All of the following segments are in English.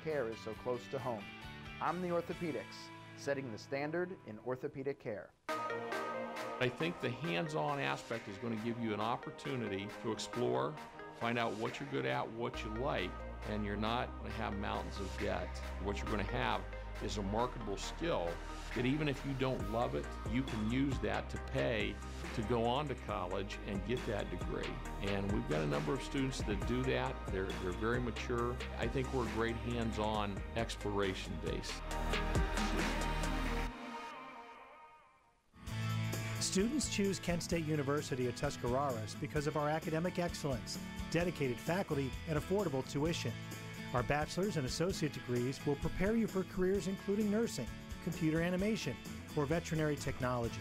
care is so close to home. Omni Orthopedics, setting the standard in orthopedic care. I think the hands-on aspect is going to give you an opportunity to explore, find out what you're good at, what you like, and you're not going to have mountains of debt. What you're going to have is a marketable skill that even if you don't love it, you can use that to pay to go on to college and get that degree. And we've got a number of students that do that. They're very mature. I think we're a great hands-on exploration base. Students choose Kent State University at Tuscarawas because of our academic excellence, dedicated faculty, and affordable tuition. Our bachelor's and associate degrees will prepare you for careers including nursing, computer animation, or veterinary technology.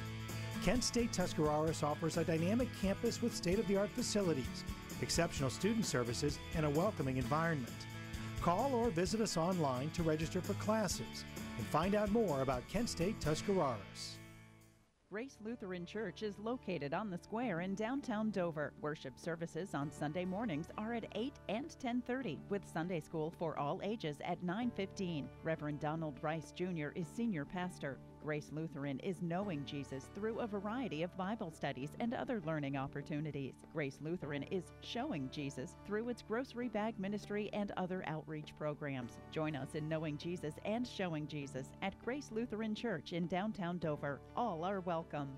Kent State Tuscarawas offers a dynamic campus with state-of-the-art facilities, exceptional student services, and a welcoming environment. Call or visit us online to register for classes and find out more about Kent State Tuscarawas. Grace Lutheran Church is located on the square in downtown Dover. Worship services on Sunday mornings are at 8 and 10:30, with Sunday school for all ages at 9:15. Reverend Donald Rice Jr. is senior pastor. Grace Lutheran is knowing Jesus through a variety of Bible studies and other learning opportunities. Grace Lutheran is showing Jesus through its grocery bag ministry and other outreach programs. Join us in knowing Jesus and showing Jesus at Grace Lutheran Church in downtown Dover. All are welcome.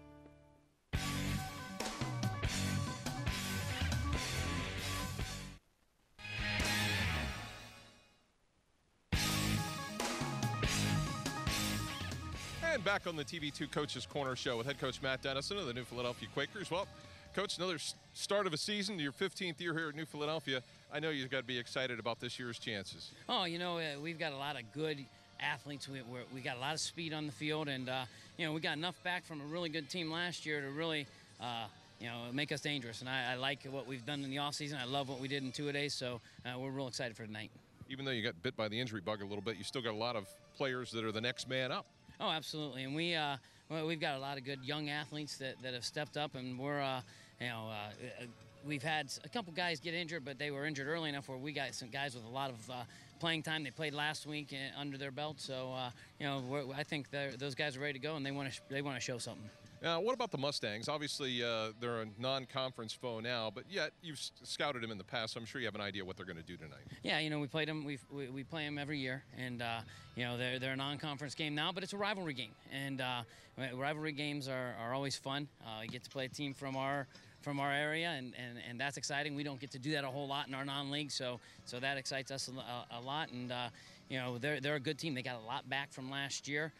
And back on the TV2 Coach's Corner show with head coach Matt Dennison of the New Philadelphia Quakers. Well, Coach, another start of a season, your 15th year here at New Philadelphia. I know you've got to be excited about this year's chances. Oh, you know, we've got a lot of good athletes. We got a lot of speed on the field, and, you know, we got enough back from a really good team last year to really, you know, make us dangerous. And I like what we've done in the offseason. I love what we did in two-a-days, so we're real excited for tonight. Even though you got bit by the injury bug a little bit, you still got a lot of players that are the next man up. Oh, absolutely, and we've got a lot of good young athletes that have stepped up, and we're, we've had a couple guys get injured, but they were injured early enough where we got some guys with a lot of playing time. They played last week under their belt, so you know, I think those guys are ready to go, and they want to show something. Now, what about the Mustangs? Obviously, they're a non-conference foe now, but yet you've scouted them in the past, so I'm sure you have an idea what they're going to do tonight. Yeah, you know, we played them. We play them every year, and you know, they're a non-conference game now, but it's a rivalry game, and rivalry games are always fun. You get to play a team from our area, and that's exciting. We don't get to do that a whole lot in our non-league, so that excites us a lot. And you know, they're a good team. They got a lot back from last year.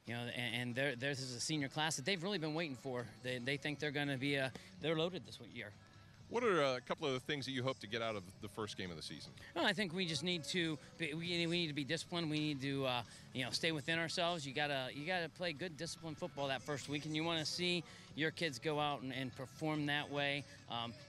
You know, and theirs is a senior class that they've really been waiting for. They think they're going to be they're loaded this year. What are a couple of the things that you hope to get out of the first game of the season? Well, I think we just need to we need to be disciplined. We need to you know, stay within ourselves. You gotta play good disciplined football that first week, and you want to see your kids go out and perform that way.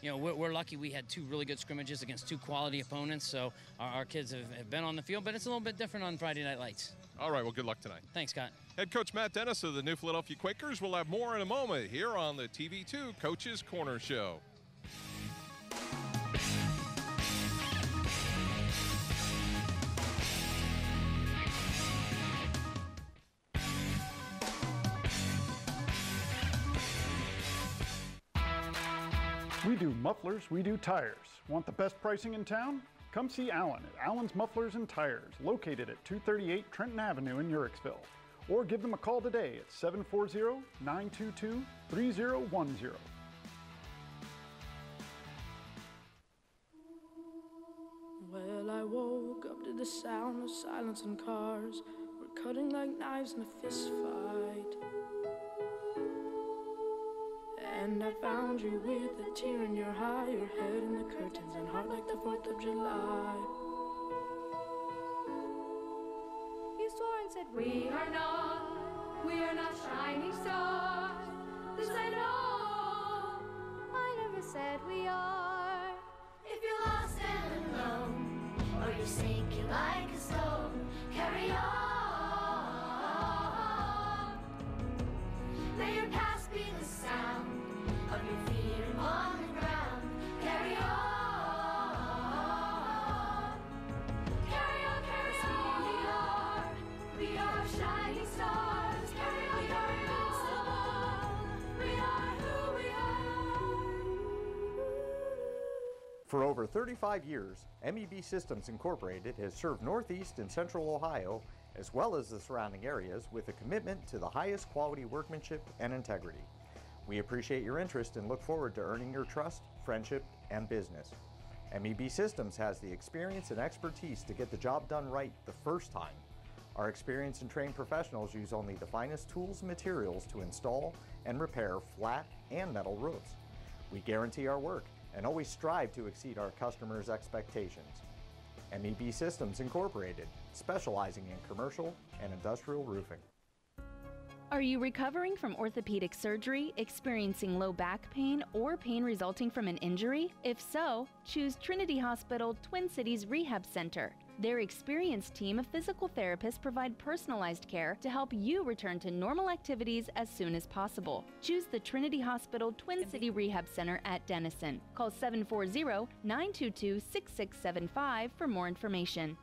You know, we're lucky we had two really good scrimmages against two quality opponents, so our kids have been on the field, but it's a little bit different on Friday Night Lights. All right, well, good luck tonight. Thanks, Scott. Head coach Matt Dennis of the New Philadelphia Quakers. We'll have more in a moment here on the TV2 Coach's Corner Show. We do mufflers, we do tires. Want the best pricing in town? Come see Alan at Allen's Mufflers and Tires, located at 238 Trenton Avenue in Uricksville. Or give them a call today at 740-922-3010. Well, I woke up to the sound of silence and cars. We're cutting like knives in a fist fight. And I found you with a tear in your eye, your head in the curtains and heart like the 4th of July. You swore and said, we are not shining stars. This I know. I never said we are. If you're lost and alone, or you're sinking like a stone, carry on. May your past be the sound of your feet upon the ground. Carry on. Carry on, carry For over 35 years, MEB Systems Incorporated has served Northeast and Central Ohio, as well as the surrounding areas, with a commitment to the highest quality workmanship and integrity. We appreciate your interest and look forward to earning your trust, friendship, and business. MEB Systems has the experience and expertise to get the job done right the first time. Our experienced and trained professionals use only the finest tools and materials to install and repair flat and metal roofs. We guarantee our work and always strive to exceed our customers' expectations. MEB Systems Incorporated, specializing in commercial and industrial roofing. Are you recovering from orthopedic surgery, experiencing low back pain, or pain resulting from an injury? If so, choose Trinity Hospital Twin Cities Rehab Center. Their experienced team of physical therapists provide personalized care to help you return to normal activities as soon as possible. Choose the Trinity Hospital Twin City Rehab Center at Denison. Call 740-922-6675 for more information.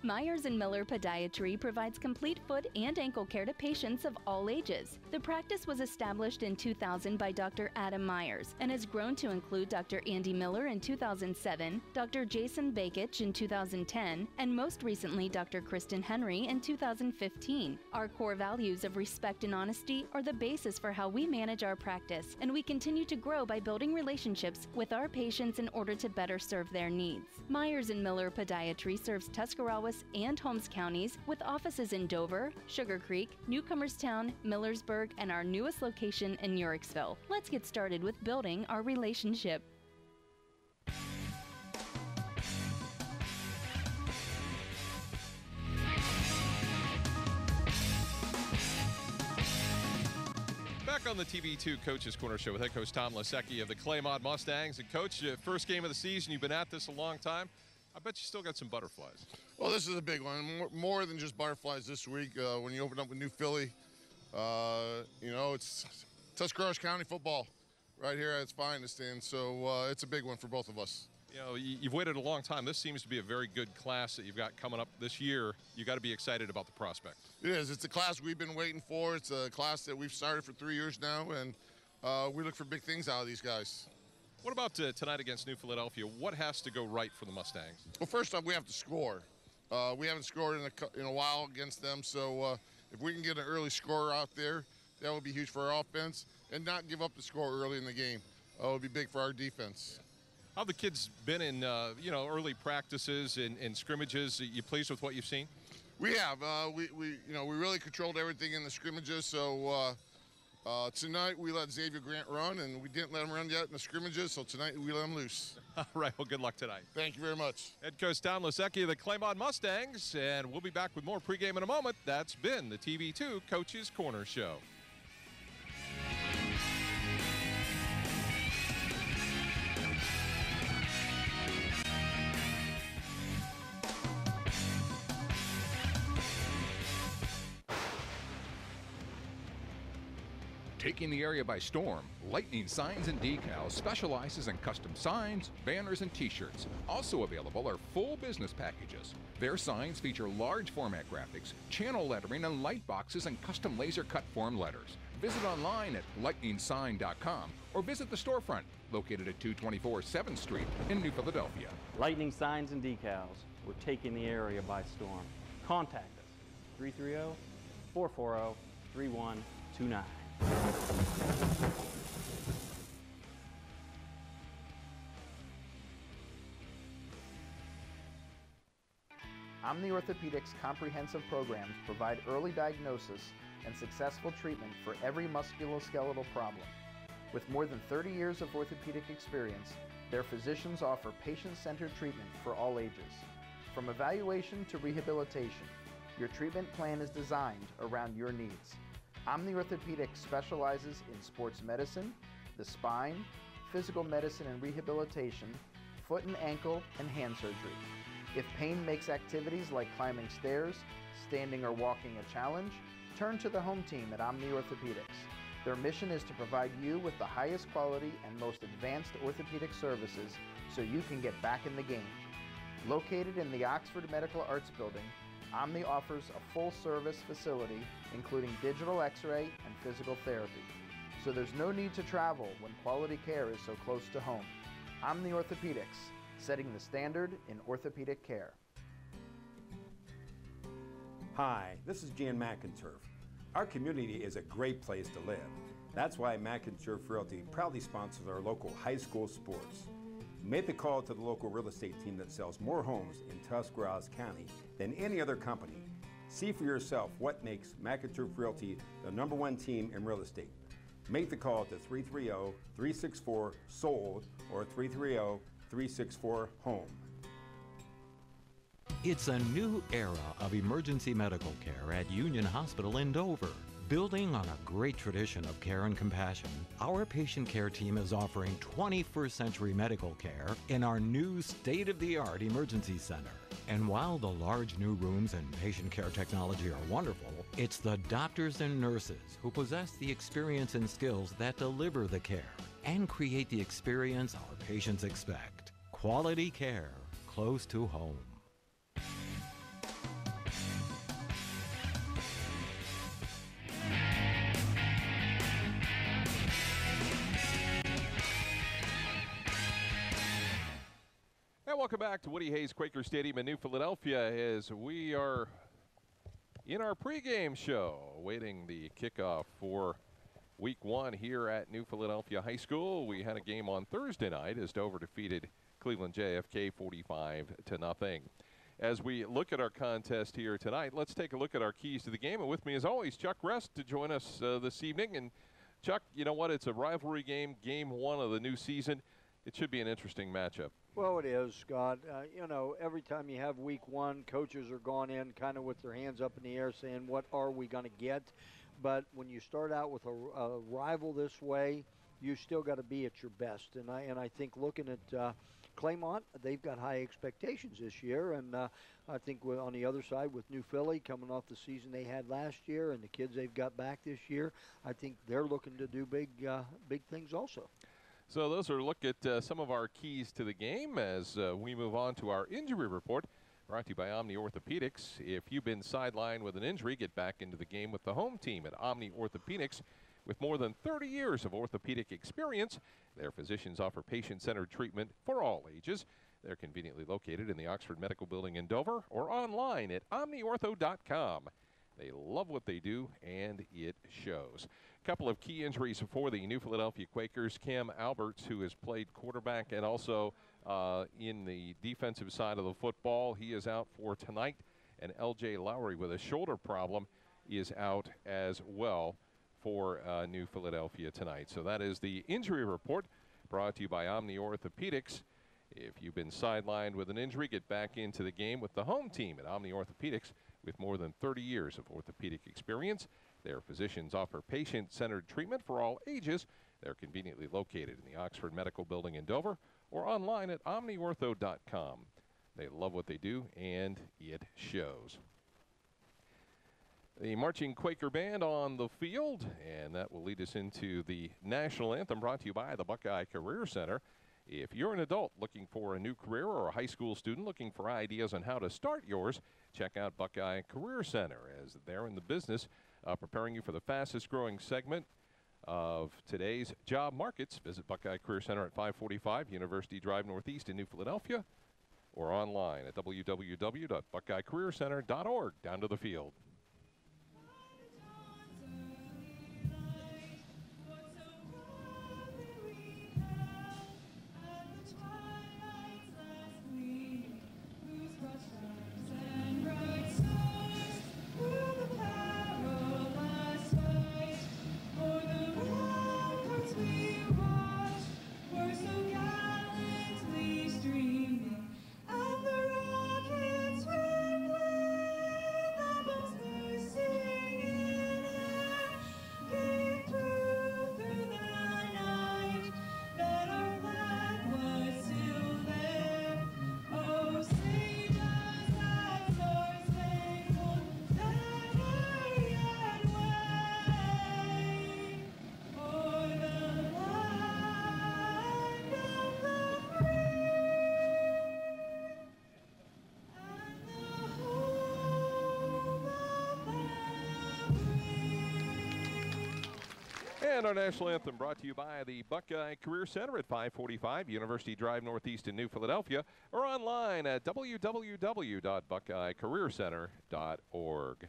Myers & Miller Podiatry provides complete foot and ankle care to patients of all ages. The practice was established in 2000 by Dr. Adam Myers and has grown to include Dr. Andy Miller in 2007, Dr. Jason Bakich in 2010, and most recently Dr. Kristen Henry in 2015. Our core values of respect and honesty are the basis for how we manage our practice, and we continue to grow by building relationships with our patients in order to better serve their needs. Myers & Miller Podiatry serves Tuscarawas and Holmes counties with offices in Dover, Sugar Creek, Newcomerstown, Millersburg, and our newest location in Uricksville. Let's get started with building our relationship. Back on the TV2 Coach's Corner Show with head coach Tom Lasecki of the Claymont Mustangs. And coach, first game of the season, you've been at this a long time. I bet you still got some butterflies. Well, this is a big one. More than just butterflies this week. When you open up with New Philly, you know, it's Tuscarawas County football right here at its finest. And so it's a big one for both of us. You know, you've waited a long time. This seems to be a very good class that you've got coming up this year. You got to be excited about the prospect. It is. It's a class we've been waiting for. It's a class that we've started for 3 years now, and we look for big things out of these guys. What about tonight against New Philadelphia? What has to go right for the Mustangs? Well, first off, we have to score. We haven't scored in a while against them, so if we can get an early score out there, that would be huge for our offense, and not give up the score early in the game. It would be big for our defense. How have the kids been in, you know, early practices and scrimmages? Are you pleased with what you've seen? We have. We really controlled everything in the scrimmages, so tonight we let Xavier Grant run, and we didn't let him run yet in the scrimmages, so tonight we let him loose. All right, well, good luck tonight. Thank you very much. Head coach Tom Lasecki of the Claymont Mustangs, and we'll be back with more pregame in a moment. That's been the TV2 Coach's Corner Show. Taking the area by storm, Lightning Signs and Decals specializes in custom signs, banners, and t-shirts. Also available are full business packages. Their signs feature large format graphics, channel lettering, and light boxes and custom laser cut form letters. Visit online at lightningsign.com or visit the storefront located at 224 7th Street in New Philadelphia. Lightning Signs and Decals. We're taking the area by storm. Contact us, 330-440-3129. Omni Orthopedics comprehensive programs provide early diagnosis and successful treatment for every musculoskeletal problem. With more than 30 years of orthopedic experience, their physicians offer patient-centered treatment for all ages. From evaluation to rehabilitation, your treatment plan is designed around your needs. Omni Orthopedics specializes in sports medicine, the spine, physical medicine and rehabilitation, foot and ankle, and hand surgery. If pain makes activities like climbing stairs, standing or walking a challenge, turn to the home team at Omni Orthopedics. Their mission is to provide you with the highest quality and most advanced orthopedic services so you can get back in the game. Located in the Oxford Medical Arts Building, Omni offers a full-service facility including digital x-ray and physical therapy. so there's no need to travel when quality care is so close to home. Omni Orthopedics, setting the standard in orthopedic care. Hi, this is Jan McInturf. Our community is a great place to live. That's why McInturf Realty proudly sponsors our local high school sports. Make the call to the local real estate team that sells more homes in Tuscarawas County than any other company. See for yourself what makes McInturf Realty the #1 team in real estate. Make the call to 330-364-SOLD or 330-364-HOME. It's a new era of emergency medical care at Union Hospital in Dover. Building on a great tradition of care and compassion, our patient care team is offering 21st century medical care in our new state-of-the-art emergency center. And while the large new rooms and patient care technology are wonderful, it's the doctors and nurses who possess the experience and skills that deliver the care and create the experience our patients expect. Quality care close to home. Welcome back to Woody Hayes Quaker Stadium in New Philadelphia as we are in our pregame show, awaiting the kickoff for Week 1 here at New Philadelphia High School. We had a game on Thursday night as Dover defeated Cleveland JFK 45-0. As we look at our contest here tonight, let's take a look at our keys to the game. And with me, as always, Chuck Rest to join us this evening. And Chuck, you know what? It's a rivalry game, game 1 of the new season. It should be an interesting matchup. Well, it is, Scott. You know, every time you have Week 1, coaches are going in kind of with their hands up in the air saying, what are we going to get? But when you start out with a rival this way, you still got to be at your best. And I think looking at Claymont, they've got high expectations this year. And I think on the other side with New Philly coming off the season they had last year and the kids they've got back this year, I think they're looking to do big things also. So those are a look at some of our keys to the game as we move on to our injury report, brought to you by Omni Orthopedics. If you've been sidelined with an injury, get back into the game with the home team at Omni Orthopedics. With more than 30 years of orthopedic experience, their physicians offer patient-centered treatment for all ages. They're conveniently located in the Oxford Medical Building in Dover or online at omniortho.com. They love what they do, and it shows. A couple of key injuries for the New Philadelphia Quakers. Cam Alberts, who has played quarterback and also in the defensive side of the football, he is out for tonight. And L.J. Lowry with a shoulder problem is out as well for New Philadelphia tonight. So that is the injury report brought to you by Omni Orthopedics. If you've been sidelined with an injury, get back into the game with the home team at Omni Orthopedics. With more than 30 years of orthopedic experience, their physicians offer patient-centered treatment for all ages. They're conveniently located in the Oxford Medical Building in Dover or online at omniortho.com. They love what they do, and it shows. The Marching Quaker Band on the field, and that will lead us into the national anthem brought to you by the Buckeye Career Center. If you're an adult looking for a new career or a high school student looking for ideas on how to start yours, check out Buckeye Career Center as they're in the business preparing you for the fastest growing segment of today's job markets. Visit Buckeye Career Center at 545 University Drive Northeast in New Philadelphia or online at www.buckeyecareercenter.org. Down to the field. And our national anthem brought to you by the Buckeye Career Center at 545 University Drive Northeast in New Philadelphia, or online at www.buckeyecareercenter.org.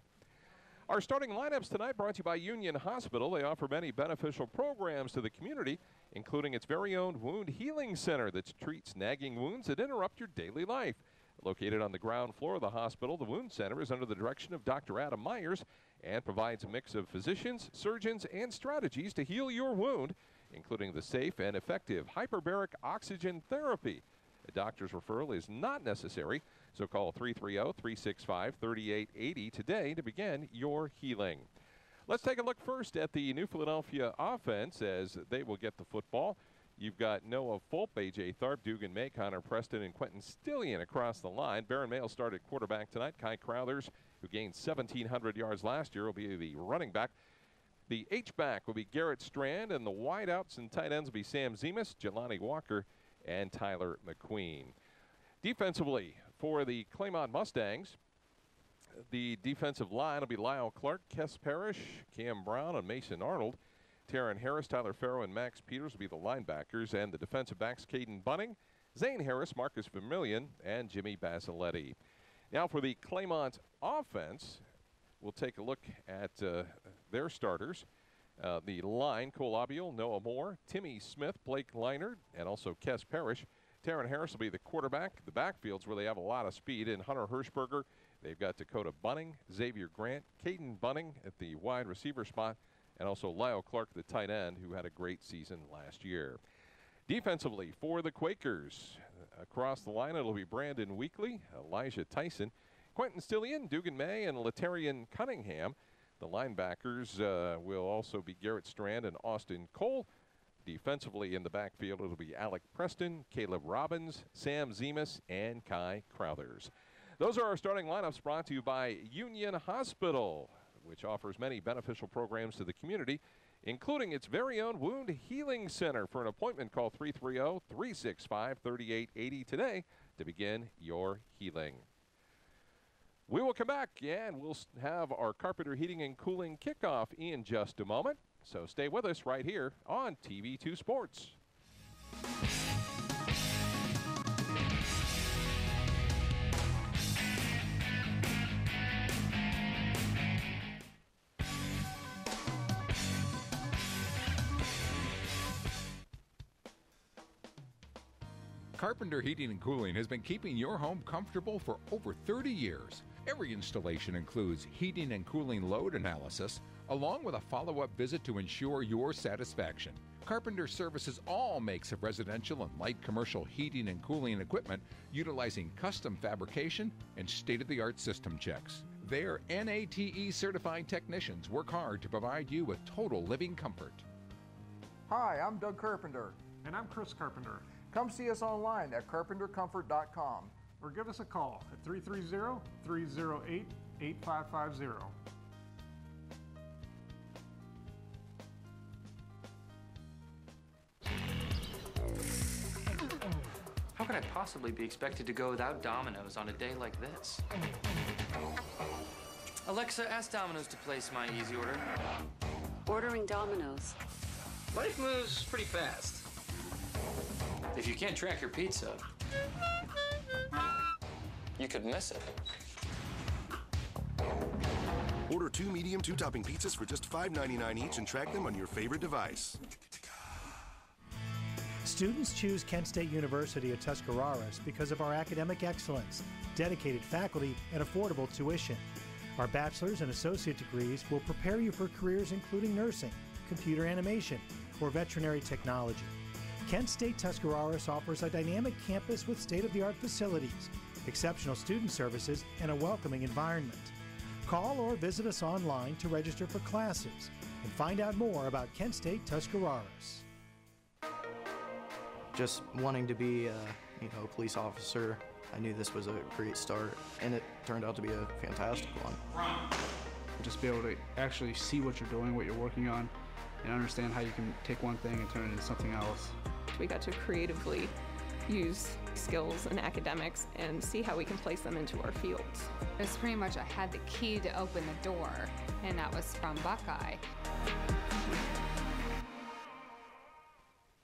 Our starting lineups tonight brought to you by Union Hospital. They offer many beneficial programs to the community, including its very own wound healing center that treats nagging wounds that interrupt your daily life. Located on the ground floor of the hospital, the Wound Center is under the direction of Dr. Adam Myers and provides a mix of physicians, surgeons, and strategies to heal your wound, including the safe and effective hyperbaric oxygen therapy. A doctor's referral is not necessary, so call 330-365-3880 today to begin your healing. Let's take a look first at the New Philadelphia offense as they will get the football. You've got Noah Fulp, A.J. Tharp, Dugan May, Connor Preston, and Quentin Stillian across the line. Barron May will start at quarterback tonight. Kai Crowthers, who gained 1,700 yards last year, will be the running back. The H-back will be Garrett Strand, and the wideouts and tight ends will be Sam Zemas, Jelani Walker, and Tyler McQueen. Defensively, for the Claymont Mustangs, the defensive line will be Lyle Clark, Kess Parrish, Cam Brown, and Mason Arnold. Taryn Harris, Tyler Farrow, and Max Peters will be the linebackers, and the defensive backs Caden Bunning, Zane Harris, Marcus Vermillion, and Jimmy Basiletti. Now for the Claymont offense, we'll take a look at their starters. The line, Cole Abiel, Noah Moore, Timmy Smith, Blake Leinert, and also Kess Parrish. Taryn Harris will be the quarterback. The backfields where they have a lot of speed. In Hunter Hirschberger, they've got Dakota Bunning, Xavier Grant, Caden Bunning at the wide receiver spot, and also Lyle Clark, the tight end, who had a great season last year. Defensively, for the Quakers, across the line, it'll be Brandon Weekly, Elijah Tyson, Quentin Stillian, Dugan May, and Latarian Cunningham. The linebackers will also be Garrett Strand and Austin Cole. Defensively in the backfield, it'll be Alec Preston, Caleb Robbins, Sam Zemas, and Kai Crowthers. Those are our starting lineups brought to you by Union Hospital, which offers many beneficial programs to the community, including its very own Wound Healing Center. For an appointment, call 330-365-3880 today to begin your healing. We will come back and we'll have our Carpenter Heating and Cooling kickoff in just a moment. So stay with us right here on TV2 Sports. Carpenter Heating and Cooling has been keeping your home comfortable for over 30 years. Every installation includes heating and cooling load analysis, along with a follow-up visit to ensure your satisfaction. Carpenter services all makes of residential and light commercial heating and cooling equipment utilizing custom fabrication and state-of-the-art system checks. Their NATE certified technicians work hard to provide you with total living comfort. Hi, I'm Doug Carpenter. And I'm Chris Carpenter. Come see us online at carpentercomfort.com. Or give us a call at 330-308-8550. How could I possibly be expected to go without Domino's on a day like this? Alexa, ask Domino's to place my easy order. Ordering Domino's. Life moves pretty fast. If you can't track your pizza, you could miss it. Order 2 medium 2-topping pizzas for just $5.99 each and track them on your favorite device. Students choose Kent State University at Tuscarawas because of our academic excellence, dedicated faculty, and affordable tuition. Our bachelor's and associate degrees will prepare you for careers including nursing, computer animation, or veterinary technology. Kent State Tuscarawas offers a dynamic campus with state-of-the-art facilities, exceptional student services, and a welcoming environment. Call or visit us online to register for classes and find out more about Kent State Tuscarawas. Just wanting to be a police officer, I knew this was a great start, and it turned out to be a fantastic one. Just be able to actually see what you're doing, what you're working on, and understand how you can take one thing and turn it into something else. We got to creatively use skills and academics and see how we can place them into our fields. It's pretty much I had the key to open the door, and that was from Buckeye.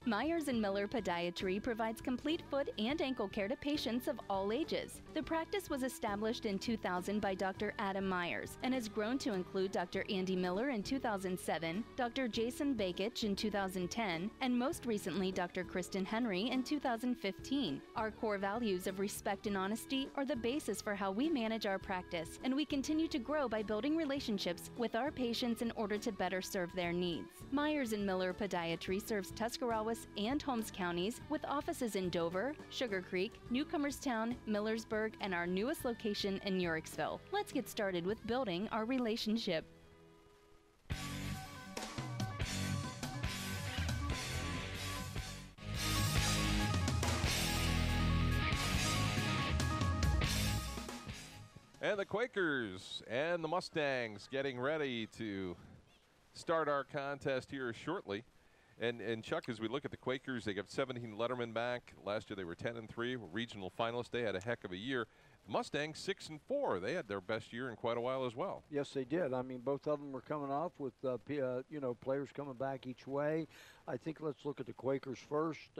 Myers and Miller Podiatry provides complete foot and ankle care to patients of all ages. The practice was established in 2000 by Dr. Adam Myers and has grown to include Dr. Andy Miller in 2007, Dr. Jason Bakich in 2010, and most recently Dr. Kristen Henry in 2015. Our core values of respect and honesty are the basis for how we manage our practice, and we continue to grow by building relationships with our patients in order to better serve their needs. Myers and Miller Podiatry serves Tuscarawas and Holmes counties with offices in Dover, Sugar Creek, Newcomerstown, Millersburg, and our newest location in Uricksville. Let's get started with building our relationship. And the Quakers and the Mustangs getting ready to start our contest here shortly. And Chuck, as we look at the Quakers, they got 17 lettermen back. Last year they were 10-3, regional finalists. They had a heck of a year. The Mustangs 6-4. They had their best year in quite a while as well. Yes, they did. I mean, both of them were coming off with players coming back each way. I think let's look at the Quakers first.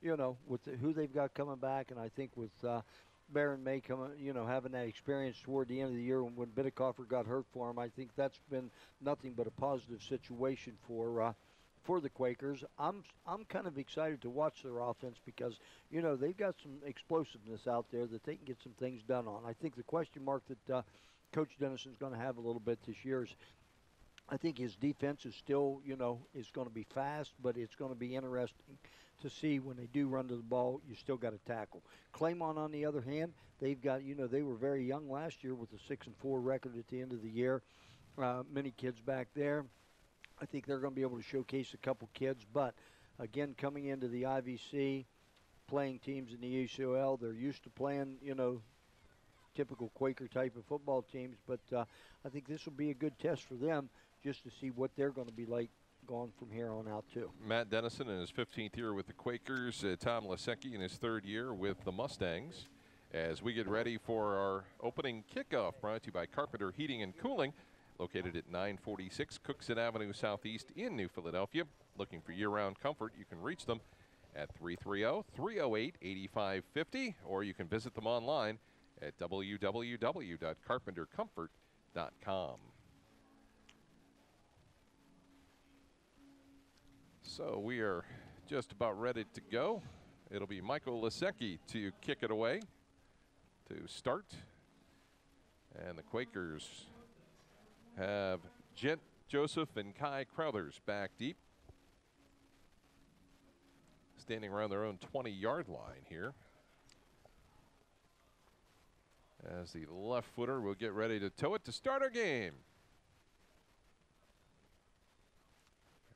With who they've got coming back, and I think with Baron May coming, having that experience toward the end of the year when Bittercoffer got hurt for him, I think that's been nothing but a positive situation for the Quakers. I'm kind of excited to watch their offense because, they've got some explosiveness out there that they can get some things done on. I think the question mark that Coach Dennison's going to have a little bit this year is I think his defense is still, is going to be fast, but it's going to be interesting to see when they do run to the ball, you still got to tackle. Claymont, on the other hand, they've got, they were very young last year with a 6-4 record at the end of the year. Many kids back there. I think they're going to be able to showcase a couple kids, but again, coming into the IVC, playing teams in the UCL, they're used to playing, typical Quaker type of football teams, but I think this will be a good test for them just to see what they're going to be like going from here on out too. Matt Dennison in his 15th year with the Quakers, Tom Lasecki in his 3rd year with the Mustangs. As we get ready for our opening kickoff, brought to you by Carpenter Heating and Cooling, located at 946 Cookson Avenue Southeast in New Philadelphia. Looking for year-round comfort, you can reach them at 330-308-8550, or you can visit them online at www.carpentercomfort.com. So we are just about ready to go. It'll be Michael Lasecki to kick it away to start. And the Quakers have Gent Joseph and Kai Crowthers back deep, standing around their own 20-yard line here. As the left footer will get ready to tow it to start our game.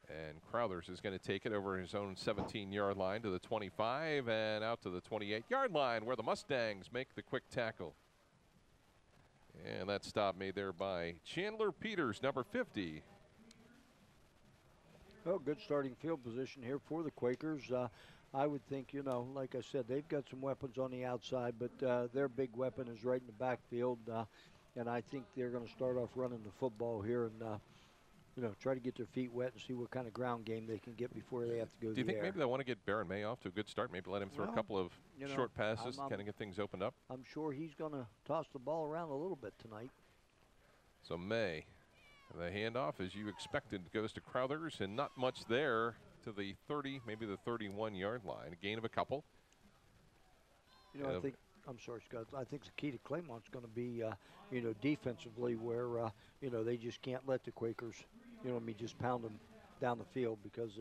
And Crowthers is going to take it over his own 17-yard line to the 25 and out to the 28-yard line where the Mustangs make the quick tackle. And that stop made there by Chandler Peters, number 50. Well, good starting field position here for the Quakers. I would think, like I said, they've got some weapons on the outside, but their big weapon is right in the backfield. And I think they're going to start off running the football here and, try to get their feet wet and see what kind of ground game they can get before they have to go to the air. Do you think maybe they want to get Baron May off to a good start? Maybe let him throw a couple of short passes, kind of get things opened up? I'm sure he's going to toss the ball around a little bit tonight. So May, the handoff, as you expected, goes to Crowthers, and not much there to the 30, maybe the 31-yard line. A gain of a couple. I think, I'm sorry, Scott, I think the key to Claymont's going to be, defensively where, they just can't let the Quakers, just pound them down the field because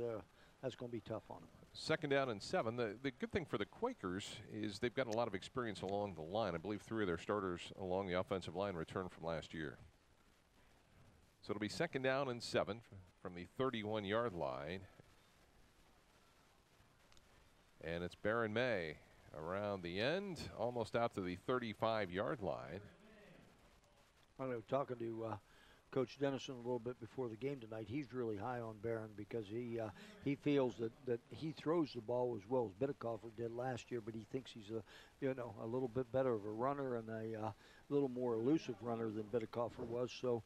that's going to be tough on them. 2nd down and 7. The good thing for the Quakers is they've got a lot of experience along the line. I believe 3 of their starters along the offensive line returned from last year. So it'll be 2nd down and 7 from the 31-yard line. And it's Baron May around the end, almost out to the 35-yard line. I know, talking to Coach Dennison a little bit before the game tonight, he's really high on Barron because he feels that he throws the ball as well as Bittercoffer did last year, but he thinks he's a little bit better of a runner and a little more elusive runner than Bittercoffer was. So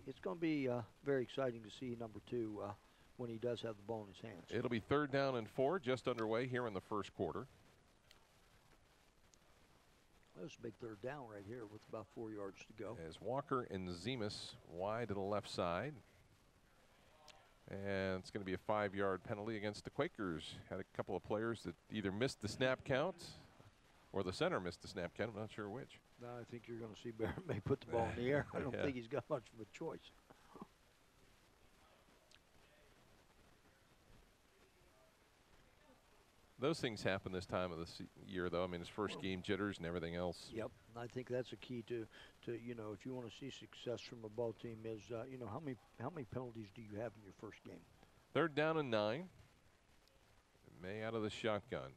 it's going to be very exciting to see number 2 when he does have the ball in his hands. It'll be 3rd down and 4, just underway here in the first quarter. That's a big 3rd down right here with about 4 yards to go. As Walker and Zemus wide to the left side. And it's going to be a 5-yard penalty against the Quakers. Had a couple of players that either missed the snap count or the center missed the snap count. I'm not sure which. No, I think you're going to see Barrett may put the ball in the air. I don't think he's got much of a choice. Those things happen this time of the year, though. I mean, it's first game jitters and everything else. Yep, and I think that's a key to you know, if you want to see success from a ball team is, you know, how many penalties do you have in your first game? 3rd down and 9. May out of the shotgun.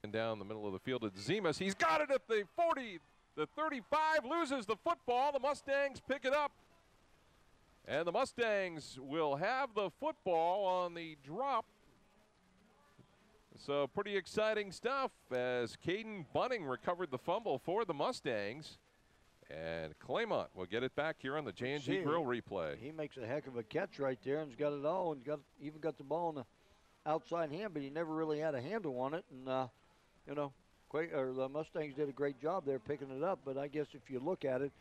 And down the middle of the field at Zemus. He's got it at the 40, the 35, loses the football. The Mustangs pick it up. And the Mustangs will have the football on the drop. So pretty exciting stuff as Caden Bunning recovered the fumble for the Mustangs. And Claymont will get it back here on the J&G Grill replay. He makes a heck of a catch right there and's got it all and even got the ball in the outside hand, but he never really had a handle on it. And, you know, the Mustangs did a great job there picking it up, but I guess if you look at it,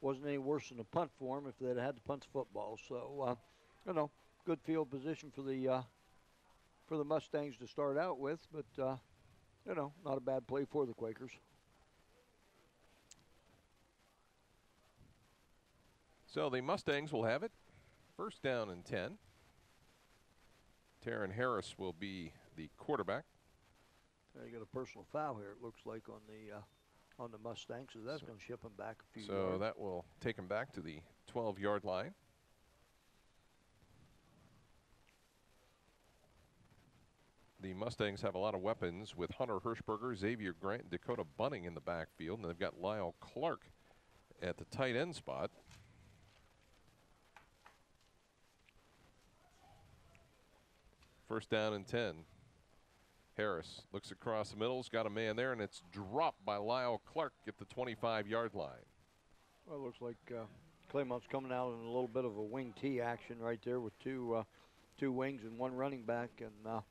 wasn't any worse than a punt for him if they'd had to punt the football. So, you know, good field position for the Mustangs to start out with, but, you know, not a bad play for the Quakers. So the Mustangs will have it. 1st down and 10. Taryn Harris will be the quarterback. You got a personal foul here, it looks like, on the Mustangs, so that's going to ship him back a few yards. So that will take him back to the 12-yard line. The Mustangs have a lot of weapons with Hunter Hirschberger, Xavier Grant, and Dakota Bunning in the backfield, and they've got Lyle Clark at the tight end spot. First down and 10. Harris looks across the middle, has got a man there, and it's dropped by Lyle Clark at the 25-yard line. Well, it looks like Claymont's coming out in a little bit of a wing T action right there with two wings and one running back, and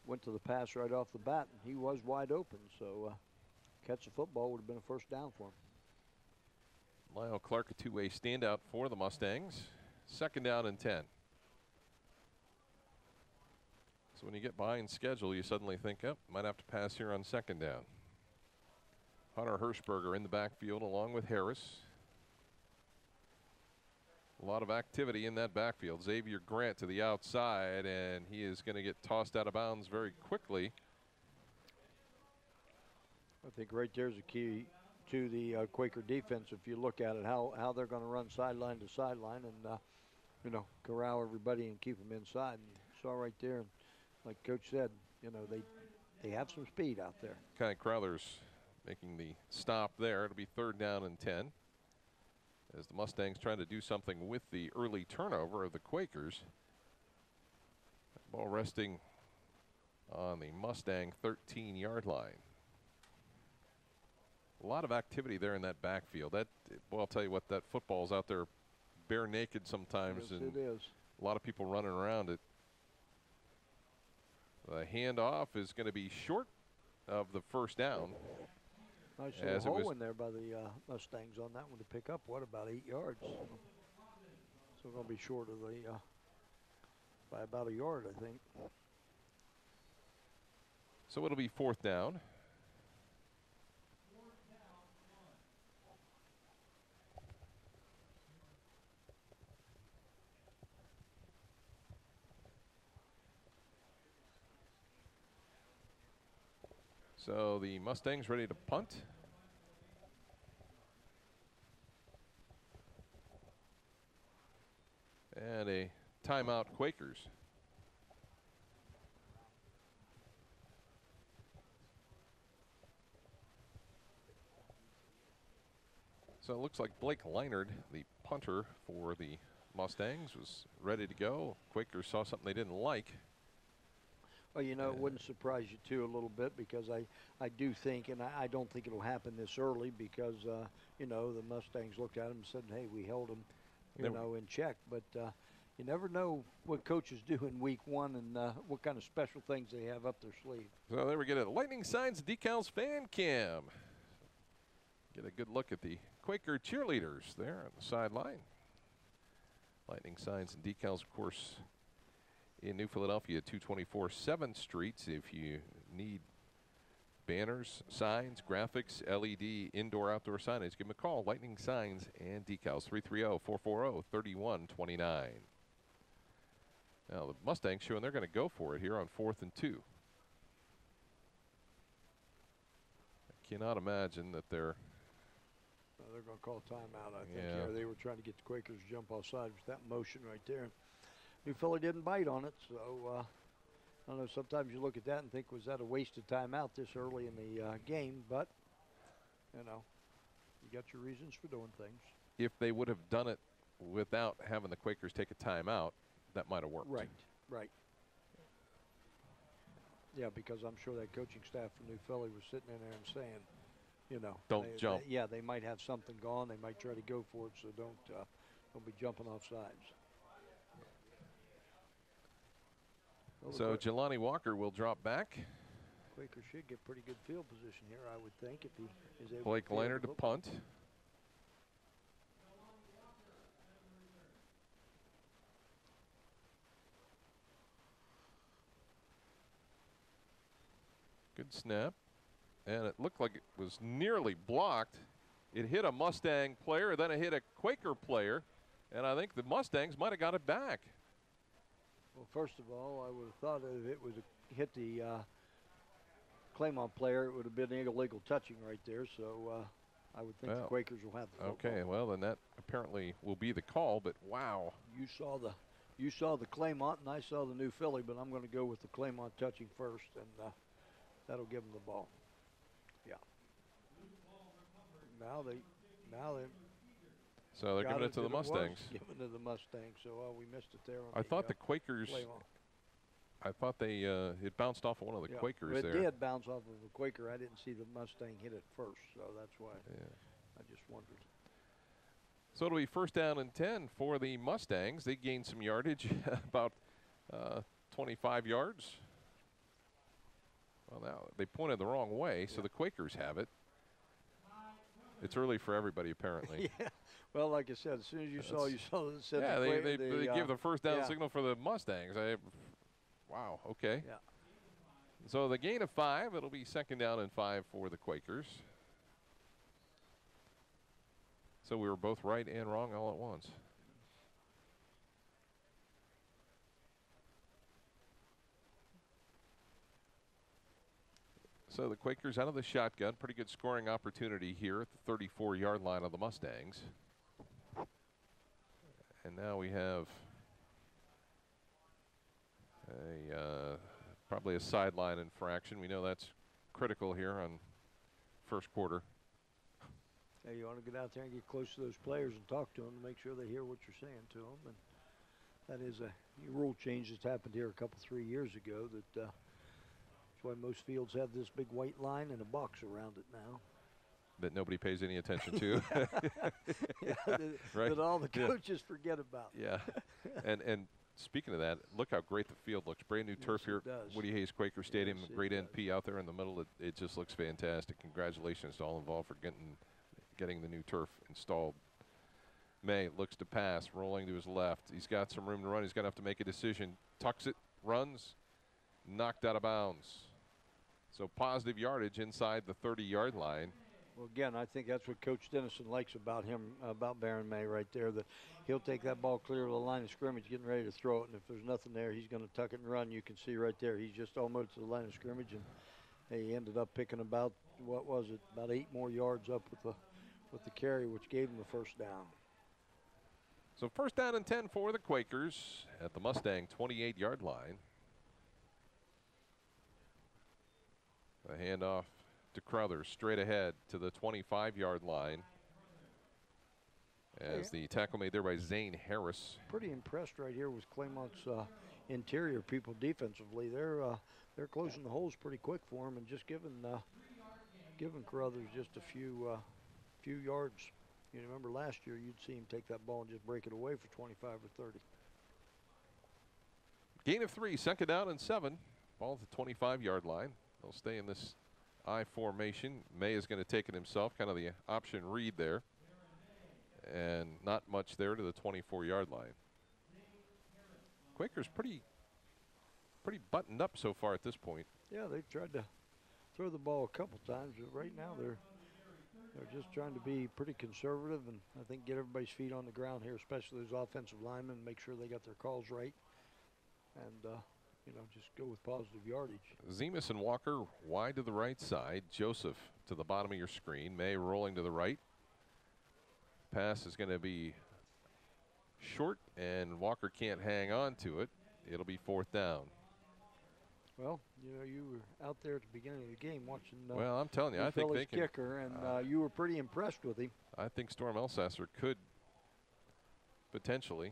went to the pass right off the bat, and he was wide open, so catch the football would have been a 1st down for him. Lyle Clark, a two-way standout for the Mustangs. 2nd down and 10. So when you get behind schedule, you suddenly think, oh, might have to pass here on 2nd down. Hunter Hirschberger in the backfield along with Harris. A lot of activity in that backfield. Xavier Grant to the outside, and he is going to get tossed out of bounds very quickly. I think right there's a key to the Quaker defense. If you look at it, how they're going to run sideline to sideline and, you know, corral everybody and keep them inside. And saw right there, and like Coach said, you know, they have some speed out there. Kai Crowther's making the stop there. It'll be 3rd down and 10. As the Mustangs trying to do something with the early turnover of the Quakers. Ball resting on the Mustang 13-yard line. A lot of activity there in that backfield. Well, I'll tell you what, that football's out there bare naked sometimes. Yes, and it is. A lot of people running around it. The handoff is going to be short of the 1st down. Nice little hole in there by the Mustangs on that one to pick up, what, about 8 yards? So going to be short of the, by about a yard, I think. So it'll be 4th down. So the Mustangs ready to punt. And a timeout, Quakers. So it looks like Blake Leinard, the punter for the Mustangs, was ready to go. Quakers saw something they didn't like. Well, you know, it wouldn't surprise you, too, a little bit, because I do think, and I don't think it'll happen this early, because, you know, the Mustangs looked at him and said, hey, we held them. in check. But you never know what coaches do in week one and what kind of special things they have up their sleeve. So there we get it. Lightning Signs Decals Fan Cam. Get a good look at the Quaker cheerleaders there on the sideline. Lightning Signs and Decals, of course, in New Philadelphia, 224 7th Street. If you need banners, signs, graphics, LED, indoor, outdoor signage, give them a call. Lightning Signs and Decals, 330-440-3129. Now the Mustangs showing they're going to go for it here on 4th and 2. I cannot imagine that they're they're going to call a timeout, I think. Yeah. They were trying to get the Quakers to jump offside with that motion right there. New Philly didn't bite on it, so I don't know. Sometimes you look at that and think, was that a wasted timeout this early in the game? But, you got your reasons for doing things. If they would have done it without having the Quakers take a timeout, that might have worked. Right. Yeah, because I'm sure that coaching staff for New Philly was sitting in there and saying, don't jump. They might have something gone. They might try to go for it, so don't be jumping off sides. So Jelani Walker will drop back. Quakers should get pretty good field position here, I would think, if he is able Blake to Leonard to punt. Good snap. And it looked like it was nearly blocked. It hit a Mustang player, then it hit a Quaker player, and I think the Mustangs might have got it back. Well, first of all, I would have thought if it was hit the Claymont player, it would have been illegal touching right there. So I would think the Quakers will have the football. Okay, well then that apparently will be the call. But wow, you saw the Claymont and I saw the New Philly, but I'm going to go with the Claymont touching first, and that'll give them the ball. Yeah. Now they. So they're giving it to the Mustangs. Giving it to the Mustangs. So we missed it there. I thought the Quakers. I thought they it bounced off of one of the Quakers there. It did bounce off of a Quaker. I didn't see the Mustang hit it first, so that's why I just wondered. So it'll be 1st down and 10 for the Mustangs. They gained some yardage, about 25 yards. Well, now they pointed the wrong way, so the Quakers have it. It's early for everybody, apparently. Yeah. Well, like I said, as soon as you saw it said they give the 1st down signal for the Mustangs. Wow, okay. Yeah. So the gain of 5, it'll be 2nd down and 5 for the Quakers. So we were both right and wrong all at once. So the Quakers out of the shotgun. Pretty good scoring opportunity here at the 34-yard line of the Mustangs. And now we have probably a sideline infraction. We know that's critical here on first quarter. Yeah, you want to get out there and get close to those players and talk to them to make sure they hear what you're saying to them. And that is a rule change that's happened here a couple, 3 years ago. That's why most fields have this big white line and a box around it now. That nobody pays any attention to. Right? That all the coaches forget about. Yeah. And speaking of that, look how great the field looks. Brand new turf here at Woody Hayes Quaker Stadium. Great NP out there in the middle. It just looks fantastic. Congratulations to all involved for getting the new turf installed. May looks to pass, rolling to his left. He's got some room to run. He's going to have to make a decision. Tucks it, runs, knocked out of bounds. So positive yardage inside the 30-yard line. Well, again, I think that's what Coach Dennison likes about him, about Baron May right there, that he'll take that ball clear of the line of scrimmage, getting ready to throw it, and if there's nothing there, he's going to tuck it and run. You can see right there, he's just almost to the line of scrimmage, and he ended up picking about, what was it, about 8 more yards up with the carry, which gave him the 1st down. So 1st down and 10 for the Quakers at the Mustang 28-yard line. The handoff to Crothers straight ahead to the 25-yard line as the tackle made there by Zane Harris. Pretty impressed right here with Claymont's interior people defensively. They're closing the holes pretty quick for him and just giving Crothers just a few yards. You remember last year, you'd see him take that ball and just break it away for 25 or 30. Gain of 3, second down and 7. Ball at the 25-yard line. They'll stay in this I formation. May is going to take it himself, kind of the option read there. And not much there to the 24-yard line. Quakers pretty buttoned up so far at this point. Yeah, they've tried to throw the ball a couple times, but right now they're just trying to be pretty conservative and I think get everybody's feet on the ground here, especially those offensive linemen, make sure they got their calls right, and just go with positive yardage. Zemus and Walker wide to the right side. Joseph to the bottom of your screen. May rolling to the right. Pass is going to be short, and Walker can't hang on to it. It'll be 4th down. Well, you were out there at the beginning of the game watching. Well, I'm telling you, I think they can. Kicker, and you were pretty impressed with him. I think Storm Elsasser could potentially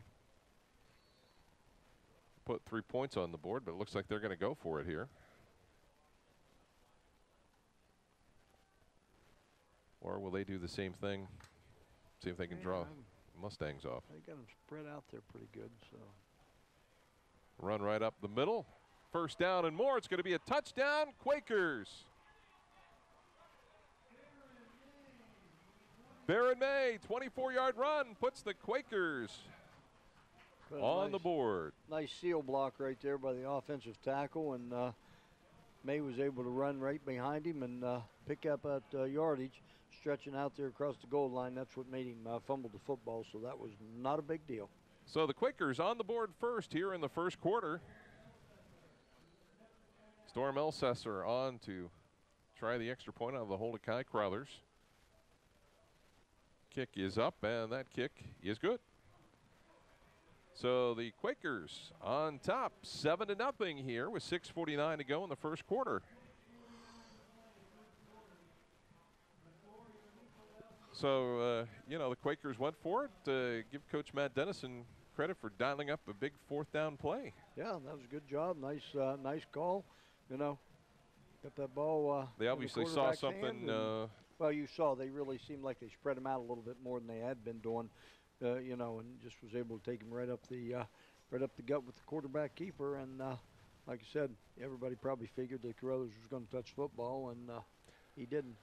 put 3 points on the board, but it looks like they're going to go for it here. Or will they do the same thing? See if they can draw Mustangs off. They got them spread out there pretty good. So run right up the middle. First down and more. It's going to be a touchdown, Quakers. Barron May, 24-yard run, puts the Quakers on the board. Nice seal block right there by the offensive tackle, and May was able to run right behind him and pick up that yardage, stretching out there across the goal line. That's what made him fumble the football, so that was not a big deal. So the Quakers on the board first here in the first quarter. Storm Elsasser on to try the extra point out of the Holdekai Crowlers. Kick is up, and that kick is good. So the Quakers on top, 7-0 here with 6:49 to go in the first quarter. So, the Quakers went for it. Give Coach Matt Dennison credit for dialing up a big 4th down play. Yeah, that was a good job. Nice call. Got that ball. They obviously saw something. Well, you saw they really seemed like they spread him out a little bit more than they had been doing, and just was able to take him right up the gut with the quarterback keeper. And like I said, everybody probably figured that Carruthers was going to touch football, and he didn't.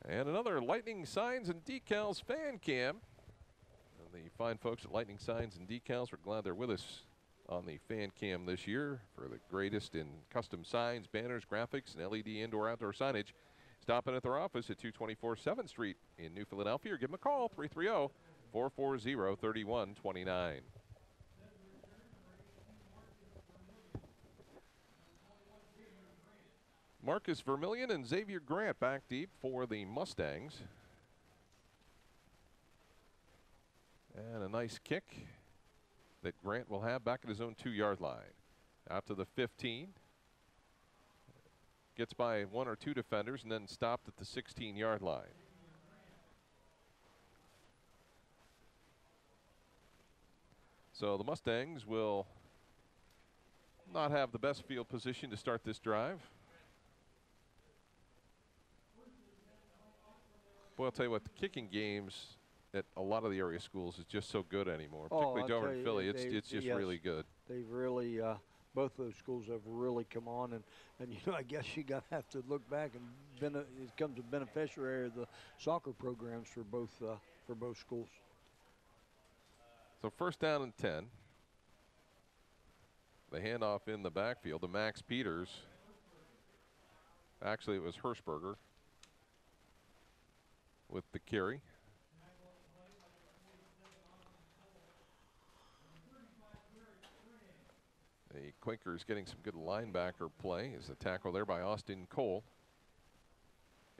And another Lightning Signs and Decals fan cam. And the fine folks at Lightning Signs and Decals, we're glad they're with us on the fan cam this year for the greatest in custom signs, banners, graphics, and LED indoor-outdoor signage. Stop in at their office at 224 7th Street in New Philadelphia or give them a call, 330-440-3129. Marcus Vermillion and Xavier Grant back deep for the Mustangs. And a nice kick that Grant will have back at his own 2-yard line. Out to the 15. Gets by 1 or 2 defenders and then stopped at the 16-yard line. So the Mustangs will not have the best field position to start this drive. Boy, I'll tell you what, the kicking games at a lot of the area schools is just so good anymore, particularly over in Philly. It's just really good. They've really, both of those schools have really come on, and I guess you have to look back and it comes a beneficiary of the soccer programs for both schools. So first down and 10. The handoff in the backfield to Max Peters. Actually, it was Hirschberger with the carry. The Quakers getting some good linebacker play as the tackle there by Austin Cole.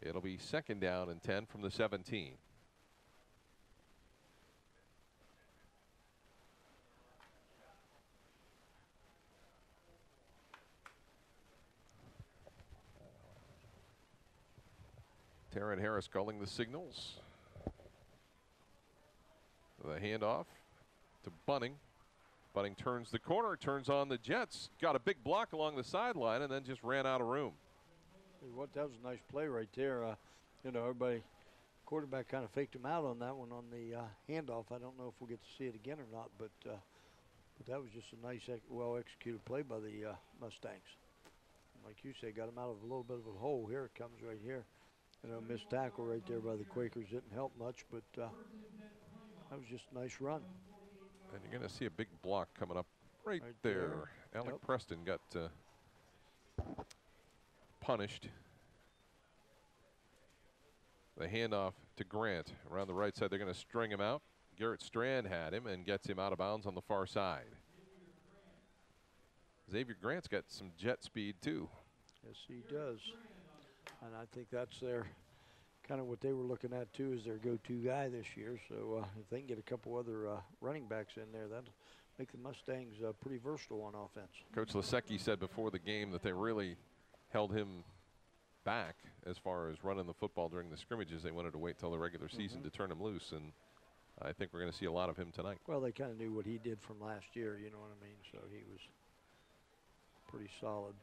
It'll be second down and 10 from the 17. Taryn Harris calling the signals. The handoff to Bunning. Bunning turns the corner, turns on the Jets. Got a big block along the sideline and then just ran out of room. That was a nice play right there. Everybody Quarterback kind of faked him out on that one on the handoff. I don't know if we'll get to see it again or not, but that was just a nice, well-executed play by the Mustangs. Like you say, got him out of a little bit of a hole. Here it comes right here. Missed tackle right there by the Quakers didn't help much, but that was just a nice run. And you're going to see a big block coming up right there. Alec Preston got punished. The handoff to Grant around the right side. They're going to string him out. Garrett Strand had him and gets him out of bounds on the far side. Xavier Grant's got some jet speed too. Yes, he does. And I think that's their kind of what they were looking at too, is their go-to guy this year. So if they can get a couple other running backs in there, that'll make the Mustangs pretty versatile on offense. Coach Lasecki said before the game that they really held him back as far as running the football during the scrimmages. They wanted to wait till the regular season to turn him loose, and I think we're going to see a lot of him tonight. Well, they kind of knew what he did from last year, you know what I mean? So he was pretty solid.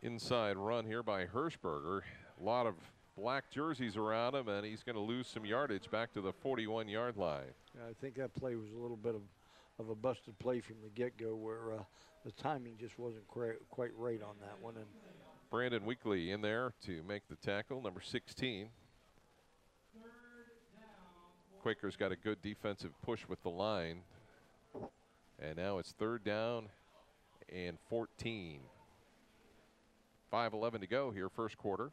Inside run here by Hirschberger. A lot of black jerseys around him, and he's going to lose some yardage back to the 41-yard line. Yeah, I think that play was a little bit of a busted play from the get-go, where the timing just wasn't quite right on that one. And Brandon Weekly in there to make the tackle, number 16. Quakers got a good defensive push with the line. And now it's 3rd down and 14. 5:11 to go here, first quarter.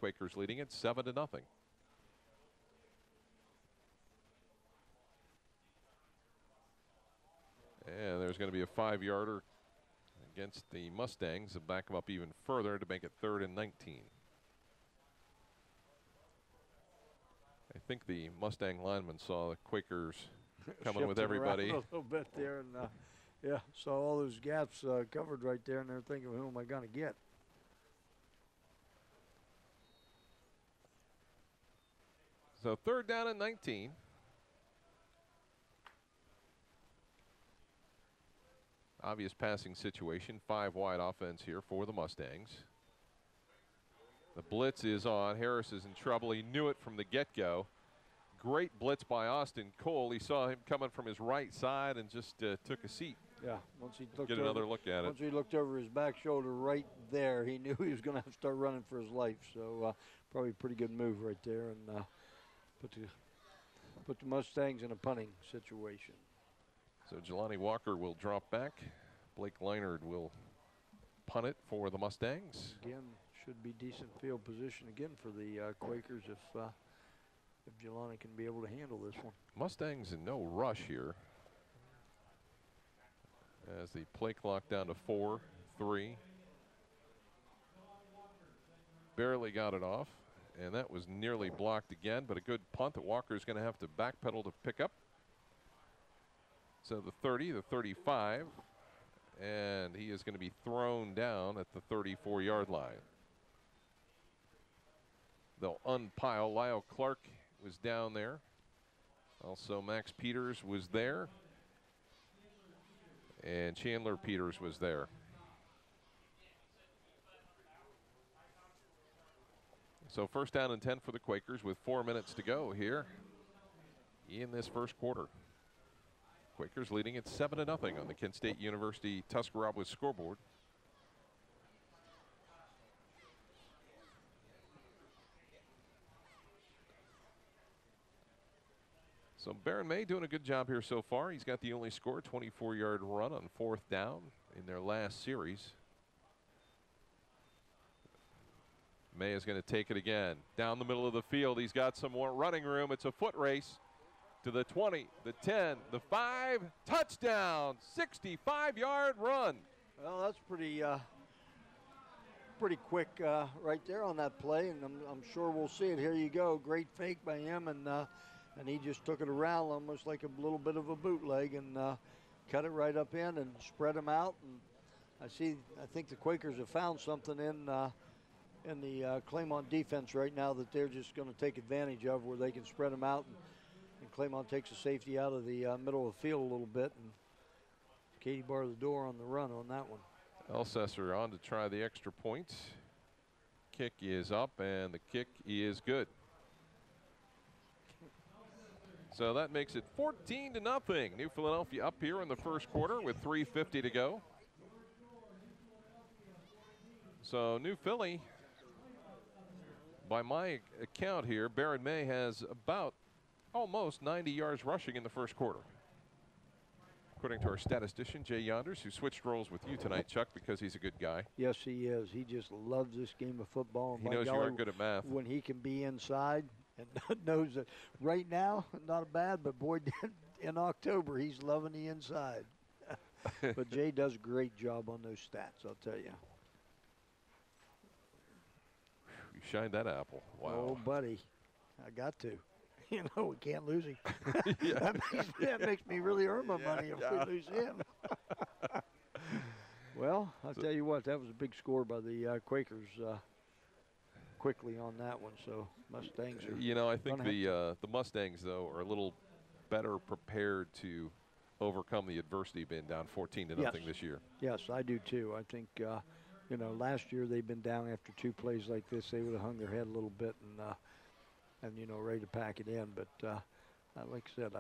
Quakers leading it 7-0. And there's going to be a 5-yarder against the Mustangs to back them up even further to make it 3rd and 19. I think the Mustang lineman saw the Quakers coming with everybody. A little bit there, and yeah, saw all those gaps covered right there, and they're thinking, who am I going to get? So 3rd down and 19. Obvious passing situation, 5-wide offense here for the Mustangs. The blitz is on. Harris is in trouble. He knew it from the get-go. Great blitz by Austin Cole. He saw him coming from his right side and just took a seat. Yeah, once he looked get another look at it. Once he looked over his back shoulder right there, he knew he was going to have to start running for his life. So probably a pretty good move right there, and put the Mustangs in a punting situation. So Jelani Walker will drop back. Blake Leinard will punt it for the Mustangs. Again, should be decent field position again for the Quakers if Jelani can be able to handle this one. Mustangs in no rush here, as the play clock down to 4, 3. Barely got it off, and that was nearly blocked again, but a good punt that Walker's going to have to backpedal to pick up. So the 30, the 35, and he is going to be thrown down at the 34-yard line. They'll unpile. Lyle Clark was down there. Also Max Peters was there. And Chandler Peters was there. So 1st down and 10 for the Quakers with 4 minutes to go here in this first quarter. Quakers leading at 7-0 on the Kent State University Tuscarawas scoreboard. So Baron May doing a good job here so far. He's got the only score, 24-yard run on 4th down in their last series. May is going to take it again. Down the middle of the field, he's got some more running room. It's a foot race to the 20, the 10, the 5, touchdown, 65-yard run. Well, that's pretty quick right there on that play, and I'm sure we'll see it. Here you go, great fake by him, and he just took it around almost like a little bit of a bootleg and cut it right up in and spread him out. And I think the Quakers have found something in the Claymont defense right now that they're just going to take advantage of, where they can spread them out. And Claymont takes the safety out of the middle of the field a little bit, and Katie barred the door on the run on that one. Elsesser on to try the extra point. Kick is up, and the kick is good. So that makes it 14-0. New Philadelphia up here in the first quarter with 3:50 to go. So New Philly, by my account here, Barron May has about almost 90 yards rushing in the first quarter. According to our statistician, Jay Yonders, who switched roles with you tonight, Chuck, because he's a good guy. Yes, he is. He just loves this game of football. And he knows you aren't good at math. When he can be inside and knows that right now, not bad, but boy, in October, he's loving the inside. But Jay does a great job on those stats, I'll tell you. You shined that apple. Wow. Oh, buddy. I got to. You know, we can't lose him. Yeah. that makes me really earn my money if we lose him. Well, I'll tell you what, that was a big score by the Quakers quickly on that one. So Mustangs are. You know, I think the Mustangs, though, are a little better prepared to overcome the adversity being down 14-0 this year. Yes, I do too. I think, you know, last year they've been down after 2 plays like this. They would have hung their head a little bit and you know, ready to pack it in. But like I said,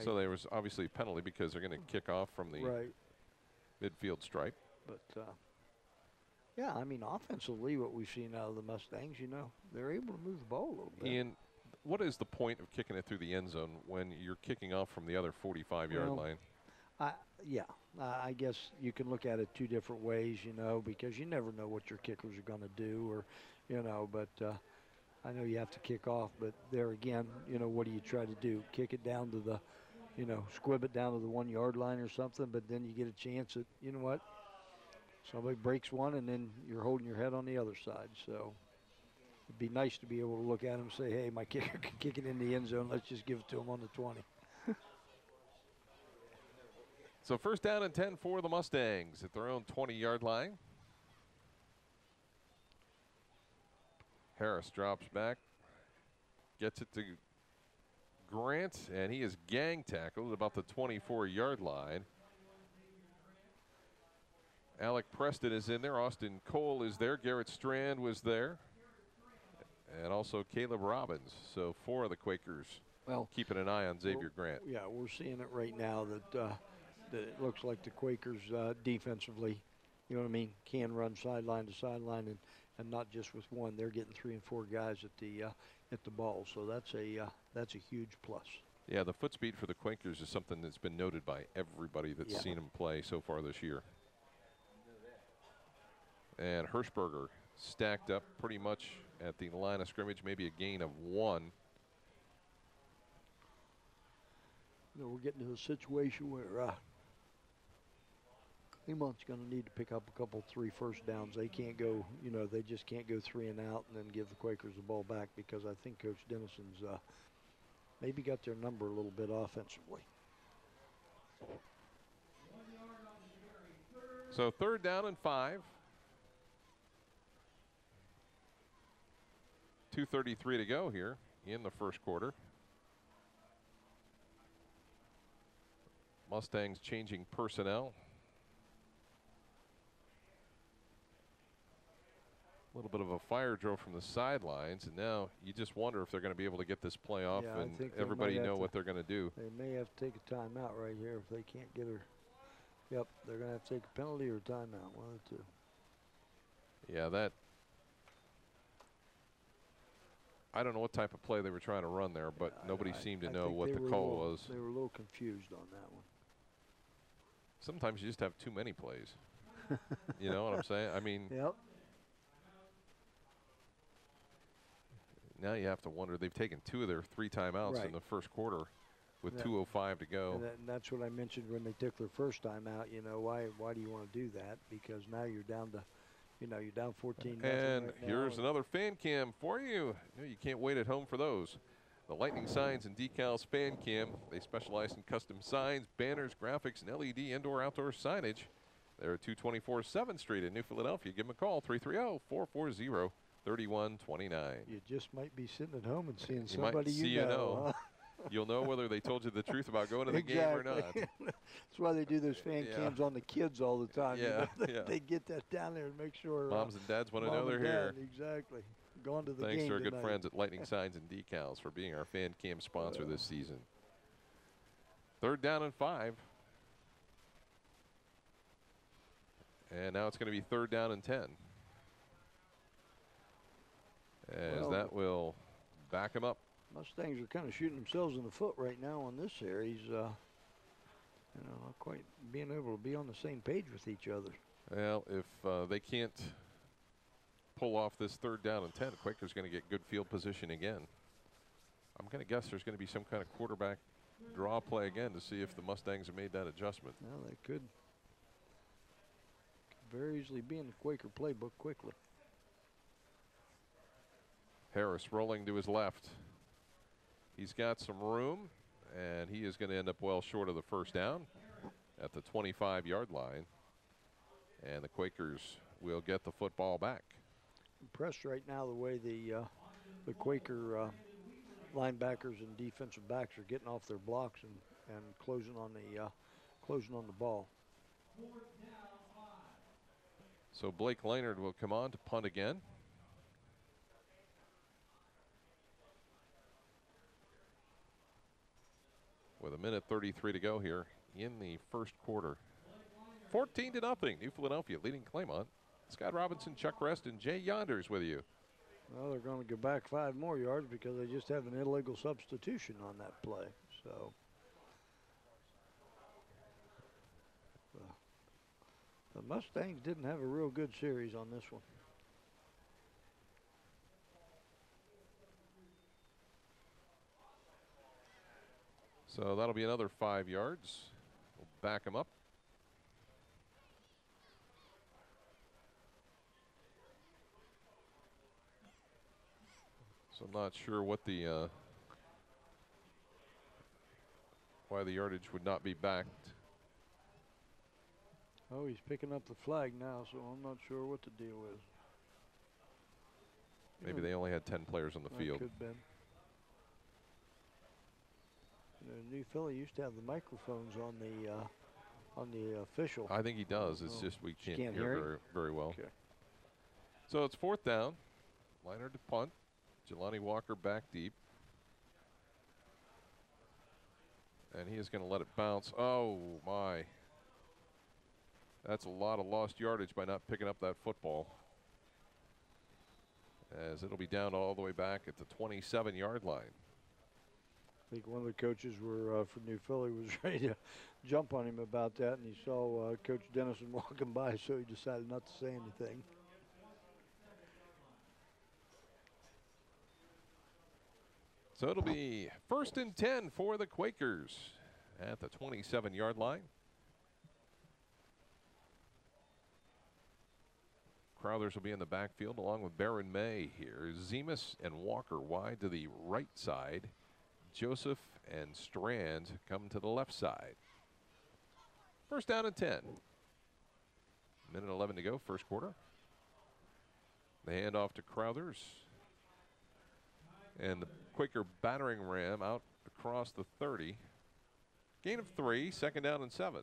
so there was obviously a penalty because they're going to kick off from the midfield stripe. But yeah, I mean, offensively, what we've seen out of the Mustangs, you know, they're able to move the ball a little bit. Ian, what is the point of kicking it through the end zone when you're kicking off from the other 45-yard line? I guess you can look at it 2 different ways, you know, because you never know what your kickers are going to do, or, you know, but I know you have to kick off, but there again, you know, what do you try to do? Kick it down to the, you know, squib it down to the 1-yard line or something, but then you get a chance at, you know what, somebody breaks one and then you're holding your head on the other side. So it'd be nice to be able to look at him and say, hey, my kicker can kick it in the end zone. Let's just give it to him on the 20. So first down and 10 for the Mustangs at their own 20-yard line. Harris drops back, gets it to Grant, and he is gang tackled at about the 24-yard line. Alec Preston is in there. Austin Cole is there. Garrett Strand was there. And also Caleb Robbins. So 4 of the Quakers keeping an eye on Xavier Grant. Yeah, we're seeing it right now that it looks like the Quakers defensively, you know what I mean, can run sideline to sideline and not just with one. They're getting 3 and 4 guys at the ball. So that's a huge plus. Yeah, the foot speed for the Quakers is something that's been noted by everybody that's seen them play so far this year. And Hirschberger stacked up pretty much at the line of scrimmage, maybe a gain of 1. You know, we're getting to a situation where Claymont's going to need to pick up a couple 3 first downs. They can't go, you know, they just can't go 3 and out and then give the Quakers the ball back, because I think Coach Dennison's maybe got their number a little bit offensively. So 3rd down and 5. 2:33 to go here in the first quarter. Mustangs changing personnel. A little bit of a fire drill from the sidelines, and now you just wonder if they're going to be able to get this play off and everybody know what they're going to do. They may have to take a timeout right here if they can't get her. Yep, they're going to have to take a penalty or a timeout, 1 of the 2. Yeah, that. I don't know what type of play they were trying to run there, but nobody seemed to know what the call was. They were a little confused on that one. Sometimes you just have too many plays. You know what I'm saying? I mean, now you have to wonder. They've taken 2 of their 3 timeouts in the first quarter with 2:05 to go. And that's what I mentioned when they took their first time out. You know, why do you want to do that? Because now you're down to, you know, you're down 14. And right here's another fan cam for you. You can't wait at home for those. The Lightning Signs and Decals fan cam. They specialize in custom signs, banners, graphics, and LED indoor-outdoor signage. They're at 224 7th Street in New Philadelphia. Give them a call, 330-440-3129. You just might be sitting at home and seeing You somebody might see you know. Huh? You'll know whether they told you the truth about going to the game or not. That's why they do those fan cams on the kids all the time. Yeah, you know, they get that down there and make sure moms and dads want to know they're here. Exactly. Going to the Thanks game to our good tonight. friends at Lightning Signs and Decals for being our fan cam sponsor this season. 3rd down and 5. And now it's going to be 3rd down and 10. As that will back him up. Mustangs are kind of shooting themselves in the foot right now on this series. Not quite being able to be on the same page with each other. Well, if they can't pull off this 3rd down and 10, Quaker's going to get good field position again. I'm going to guess there's going to be some kind of quarterback draw play again to see if the Mustangs have made that adjustment. Well, they could very easily be in the Quaker playbook quickly. Harris rolling to his left. He's got some room, and he is going to end up well short of the 1st down at the 25-yard line. And the Quakers will get the football back. Impressed right now the way the Quaker linebackers and defensive backs are getting off their blocks and closing on the ball. So Blake Leonard will come on to punt again. With 1:33 to go here in the 1st quarter. 14-0, New Philadelphia leading Claymont. Scott Robinson, Chuck Rest, and Jay Yonders with you. Well, they're going to go back 5 more yards because they just have an illegal substitution on that play. So the Mustangs didn't have a real good series on this one. So that'll be another 5 yards. We'll back him up. So I'm not sure what the why the yardage would not be backed. Oh, he's picking up the flag now, so I'm not sure what the deal is. Maybe they only had 10 players on the field. Could have been. New Philly used to have the microphones on the official. I think he does. It's just we can't hear hear very well. Okay. So it's 4th down. Leonard to punt. Jelani Walker back deep. And he is going to let it bounce. Oh, my. That's a lot of lost yardage by not picking up that football. As it'll be down all the way back at the 27-yard line. I think one of the coaches from New Philly was ready to jump on him about that, and he saw Coach Dennison walking by, so he decided not to say anything. So it'll be 1st and 10 for the Quakers at the 27-yard line. Crowthers will be in the backfield along with Baron May here. Zemus and Walker wide to the right side. Joseph and Strand come to the left side. 1st down and 10. 1:11 to go, 1st quarter. The handoff to Crowthers. And the Quaker battering ram out across the 30. Gain of 3, 2nd down and 7.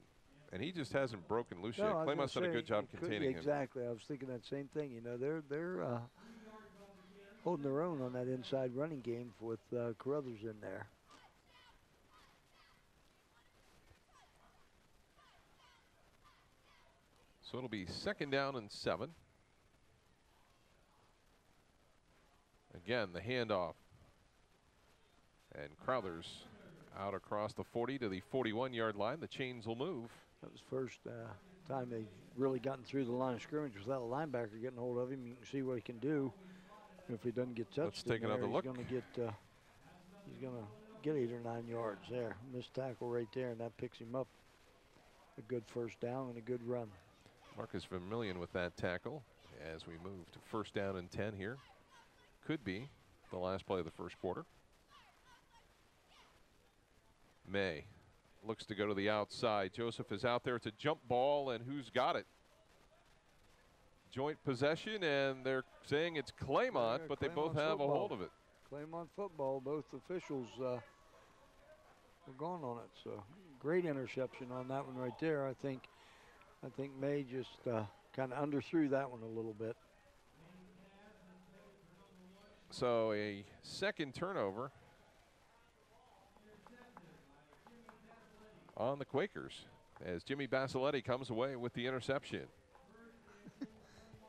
And he just hasn't broken loose yet. Claymont's done a good job containing him. Exactly. I was thinking that same thing. You know, they're holding their own on that inside running game with Carruthers in there. So it'll be 2nd down and 7. Again, the handoff. And Crowthers out across the 40 to the 41-yard line. The chains will move. That was first time they've really gotten through the line of scrimmage without a linebacker getting hold of him. You can see what he can do. If he doesn't get touched, let's take another look. He's going to get 8 or 9 yards there. Missed tackle right there, and that picks him up. A good 1st down and a good run. Marcus Vermillion with that tackle as we move to 1st down and 10 here. Could be the last play of the 1st quarter. May looks to go to the outside. Joseph is out there. It's a jump ball, and who's got it? Joint possession, and they're saying it's Claymont, but they both have a hold of it. Claymont football. Both officials were gone on it. So great interception on that one right there. I think May just kind of underthrew that one a little bit. So a 2nd turnover. on the Quakers as Jimmy Basiletti comes away with the interception.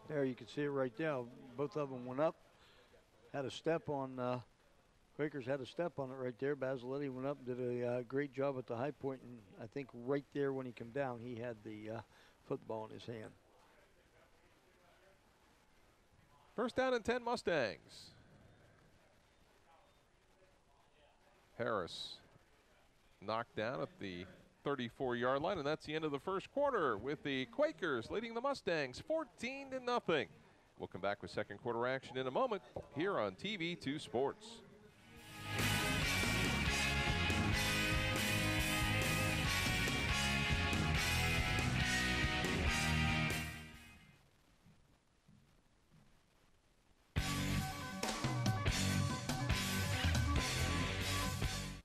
There you can see it right there. Both of them went up, had a step on, Quakers had a step on it right there. Basiletti went up, did a great job at the high point, and I think right there when he came down, he had the football in his hand. First down and 10 Mustangs. Harris knocked down at the 34-yard line, and that's the end of the first quarter with the Quakers leading the Mustangs 14-0. We'll come back with second quarter action in a moment here on TV2 Sports.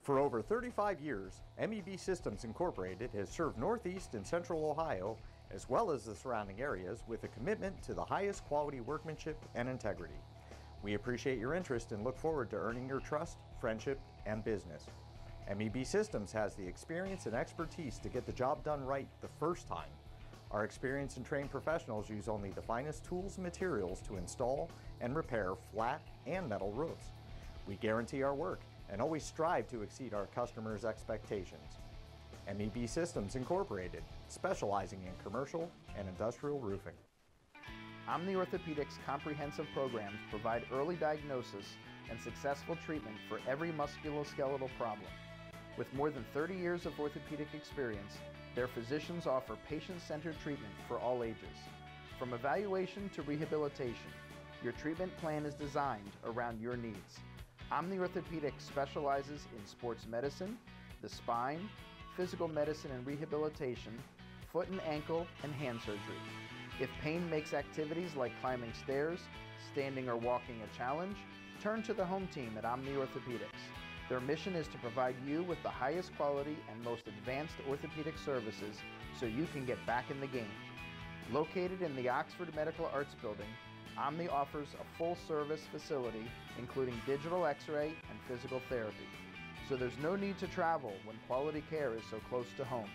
For over 35 years, MEB Systems Incorporated has served Northeast and Central Ohio, as well as the surrounding areas, with a commitment to the highest quality workmanship and integrity. We appreciate your interest and look forward to earning your trust, friendship, and business. MEB Systems has the experience and expertise to get the job done right the first time. Our experienced and trained professionals use only the finest tools and materials to install and repair flat and metal roofs. We guarantee our work and always strive to exceed our customers' expectations. MEB Systems Incorporated, specializing in commercial and industrial roofing. Omni Orthopedics comprehensive programs provide early diagnosis and successful treatment for every musculoskeletal problem. With more than 30 years of orthopedic experience, their physicians offer patient-centered treatment for all ages. From evaluation to rehabilitation, your treatment plan is designed around your needs. Omni Orthopedics specializes in sports medicine, the spine, physical medicine and rehabilitation, foot and ankle, and hand surgery. If pain makes activities like climbing stairs, standing or walking a challenge, turn to the home team at Omni Orthopedics. Their mission is to provide you with the highest quality and most advanced orthopedic services so you can get back in the game. Located in the Oxford Medical Arts Building, Omni offers a full-service facility including digital x-ray and physical therapy. So there's no need to travel when quality care is so close to home.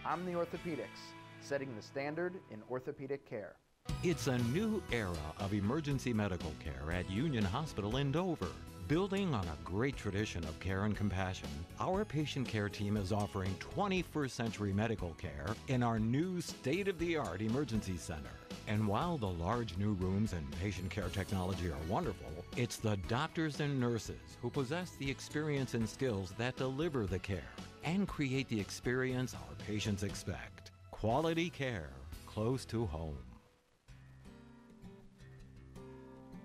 Omni Orthopedics, setting the standard in orthopedic care. It's a new era of emergency medical care at Union Hospital in Dover. Building on a great tradition of care and compassion, our patient care team is offering 21st century medical care in our new state-of-the-art emergency center. And while the large new rooms and patient care technology are wonderful, it's the doctors and nurses who possess the experience and skills that deliver the care and create the experience our patients expect. Quality care close to home.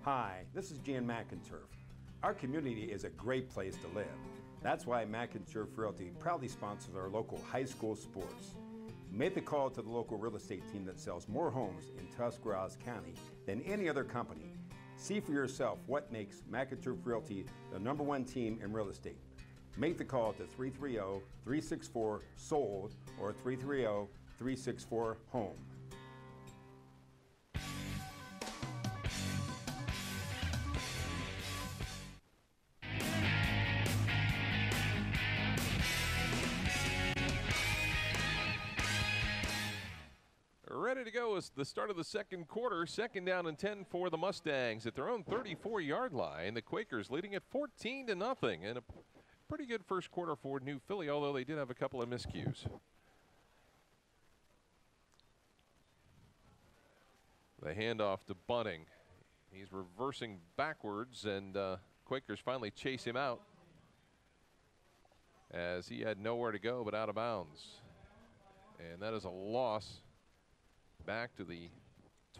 Hi, this is Jan McInturf. Our community is a great place to live. That's why McInturf Realty proudly sponsors our local high school sports. Make the call to the local real estate team that sells more homes in Tuscarawas County than any other company. See for yourself what makes McInturf Realty the #1 team in real estate. Make the call to 330-364-SOLD or 330-364-HOME. Ready to go is the start of the second quarter. Second down and 10 for the Mustangs at their own 34-yard line. The Quakers leading at 14-0, and a pretty good first quarter for New Philly, although they did have a couple of miscues. The handoff to Bunting. He's reversing backwards, and Quakers finally chase him out as he had nowhere to go but out of bounds. And that is a loss back to the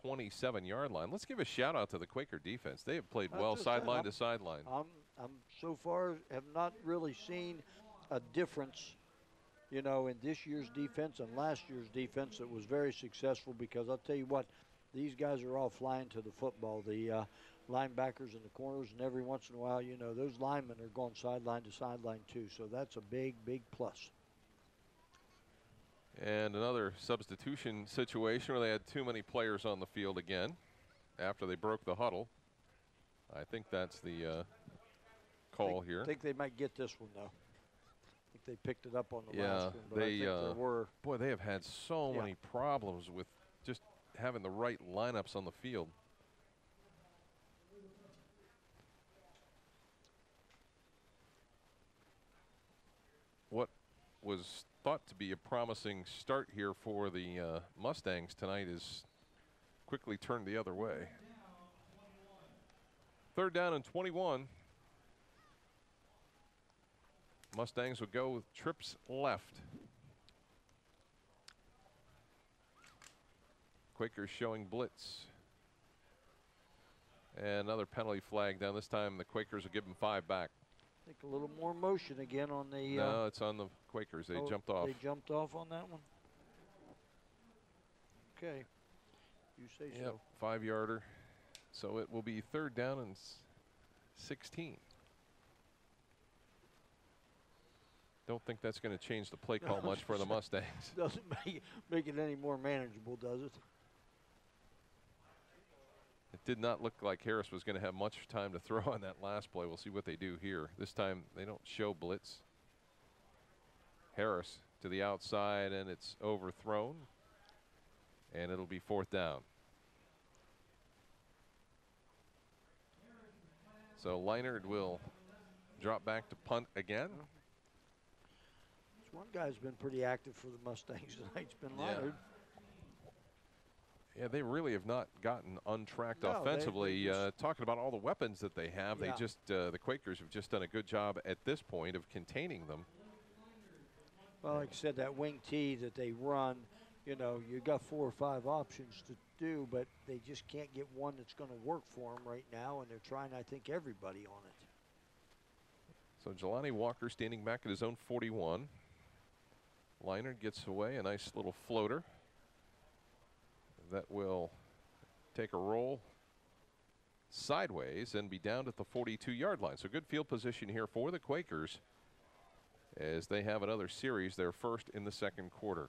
27-yard line. Let's give a shout out to the Quaker defense. They have played well sideline to sideline. I'm so far have not really seen a difference, you know, in this year's defense and last year's defense. That was very successful because I'll tell you what, these guys are all flying to the football. The linebackers and the corners, and every once in a while, you know, those linemen are going sideline to sideline too. So that's a big, big plus. And another substitution situation where they had too many players on the field again after they broke the huddle. I think that's the call here. I think they might get this one, though. think they picked it up on the Yeah, last one, but I think there were. Boy, they have had so many problems with just having the right lineups on the field. What was thought to be a promising start here for the Mustangs tonight is quickly turned the other way. 3rd down and 21. Mustangs would go with trips left. Quakers showing blitz. And another penalty flag down. This time the Quakers will give them 5 back. I think a little more motion again on the. No, it's on the Quakers. They jumped off. They jumped off on that one? Okay. You say so. 5-yarder. So it will be 3rd down and 16. Don't think that's going to change the play call much for the Mustangs. Doesn't make it any more manageable, does it? It did not look like Harris was going to have much time to throw on that last play. We'll see what they do here. This time they don't show blitz. Harris to the outside, and it's overthrown. And it'll be 4th down. So Leinard will drop back to punt again. This one guy's been pretty active for the Mustangs tonight. It's been Leinard. Yeah, they really have not gotten untracked No, offensively. they Talking about all the weapons that they have, they just the Quakers have just done a good job at this point of containing them. Well, like I said, that wing tee that they run, you know, you got 4 or 5 options to do, but they just can't get one that's going to work for them right now, and they're trying, I think, everybody on it. So Jelani Walker standing back at his own 41. Leinard gets away, a nice little floater that will take a roll sideways and be down at the 42-yard line. So good field position here for the Quakers as they have another series, their first in the 2nd quarter.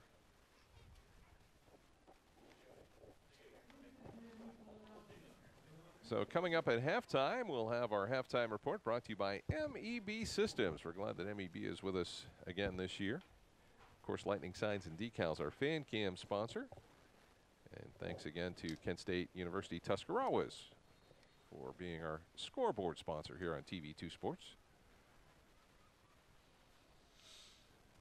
So coming up at halftime, we'll have our halftime report brought to you by MEB Systems. We're glad that MEB is with us again this year. Of course, Lightning Signs and Decals, our fan cam sponsor. And thanks again to Kent State University Tuscarawas for being our scoreboard sponsor here on TV2 Sports.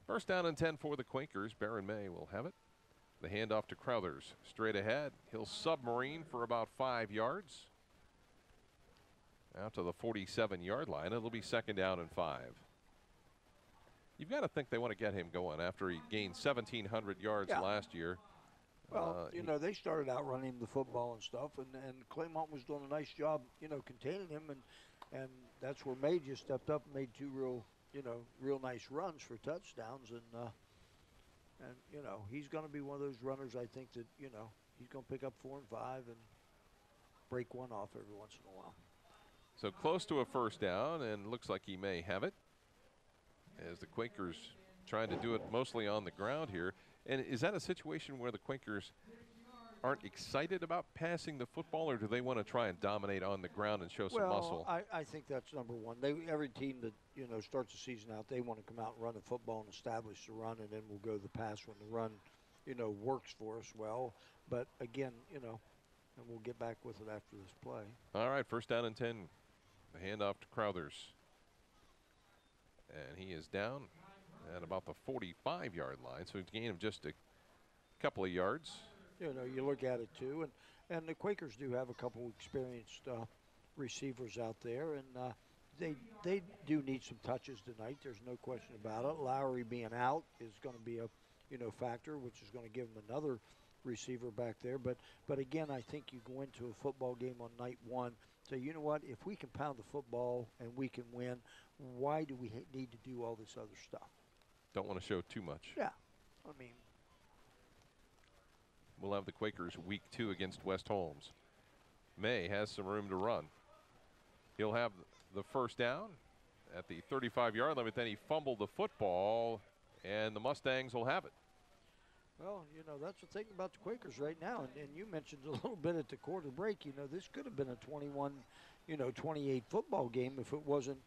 1st down and 10 for the Quakers. Baron May will have it. The handoff to Crowthers. Straight ahead. He'll submarine for about 5 yards. Out to the 47-yard line. It'll be 2nd down and 5. You've got to think they want to get him going after he gained 1,700 yards last year. Well, you know, they started out running the football and stuff, and Claymont was doing a nice job, you know, containing him, and that's where May just stepped up and made 2 real nice runs for touchdowns, and you know, he's going to be one of those runners, I think, that, you know, he's going to pick up 4 and 5 and break one off every once in a while. So close to a 1st down, and looks like he may have it, as the Quakers trying to do it mostly on the ground here. And is that a situation where the Quakers aren't excited about passing the football, or do they want to try and dominate on the ground and show some muscle? I think that's number one. Every team that, you know, starts the season out, they want to come out and run the football and establish the run, and then we'll go to the pass when the run, you know, works for us well. But again, you know, and we'll get back with it after this play. All right, 1st down and 10. The handoff to Crowthers. And he is down at about the 45-yard line, so it's a gain of just a couple of yards. You know, you look at it too, and the Quakers do have a couple experienced receivers out there, and they do need some touches tonight. There's no question about it. Lowry being out is going to be a, you know, factor, which is going to give them another receiver back there. But again, I think you go into a football game on night one, say, you know what, if we can pound the football and we can win, why do we need to do all this other stuff? Don't want to show too much. Yeah, I mean. We'll have the Quakers week 2 against West Holmes. May has some room to run. He'll have the 1st down at the 35-yard line, but then he fumbled the football, and the Mustangs will have it. Well, you know, that's the thing about the Quakers right now, and you mentioned a little bit at the quarter break, you know, this could have been a 21, you know, 28 football game if it wasn't,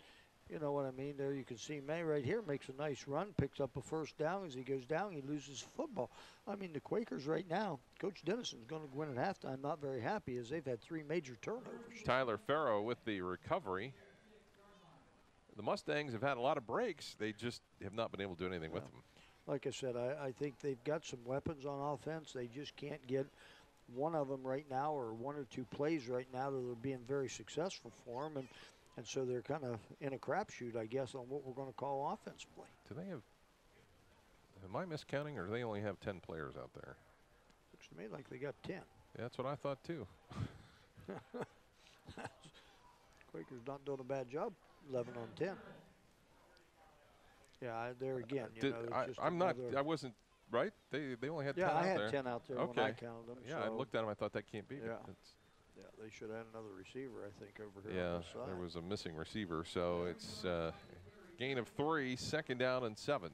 You know what I mean? There you can see May right here makes a nice run, picks up a first down. As he goes down, he loses football. I mean, the Quakers right now, Coach Dennison's going to win at halftime not very happy as they've had 3 major turnovers. Tyler Farrow with the recovery. The Mustangs have had a lot of breaks. They just have not been able to do anything with them. Like I said, I think they've got some weapons on offense. They just can't get one of them right now or 1 or 2 plays right now that are being very successful for them. And so they're kind of in a crapshoot, I guess, on what we're going to call offensively. Do they have, am I miscounting, or do they only have 10 players out there? Looks to me like they got 10. Yeah, that's what I thought, too. Quakers not doing a bad job, 11 on 10. Yeah, there again, I wasn't right. They only had 10 out there. Yeah, I had 10 out there when I counted them. Yeah, so I looked at them. I thought that can't be. Yeah. Yeah, they should have had another receiver, I think, over here on this side. There was a missing receiver, so it's gain of 3, 2nd down and 7.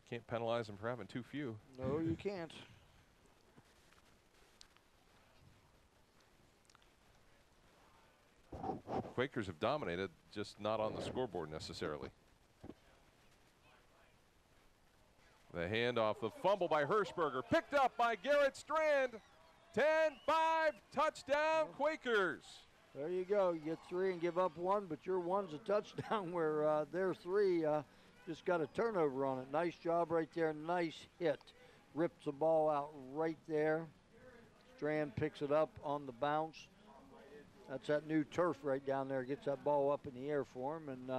Can't penalize them for having too few. No, you can't. Quakers have dominated, just not on the scoreboard necessarily. The handoff, the fumble by Hirschberger, picked up by Garrett Strand. 10-5, touchdown Quakers. There you go. You get 3 and give up 1, but your 1's a touchdown where their 3 just got a turnover on it. Nice job right there. Nice hit. Rips the ball out right there. Strand picks it up on the bounce. That's that new turf right down there. Gets that ball up in the air for him and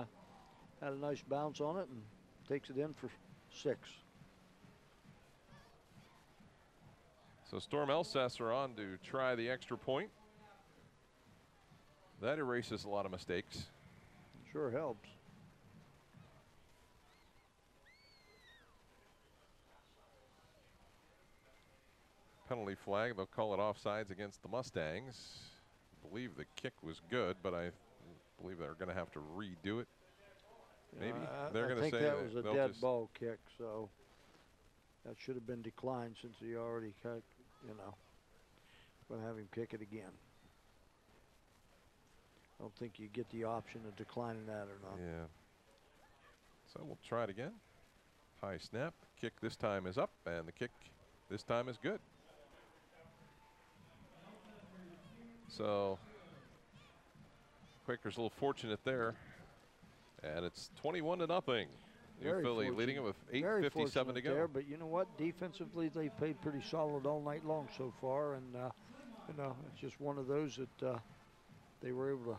had a nice bounce on it and takes it in for 6. So Storm Elsesser on to try the extra point. That erases a lot of mistakes. Sure helps. Penalty flag, they'll call it offsides against the Mustangs. I believe the kick was good, but I believe they're going to have to redo it. Maybe they're going to say that was a dead ball kick, so that should have been declined since he already cut, going to have him kick it again. I don't think you get the option of declining that or not. Yeah. So we'll try it again. High snap, kick this time is up, and the kick this time is good. So Quakers a little fortunate there. And it's 21-0. New Philly leading it with 8:57 to go. There, but you know what? Defensively, they played pretty solid all night long so far. And, it's just one of those that they were able to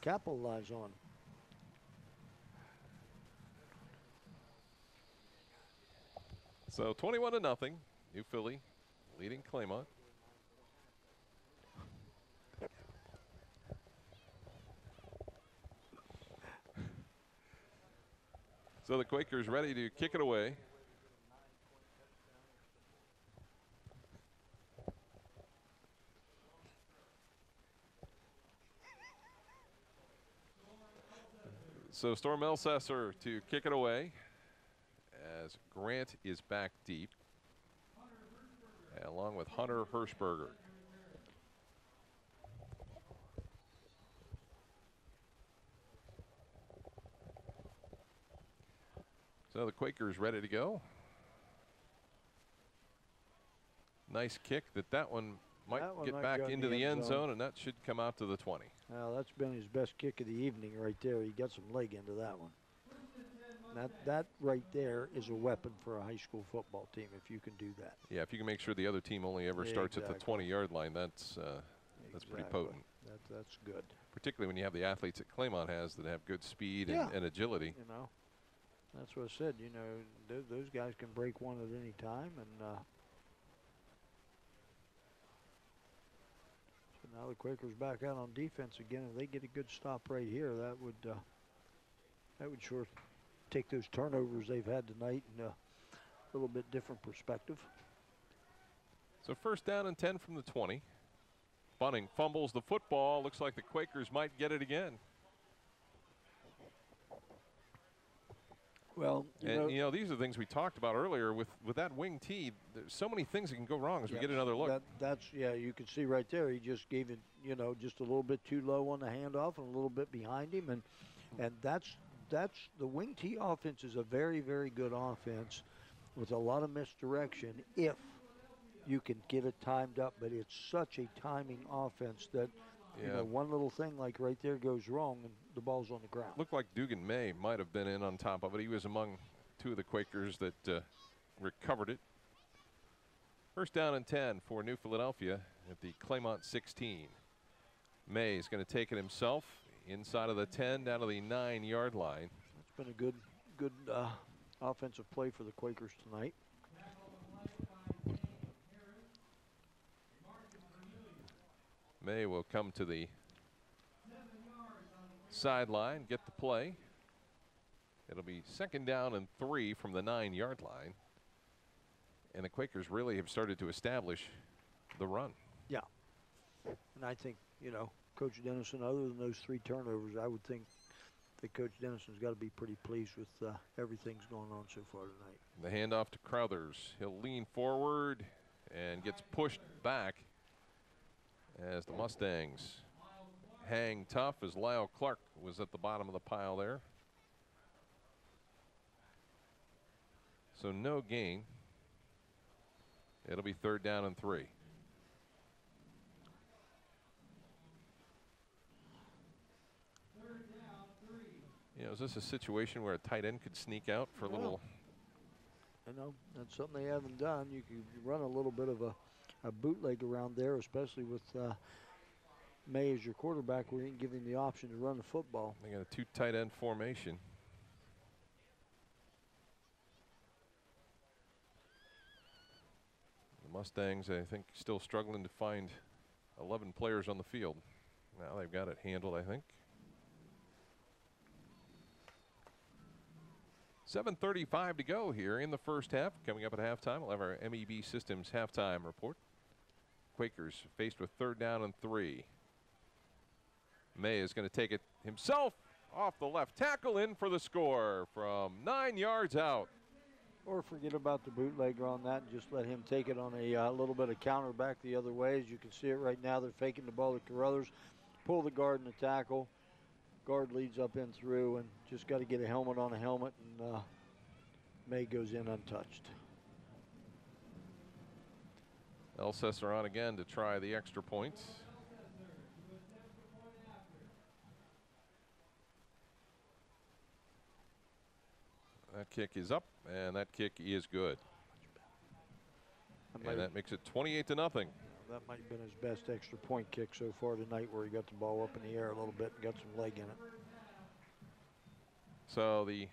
capitalize on. So 21-0. New Philly leading Claymont. So the Quakers ready to kick it away. So Storm Elsesser to kick it away as Grant is back deep, along with Hunter Hirschberger. So the Quakers ready to go. Nice kick that one might get back into the end zone, and that should come out to the 20. Well, that's been his best kick of the evening right there. He got some leg into that one. That right there is a weapon for a high school football team if you can do that. Yeah, if you can make sure the other team only ever starts at the 20-yard line, that's pretty potent. That's good. Particularly when you have the athletes that Claymont has that have good speed and agility. That's what I said. Those guys can break one at any time, and so now the Quakers back out on defense again. If they get a good stop right here, that would sure take those turnovers they've had tonight in a little bit different perspective. So 1st down and 10 from the 20. Bunning fumbles the football. Looks like the Quakers might get it again. Well, you know, these are things we talked about earlier with that wing tee. There's so many things that can go wrong as we get another look. That's you can see right there. He just gave it, just a little bit too low on the handoff and a little bit behind him, and that's the wing tee offense is a very, very good offense with a lot of misdirection if you can get it timed up. But it's such a timing offense that one little thing like right there goes wrong and the ball's on the ground. Looked like Dugan May might have been in on top of it. He was among two of the Quakers that recovered it. First down and 10 for New Philadelphia at the Claymont 16. May is going to take it himself inside of the 10 down to the 9-yard line. It's been a good offensive play for the Quakers tonight. May will come to the sideline, get the play. It'll be second down and 3 from the 9-yard line. And the Quakers really have started to establish the run. Yeah. And I think, Coach Dennison, other than those 3 turnovers, I would think that Coach Dennison's got to be pretty pleased with everything's going on so far tonight. The handoff to Crothers. He'll lean forward and gets pushed back as the Mustangs hang tough as Lyle Clark was at the bottom of the pile there. So no gain. It'll be third down and 3. Is this a situation where a tight end could sneak out for a little? That's something they haven't done. You could run a little bit of a bootleg around there, especially with May as your quarterback, where you can give him the option to run the football. They got a 2 tight end formation. The Mustangs, I think, still struggling to find 11 players on the field. Now they've got it handled, I think. 7:35 to go here in the first half. Coming up at halftime, we'll have our MEB Systems halftime report. Quakers faced with third down and 3. May is going to take it himself off the left tackle, in for the score from 9 yards out. Or forget about the bootlegger on that and just let him take it on a little bit of counter back the other way. As you can see it right now, they're faking the ball to Carruthers. Pull the guard and the tackle. Guard leads up in through and just got to get a helmet on a helmet, and May goes in untouched. Elsesser on again to try the extra point. That kick is up, and that kick is good. And that makes it 28-0. That might have been his best extra point kick so far tonight, where he got the ball up in the air a little bit and got some leg in it. So the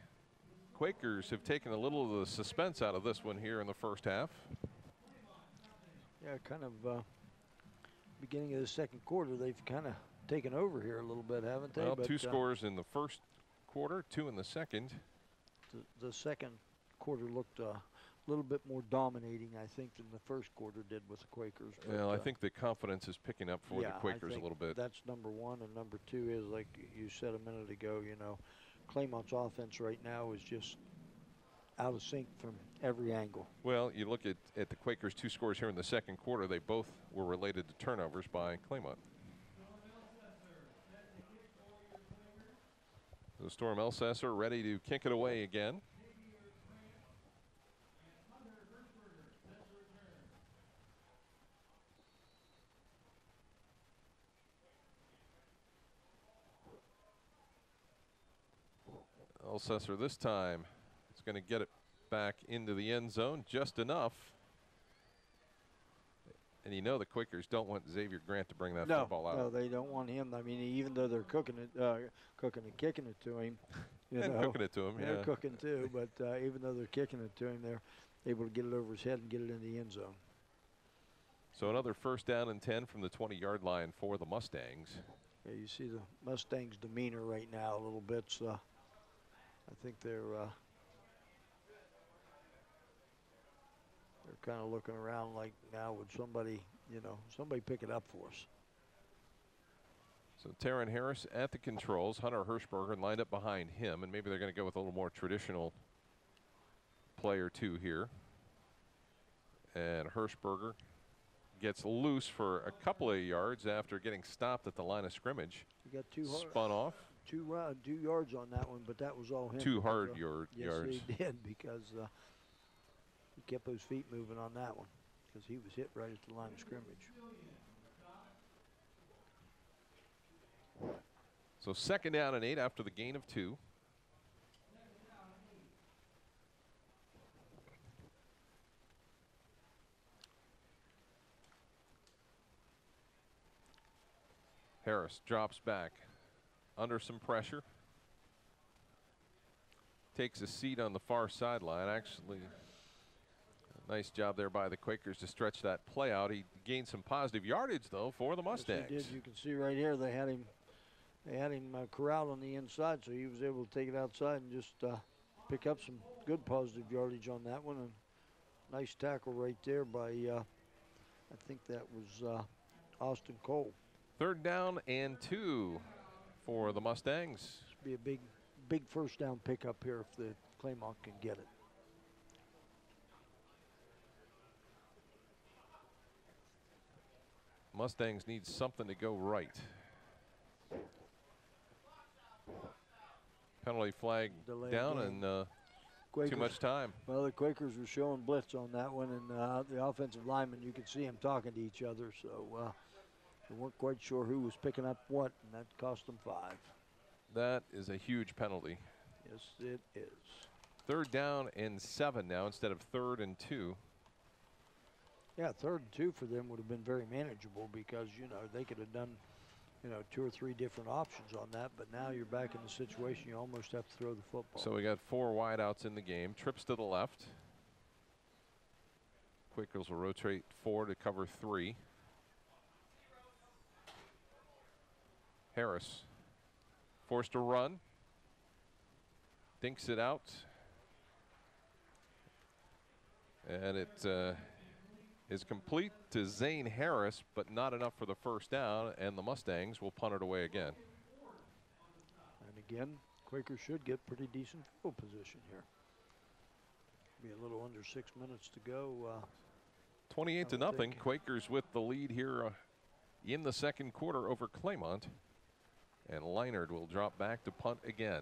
Quakers have taken a little of the suspense out of this one here in the first half. Yeah, kind of beginning of the second quarter, they've kind of taken over here a little bit, haven't they? Well, but, 2 scores in the first quarter, 2 in the second. The second quarter looked a little bit more dominating, I think, than the first quarter did with the Quakers. Well, I think the confidence is picking up for the Quakers a little bit. That's number one, and number 2 is, like you said a minute ago, Claymont's offense right now is just out of sync from every angle. Well, you look at the Quakers' 2 scores here in the second quarter, they both were related to turnovers by Claymont. So Storm Elsesser ready to kick it away again. Elsesser this time is going to get it back into the end zone just enough. And the Quakers don't want Xavier Grant to bring that football out. No, they don't want him. I mean, even though they're cooking and kicking it to him. And cooking it to him, They're cooking too, but even though they're kicking it to him, they're able to get it over his head and get it in the end zone. So another first down and 10 from the 20-yard line for the Mustangs. Yeah, you see the Mustangs' demeanor right now a little bit. So I think they're kind of looking around like, now would somebody pick it up for us. So Taryn Harris at the controls, Hunter Hirschberger lined up behind him, and maybe they're going to go with a little more traditional play or two here. And Hirschberger gets loose for a couple of yards after getting stopped at the line of scrimmage. He got two spun off. 2 yards on that one, but that was all him. 2 hard yes, yards. Yes, he did, because he kept those feet moving on that one because he was hit right at the line of scrimmage. So 2nd down and 8 after the gain of 2. Harris drops back under some pressure. Takes a seat on the far sideline. Actually, a nice job there by the Quakers to stretch that play out. He gained some positive yardage, though, for the Mustangs. Yes, he did. You can see right here they had him corralled on the inside, so he was able to take it outside and just pick up some good positive yardage on that one. And nice tackle right there by, I think that was Austin Cole. 3rd down and 2 for the Mustangs. Be a big first down pickup here if the Claymont can get it. Mustangs need something to go right. Penalty flag down and too much time. Well, the Quakers were showing blitz on that one, and the offensive linemen, you could see them talking to each other, so they weren't quite sure who was picking up what, and that cost them 5. That is a huge penalty. Yes, it is. 3rd down and 7 now instead of 3rd and 2. Yeah, 3rd and 2 for them would have been very manageable because, you know, they could have done, you know, 2 or 3 different options on that, but now you're back in the situation you almost have to throw the football. So we got 4 wideouts in the game. Trips to the left. Quakers will rotate 4 to cover 3. Harris forced to run. Dinks it out. And it is complete to Zane Harris, but not enough for the first down, and the Mustangs will punt it away again. And again, Quakers should get pretty decent field position here. Be a little under 6 minutes to go. 28 to nothing. Quakers with the lead here in the 2nd quarter over Claymont. And Leinard will drop back to punt again.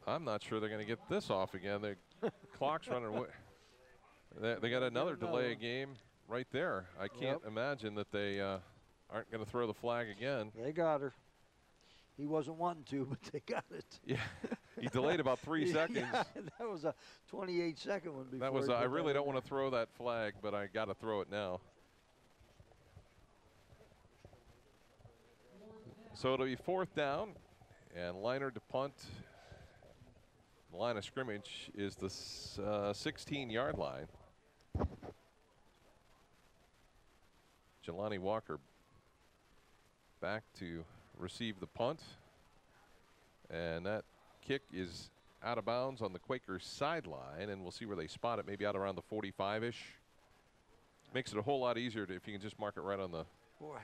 I'm not sure they're going to get this off again. The clock's running away. They got another delay game right there. I can't imagine that they aren't going to throw the flag again. They got her. He wasn't wanting to, but they got it. Yeah, he delayed about 3 seconds. Yeah, that was a 28-second one before. That was. I really don't want to throw that flag, but I got to throw it now. So it'll be 4th down, and Leinard to punt. The line of scrimmage is the 16-yard line. Jelani Walker back to receive the punt. And that kick is out of bounds on the Quakers sideline, and we'll see where they spot it, maybe out around the 45-ish. Makes it a whole lot easier if you can just mark it right on the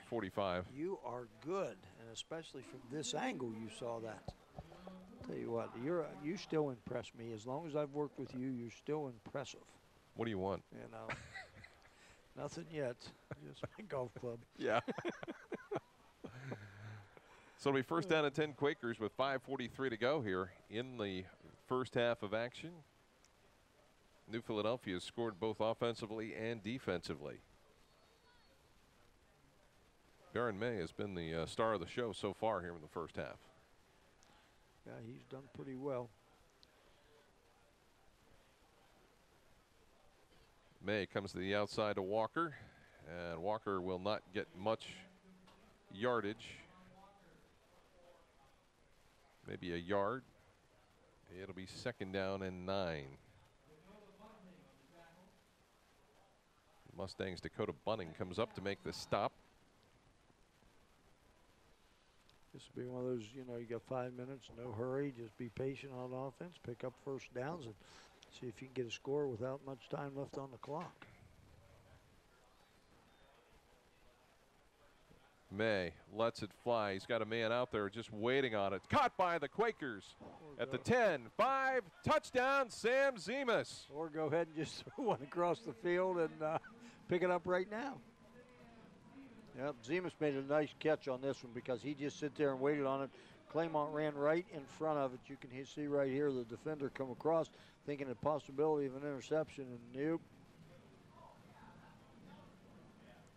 45. You are good, and especially from this angle you saw that. Tell you what, you still impress me. As long as I've worked with you, you're still impressive. What do you want? You know, nothing yet. Just my golf club. Yeah. So it'll be 1st down and 10 Quakers with 5:43 to go here in the first half of action. New Philadelphia has scored both offensively and defensively. Baron May has been the star of the show so far here in the first half. Yeah, he's done pretty well. May comes to the outside to Walker, and Walker will not get much yardage. Maybe a yard. It'll be 2nd down and 9. Mustangs Dakota Bunning comes up to make the stop. This will be one of those, you know, you got 5 minutes, no hurry, just be patient on offense, pick up first downs, and see if you can get a score without much time left on the clock. May lets it fly. He's got a man out there just waiting on it. Caught by the Quakers at the 10-5. Touchdown, Sam Zemus. Or go ahead and just throw one across the field and pick it up right now. Yep, Zemus made a nice catch on this one because he just sit there and waited on it. Claymont ran right in front of it. You can see right here the defender come across thinking the possibility of an interception, and nope.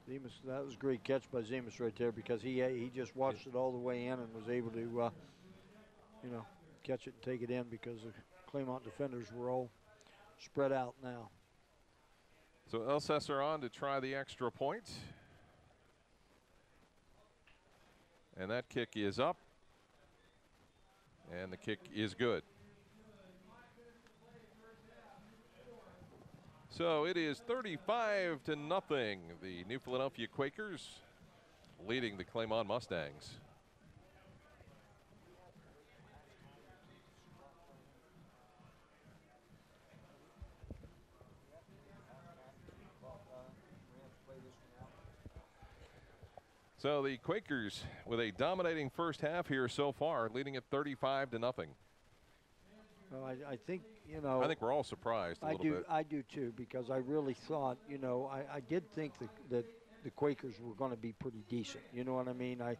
Zemus, that was a great catch by Zemus right there because he just watched it all the way in and was able to, you know, catch it and take it in because the Claymont defenders were all spread out now. So Elsesser on to try the extra point. And that kick is up. And the kick is good. So it is 35-0. The New Philadelphia Quakers leading the Claymont Mustangs. So the Quakers with a dominating first half here so far, leading at 35-0. Well, I think, you know. I think we're all surprised a little bit. I do too, because I really thought, you know, I did think that the Quakers were going to be pretty decent. You know what I mean? I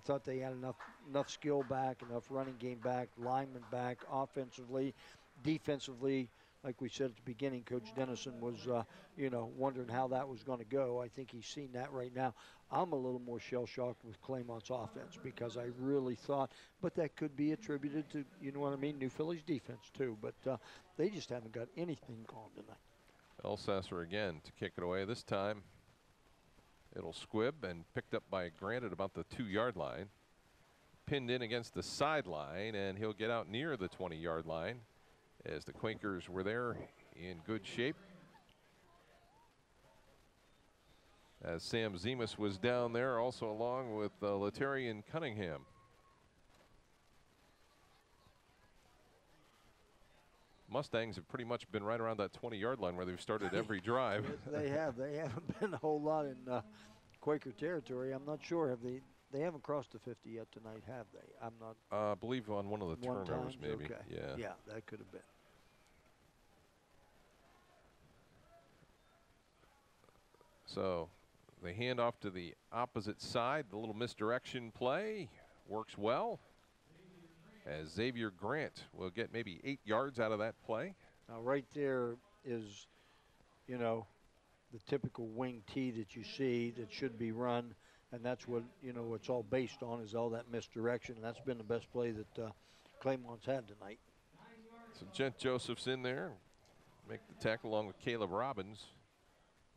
thought they had enough skill back, enough running game back, linemen back, offensively, defensively. Like we said at the beginning, Coach Dennison was, you know, wondering how that was going to go. I think he's seen that right now. I'm a little more shell-shocked with Claymont's offense because I really thought, but that could be attributed to, you know what I mean, New Philly's defense too. But they just haven't got anything going tonight. Elsesser again to kick it away. This time it'll squib and picked up by Grant at about the 2-yard line. Pinned in against the sideline, and he'll get out near the 20-yard line as the Quakers were there in good shape. As Sam Zemus was down there also along with Latarian Cunningham. Mustangs have pretty much been right around that 20-yard line where they've started every drive. They have. They haven't been a whole lot in Quaker territory. I'm not sure. They haven't crossed the 50 yet tonight, have they? I'm not. I believe on one of the turnovers, maybe. Okay. Yeah. Yeah, that could have been. So they hand off to the opposite side. The little misdirection play works well, as Xavier Grant will get maybe 8 yards out of that play. Now right there is, you know, the typical wing tee that you see that should be run, and that's what, you know, it's all based on is all that misdirection. And that's been the best play that Claymont's had tonight. So Gent Joseph's in there, make the tackle along with Caleb Robbins.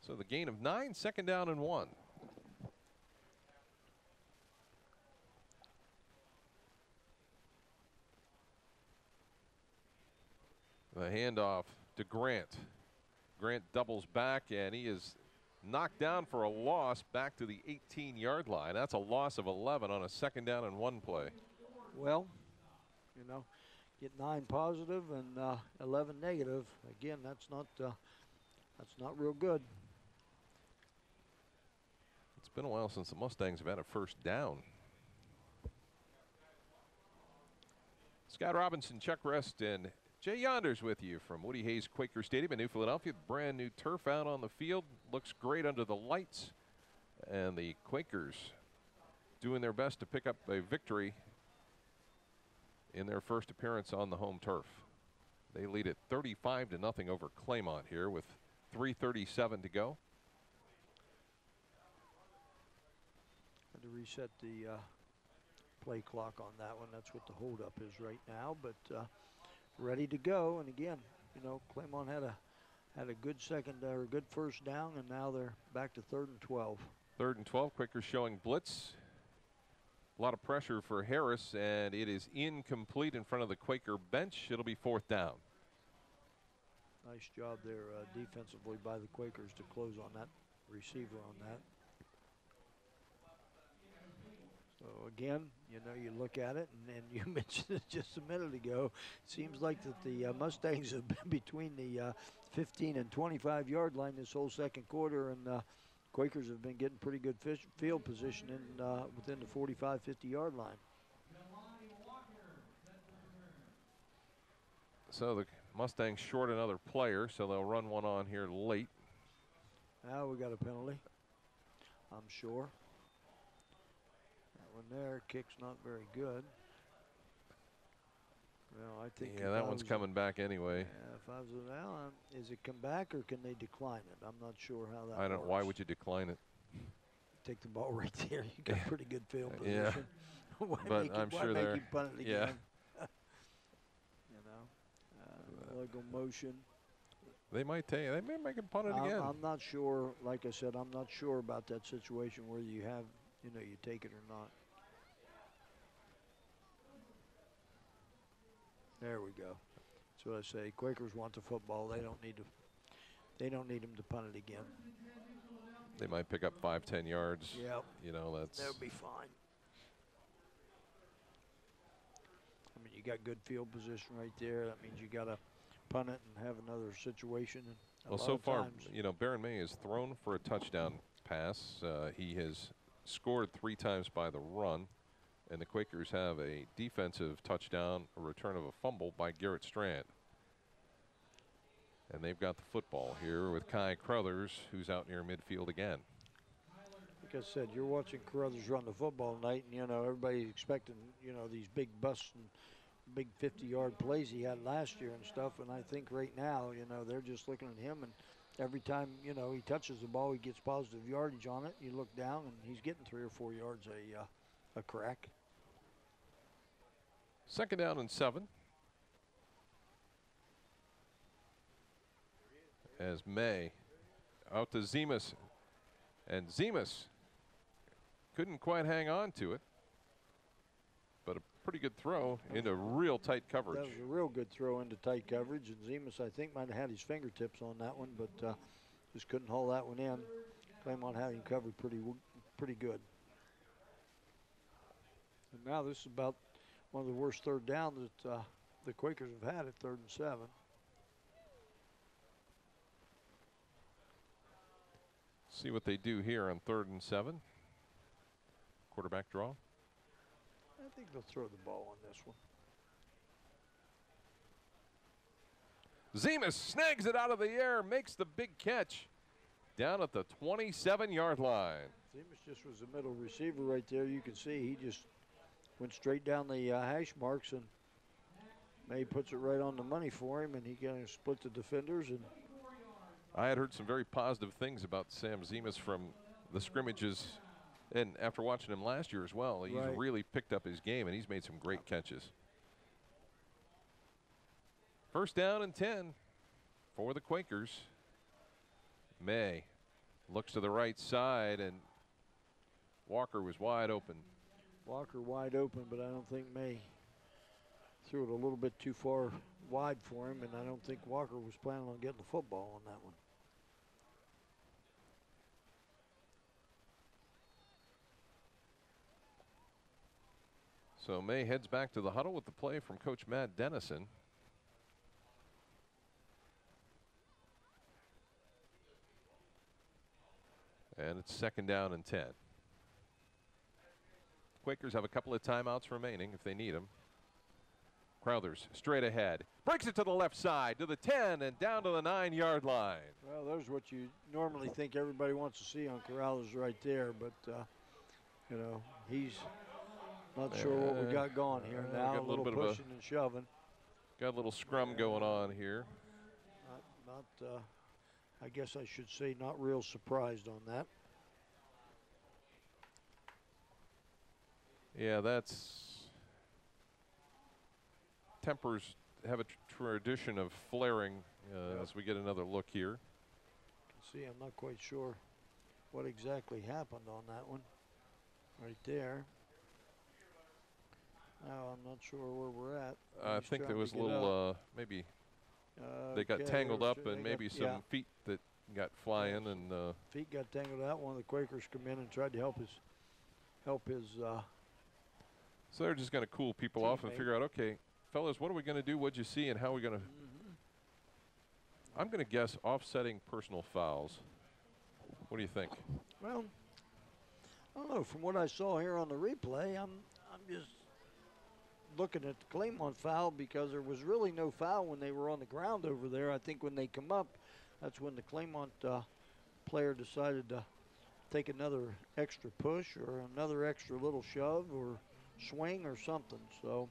So the gain of 9, 2nd down and 1. The handoff to Grant. Grant doubles back, and he is knocked down for a loss back to the 18-yard line. That's a loss of 11 on a 2nd down and 1 play. Well, you know, get 9 positive and 11 negative. Again, that's not real good. It's been a while since the Mustangs have had a first down. Scott Robinson, Chuck Rest, and Jay Yonders with you from Woody Hayes Quaker Stadium in New Philadelphia. Brand new turf out on the field. Looks great under the lights. And the Quakers doing their best to pick up a victory in their first appearance on the home turf. They lead it 35-0 over Claymont here with 3:37 to go. Had to reset the play clock on that one. That's what the holdup is right now, but ready to go. And again, you know, Claymont had a good second or a good first down, and now they're back to 3rd and 12. 3rd and 12. Quakers showing blitz. A lot of pressure for Harris, and it is incomplete in front of the Quaker bench. It'll be 4th down. Nice job there defensively by the Quakers to close on that receiver on that. So again, you know, you look at it, and you mentioned it just a minute ago. It seems like that the Mustangs have been between the 15 and 25-yard line this whole second quarter, and Quakers have been getting pretty good field position in within the 45, 50-yard line. So the Mustangs short another player, so they'll run one on here late. Now we got a penalty, I'm sure. That one there, kick's not very good. Well, I think that one's coming back anyway. Yeah, if I was now, is it come back or can they decline it? I'm not sure how that I don't. works. Why would you decline it? Take the ball right there. You got pretty good field position. Yeah, Why but make I'm why sure make they're. you punt it Yeah. again? You know, legal motion. They might take. They may make him punt it again. I'm not sure. Like I said, I'm not sure about that situation whether you have, you take it or not. There we go. That's what I say. Quakers want the football. They don't need to. They don't need him to punt it again. They might pick up 5-10 yards. Yep. That's. They'll be fine. I mean, you got good field position right there. That means you got to punt it and have another situation. And Well, so far, Baron May has thrown for a touchdown pass. He has scored 3 times by the run. And the Quakers have a defensive touchdown, a return of a fumble by Garrett Strand. And they've got the football here with Kai Crothers, who's out near midfield again. Like I said, you're watching Carruthers run the football tonight, and, everybody's expecting, these big busts and big 50-yard plays he had last year and stuff. And I think right now, they're just looking at him, and every time, he touches the ball, he gets positive yardage on it. You look down, and he's getting 3 or 4 yards a crack. 2nd down and 7. As May out to Zemus. And Zemus couldn't quite hang on to it. But a pretty good throw into real tight coverage. That was a real good throw into tight coverage. And Zemus, I think, might have had his fingertips on that one, but just couldn't haul that one in. Claymont had him covered pretty good. And now this is about one of the worst 3rd downs that the Quakers have had at 3rd and 7. See what they do here on 3rd and 7. Quarterback draw. I think they'll throw the ball on this one. Zemus snags it out of the air, makes the big catch down at the 27-yard line. Zemus just was a middle receiver right there. You can see he just went straight down the hash marks, and May puts it right on the money for him, and he kind of split the defenders. And I had heard some very positive things about Sam Zemus from the scrimmages, and after watching him last year as well, he's really picked up his game, and he's made some great catches. 1st down and 10 for the Quakers. May looks to the right side, and Walker was wide open. Walker wide open, but I don't think May threw it a little bit too far wide for him, and I don't think Walker was planning on getting the football on that one. So May heads back to the huddle with the play from Coach Matt Dennison. And it's 2nd down and 10. Quakers have a couple of timeouts remaining if they need them. Crothers straight ahead. Breaks it to the left side to the 10 and down to the 9-yard line. Well, there's what you normally think everybody wants to see on Corrales right there, but, he's not sure what we got going here now. Got a little bit pushing and shoving. Got a little scrum going on here. I guess I should say not real surprised on that. Yeah, that's tempers have a tradition of flaring as we get another look here. See, I'm not quite sure what exactly happened on that one right there. Now I'm not sure where we're at. I think there was a little maybe they got tangled up and maybe some feet that got flying and feet got tangled out. One of the Quakers come in and tried to help his so they're just going to cool people off and figure out, okay, fellas, what are we going to do? What'd you see, and how are we going to? I'm going to guess offsetting personal fouls. What do you think? Well, I don't know. From what I saw here on the replay, I'm just looking at the Claymont foul because there was really no foul when they were on the ground over there. I think when they come up, that's when the Claymont player decided to take another extra push or another extra little shove or swing or something. So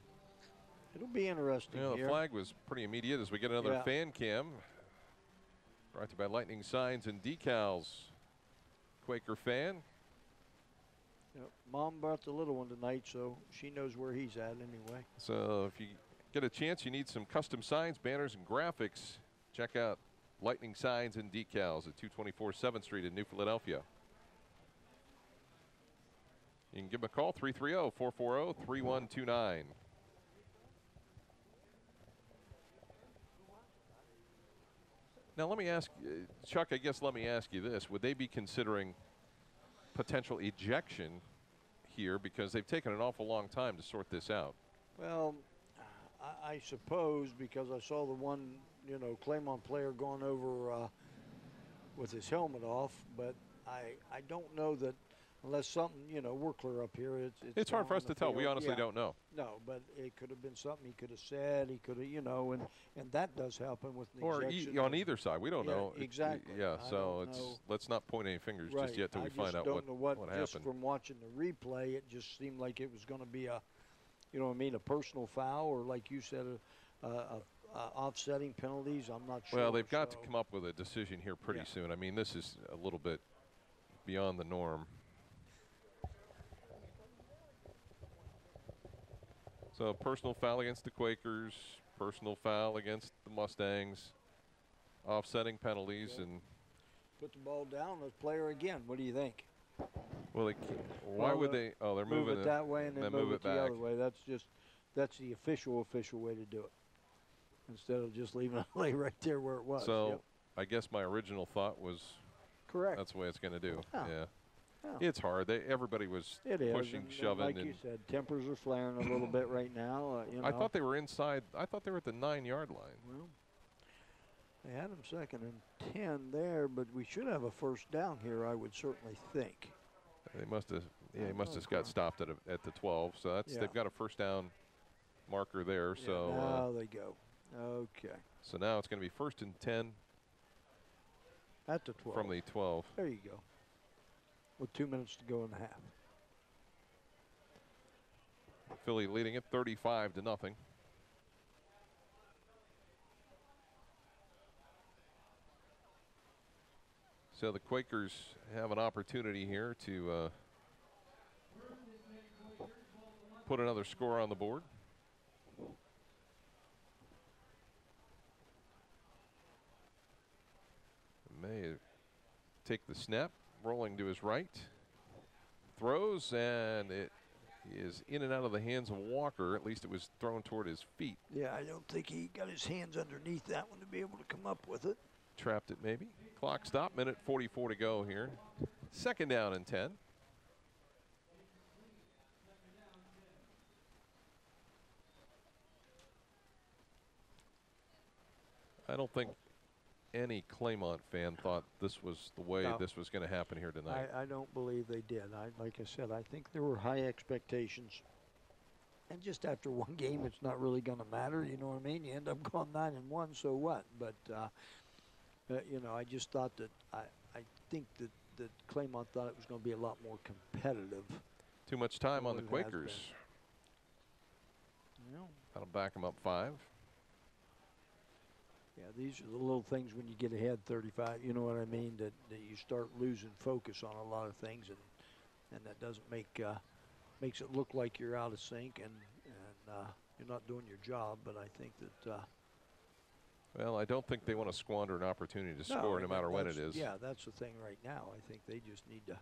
it'll be interesting Yeah, the here. flag was pretty immediate as we get another Yeah. fan cam. Brought to you by Lightning Signs and Decals. Quaker fan. Yep. Mom brought the little one tonight, so she knows where he's at anyway. So if you get a chance, you need some custom signs, banners, and graphics, check out Lightning Signs and Decals at 224 7th Street in New Philadelphia. You can give them a call, 330-440-3129. Now let me ask, Chuck, I guess let me ask you this. Would they be considering potential ejection here because they've taken an awful long time to sort this out? Well, I suppose because I saw the one, Claymont player going over with his helmet off, but I don't know that unless something, we're clear up here. It's hard for us to tell. We honestly Yeah. don't know. No, but it could have been something he could have said. He could have, and that does happen with an Or ejection. on either side. We don't Yeah, know. exactly. Yeah, I so don't know. let's not point any fingers Right. just yet till we I find just out don't know what happened. Just from watching the replay, it just seemed like it was going to be a, a personal foul or like you said, offsetting penalties. I'm not sure. Well, they've got to come up with a decision here pretty soon. I mean, this is a little bit beyond the norm. So personal foul against the Quakers, personal foul against the Mustangs, offsetting penalties, and Put the ball down. Let's play her again. What do you think? well, they can't, why would they? Oh, they're move moving it that way and then move it the back. other way. That's the official way to do it. Instead of just leaving it lay right there where it was. So Yep. I guess my original thought was correct. That's the way it's going to do. Oh. Yeah. Oh. It's hard. Everybody was pushing, and shoving. like you said, tempers are flaring a little bit right now. I thought they were inside. I thought they were at the 9-yard line. Well, they had them 2nd and 10 there, but we should have a first down here, I would certainly think. They must have. Yeah, he must have got stopped at the 12. So that's they've got a first down marker there. Yeah, so now they go. Okay. So now it's going to be 1st and 10 at the 12. from the 12. There you go. With 2 minutes to go in the half. Philly leading it 35-0. So the Quakers have an opportunity here to put another score on the board. May take the snap, rolling to his right. Throws, and it is in and out of the hands of Walker. At least it was thrown toward his feet. Yeah, I don't think he got his hands underneath that one to be able to come up with it. Trapped it maybe. Clock stop, minute 44 to go here. 2nd down and 10. I don't think any Claymont fan thought this was the way this was going to happen here tonight. I don't believe they did. Like I said, I think there were high expectations. And just after one game, it's not really going to matter. You know what I mean? You end up going 9-1, so what? But, I just thought that I think that Claymont thought it was going to be a lot more competitive. Too much time on the It has Quakers. Yeah. That'll back them up 5. Yeah, these are the little things when you get ahead 35, you know what I mean, that you start losing focus on a lot of things, and that doesn't makes it look like you're out of sync and you're not doing your job. But I think that well, I don't think they want to squander an opportunity to score no matter when it is. Yeah, that's the thing right now. I think they just need to.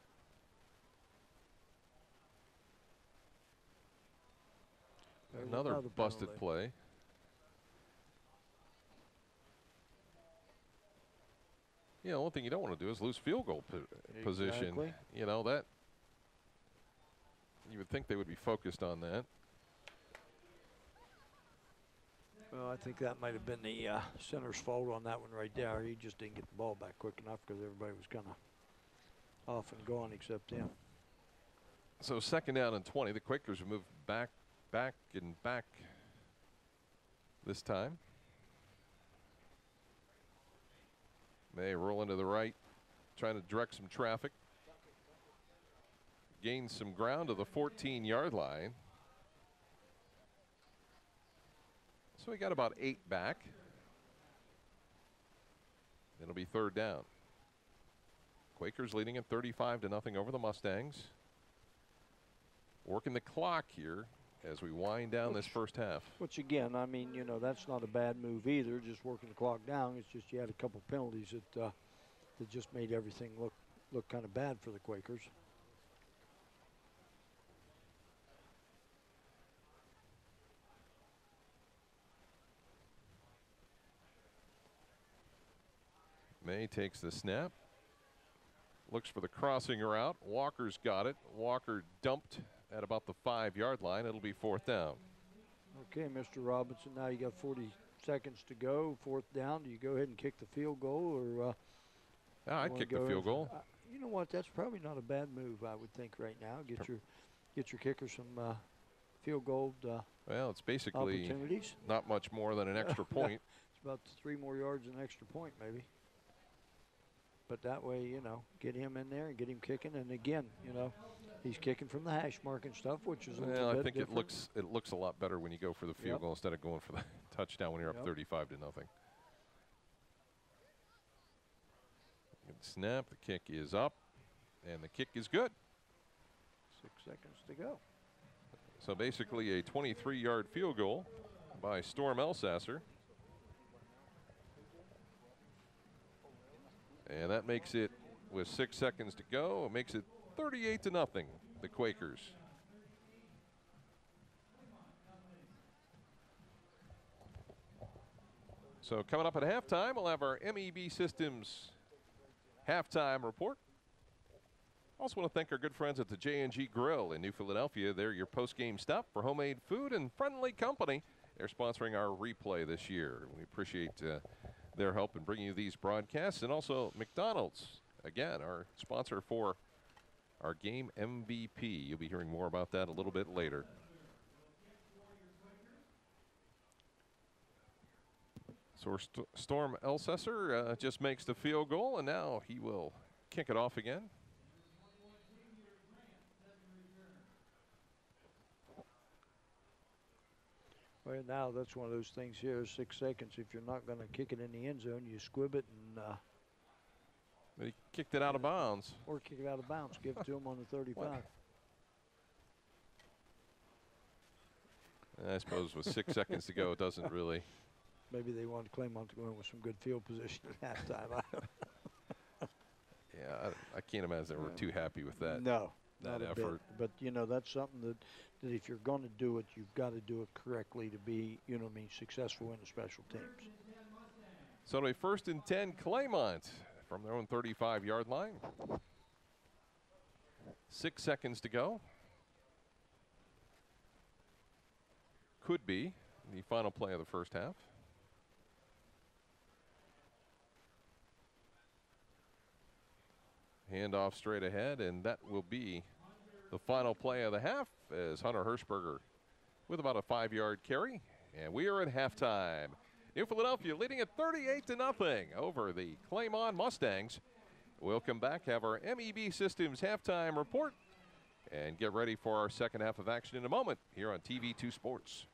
Another busted play. You know, one thing you don't want to do is lose field goal position. Exactly. You know, that you would think they would be focused on that. Well, I think that might have been the center's fault on that one right there. He just didn't get the ball back quick enough because everybody was kind of off and gone except him. So 2nd down and 20. The Quakers have moved back this time. May roll into the right, trying to direct some traffic. Gain some ground to the 14-yard line. So we got about 8 back. It'll be 3rd down. Quakers leading at 35-0 over the Mustangs. Working the clock here as we wind down this first half. Which again, I mean, you know, that's not a bad move either, just working the clock down. It's just you had a couple penalties that just made everything look kind of bad for the Quakers. May takes the snap. Looks for the crossing route. Walker's got it. Walker dumped at about the 5-yard line. It'll be 4th down. Okay, Mr. Robinson, now you got 40 seconds to go. 4th down. Do you go ahead and kick the field goal, or? I'd kick the field goal. You know what? That's probably not a bad move, I would think, right now. Get your kicker some field goal. Well, it's basically not much more than an extra point. It's about 3 more yards an extra point, maybe. But that way, you know, get him in there and get him kicking. And again, you know, he's kicking from the hash mark and stuff, which is a little bit I think different. it looks a lot better when you go for the field goal instead of going for the touchdown when you're up 35-0. Good snap. The kick is up, and the kick is good. 6 seconds to go. So basically a 23-yard field goal by Storm Elsasser. And that makes it, with 6 seconds to go, it makes it 38-0, the Quakers. So coming up at halftime, we'll have our MEB Systems halftime report. Also want to thank our good friends at the J&G Grill in New Philadelphia. They're your post-game stop for homemade food and friendly company. They're sponsoring our replay this year. We appreciate their help in bringing you these broadcasts. And also McDonald's, again, our sponsor for our game MVP. You'll be hearing more about that a little bit later. So Storm Elsasser just makes the field goal, and now he will kick it off again. Well, now that's one of those things here, 6 seconds. If you're not going to kick it in the end zone, you squib it and but he kicked it out of bounds. Or kick it out of bounds. Give it to him on the 35. I suppose with 6 seconds to go, it doesn't really. Maybe they wanted Claymont to go in with some good field position at halftime. Yeah, I can't imagine they were too happy with that. No, that not effort. But you know, that's something that if you're going to do it, you've got to do it correctly to be, you know what I mean, successful in the special teams. So it'll be 1st and 10, Claymont from their own 35-yard line. 6 seconds to go. Could be the final play of the first half. Handoff straight ahead, and that will be the final play of the half as Hunter Hirschberger with about a 5-yard carry. And we are at halftime. New Philadelphia leading at 38-0 over the Claymont Mustangs. We'll come back, have our MEB Systems halftime report, and get ready for our second half of action in a moment here on TV2 Sports.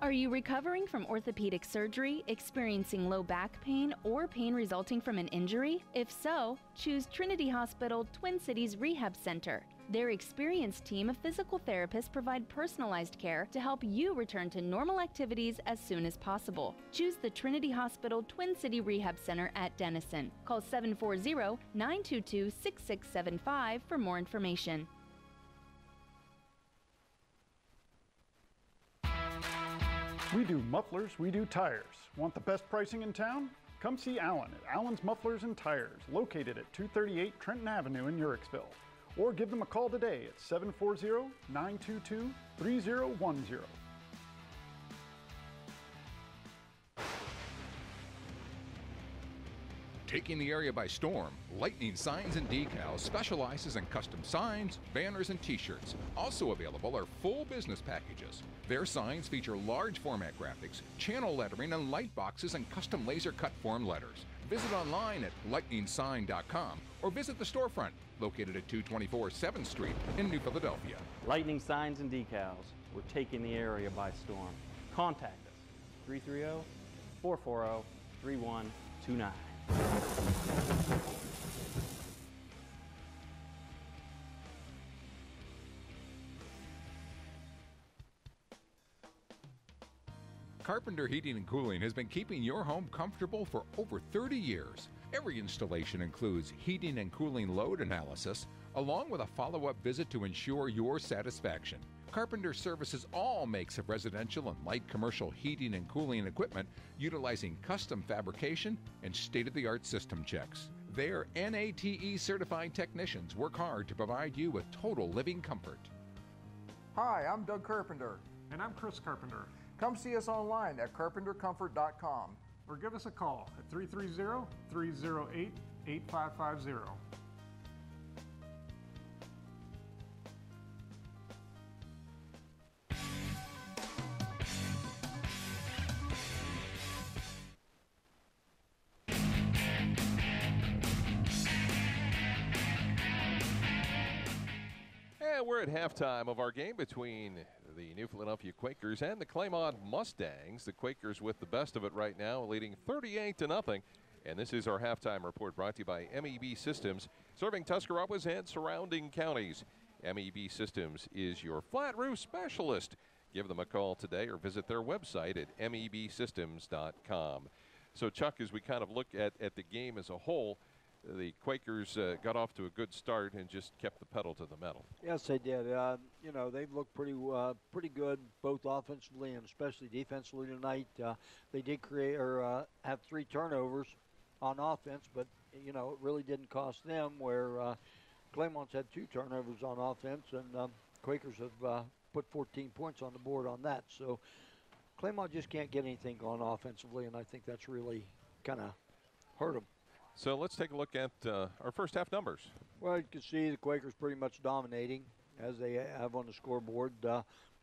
Are you recovering from orthopedic surgery, experiencing low back pain, or pain resulting from an injury? If so, choose Trinity Hospital Twin Cities Rehab Center. Their experienced team of physical therapists provide personalized care to help you return to normal activities as soon as possible. Choose the Trinity Hospital Twin City Rehab Center at Denison. Call 740-922-6675 for more information. We do mufflers, we do tires. Want the best pricing in town? Come see Alan at Alan's Mufflers and Tires, located at 238 Trenton Avenue in Uhrichsville. or give them a call today at 740-922-3010. Taking the area by storm, Lightning Signs and Decals specializes in custom signs, banners, and t-shirts. Also available are full business packages. Their signs feature large format graphics, channel lettering, and light boxes and custom laser cut form letters. Visit online at lightningsign.com or visit the storefront located at 224 7th Street in New Philadelphia. Lightning Signs and Decals. We're taking the area by storm. Contact us, 330-440-3129. Carpenter Heating and Cooling has been keeping your home comfortable for over 30 years. Every installation includes heating and cooling load analysis, along with a follow-up visit to ensure your satisfaction. Carpenter services all makes of residential and light commercial heating and cooling equipment utilizing custom fabrication and state-of-the-art system checks. Their NATE certified technicians work hard to provide you with total living comfort. Hi, I'm Doug Carpenter. And I'm Chris Carpenter. Come see us online at carpentercomfort.com. Or give us a call at 330-308-8550. And we're at halftime of our game between the New Philadelphia Quakers and the Claymont Mustangs. The Quakers with the best of it right now, leading 38-0. And this is our halftime report brought to you by MEB Systems, serving Tuscarawas and surrounding counties. MEB Systems is your flat roof specialist. Give them a call today or visit their website at mebsystems.com. So, Chuck, as we kind of look at the game as a whole, the Quakers got off to a good start and just kept the pedal to the metal. Yes, they did. You know, they've looked pretty good, both offensively and especially defensively tonight. They did create or have 3 turnovers on offense, but you know it really didn't cost them. Where Claymont's had 2 turnovers on offense, and Quakers have put 14 points on the board on that. So Claymont just can't get anything going offensively, and I think that's really kind of hurt them. So let's take a look at our first half numbers. Well, you can see the Quakers pretty much dominating as they have on the scoreboard.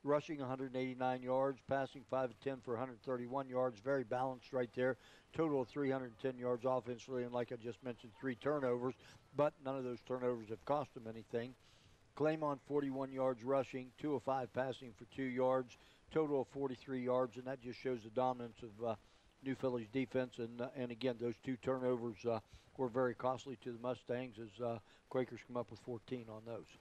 Rushing 189 yards, passing 5 of 10 for 131 yards. Very balanced right there. Total of 310 yards offensively, and like I just mentioned, 3 turnovers. But none of those turnovers have cost them anything. Claymont 41 yards rushing, 2 of 5 passing for 2 yards. Total of 43 yards, and that just shows the dominance of New Philly's defense, and again, those 2 turnovers were very costly to the Mustangs as Quakers come up with 14 on those.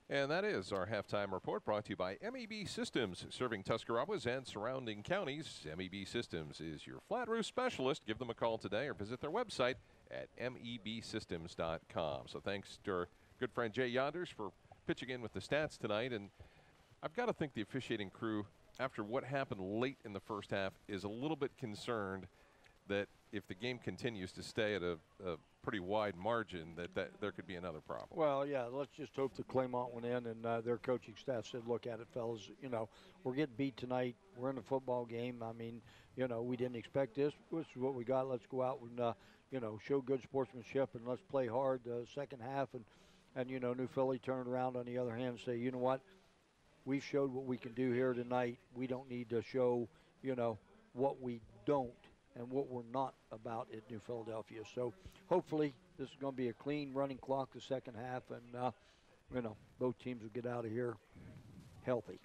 And that is our halftime report brought to you by MEB Systems, serving Tuscarawas and surrounding counties. MEB Systems is your flat roof specialist. Give them a call today or visit their website at mebsystems.com. So thanks to our good friend Jay Yonders for pitching in with the stats tonight. And I've got to think the officiating crew, after what happened late in the first half, is a little bit concerned that if the game continues to stay at a pretty wide margin, that there could be another problem. Well, yeah, let's just hope that Claymont went in and their coaching staff said, look at it, fellas, you know, we're getting beat tonight. We're in a football game. I mean, you know, we didn't expect this. This is what we got. Let's go out and, you know, show good sportsmanship and let's play hard the second half. And, you know, New Philly turned around on the other hand and say, you know what, we've showed what we can do here tonight. We don't need to show, you know, what we don't and what we're not about at New Philadelphia. So hopefully this is going to be a clean running clock the second half, and, you know, both teams will get out of here healthy.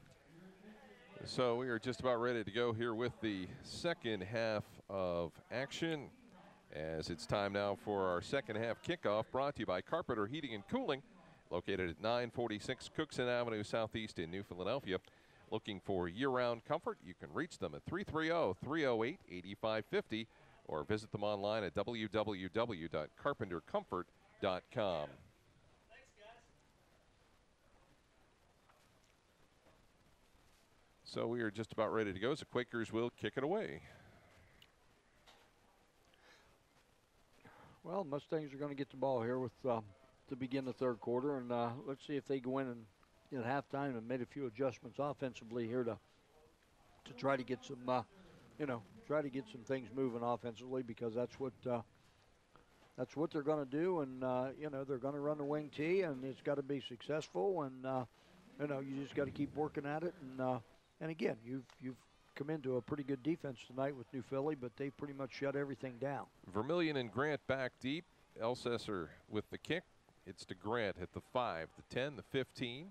So we are just about ready to go here with the second half of action, as it's time now for our second half kickoff, brought to you by Carpenter Heating and Cooling, located at 946 Cookson Avenue Southeast in New Philadelphia. Looking for year-round comfort, you can reach them at 330-308-8550 or visit them online at www.carpentercomfort.com. So we are just about ready to go, so Quakers will kick it away. Well, Mustangs are going to get the ball here with to begin the third quarter, and let's see if they go in and at halftime and made a few adjustments offensively here to try to get some, try to get some things moving offensively, because that's what they're going to do, and they're going to run the wing tee, and it's got to be successful, and you just got to keep working at it, and again, you've come into a pretty good defense tonight with New Philly, but they pretty much shut everything down. Vermillion and Grant back deep. Elsesser with the kick. It's to Grant at the 5, the 10, the 15.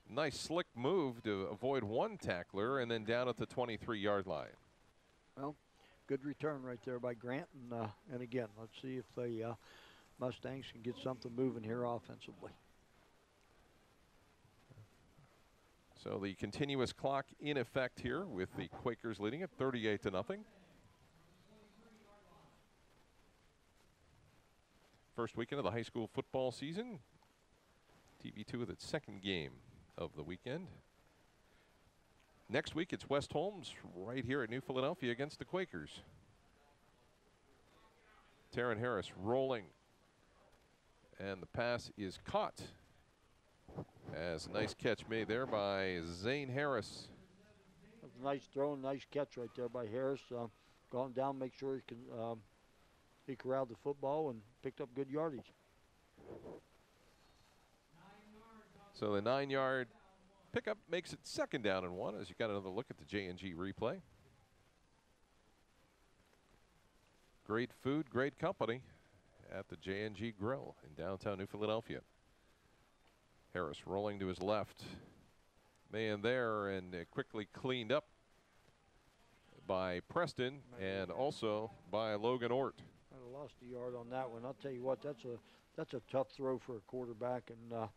Nice slick move to avoid one tackler, and then down at the 23-yard line. Well, good return right there by Grant, and again, let's see if the Mustangs can get something moving here offensively. So the continuous clock in effect here with the Quakers leading at 38-0. First weekend of the high school football season. TV2 with its second game of the weekend. Next week it's West Holmes right here at New Philadelphia against the Quakers. Taryn Harris rolling. And the pass is caught. As a nice catch made there by Zane Harris. That's a nice throw and nice catch right there by Harris. Gone down, make sure he corralled the football and picked up good yardage. So the 9-yard pickup makes it 2nd down and 1 as you got another look at the J&G replay. Great food, great company at the J&G Grill in downtown New Philadelphia. Harris rolling to his left. Man there, and quickly cleaned up by Preston and also by Logan Ort. I lost a yard on that one. I'll tell you what, that's a tough throw for a quarterback, and a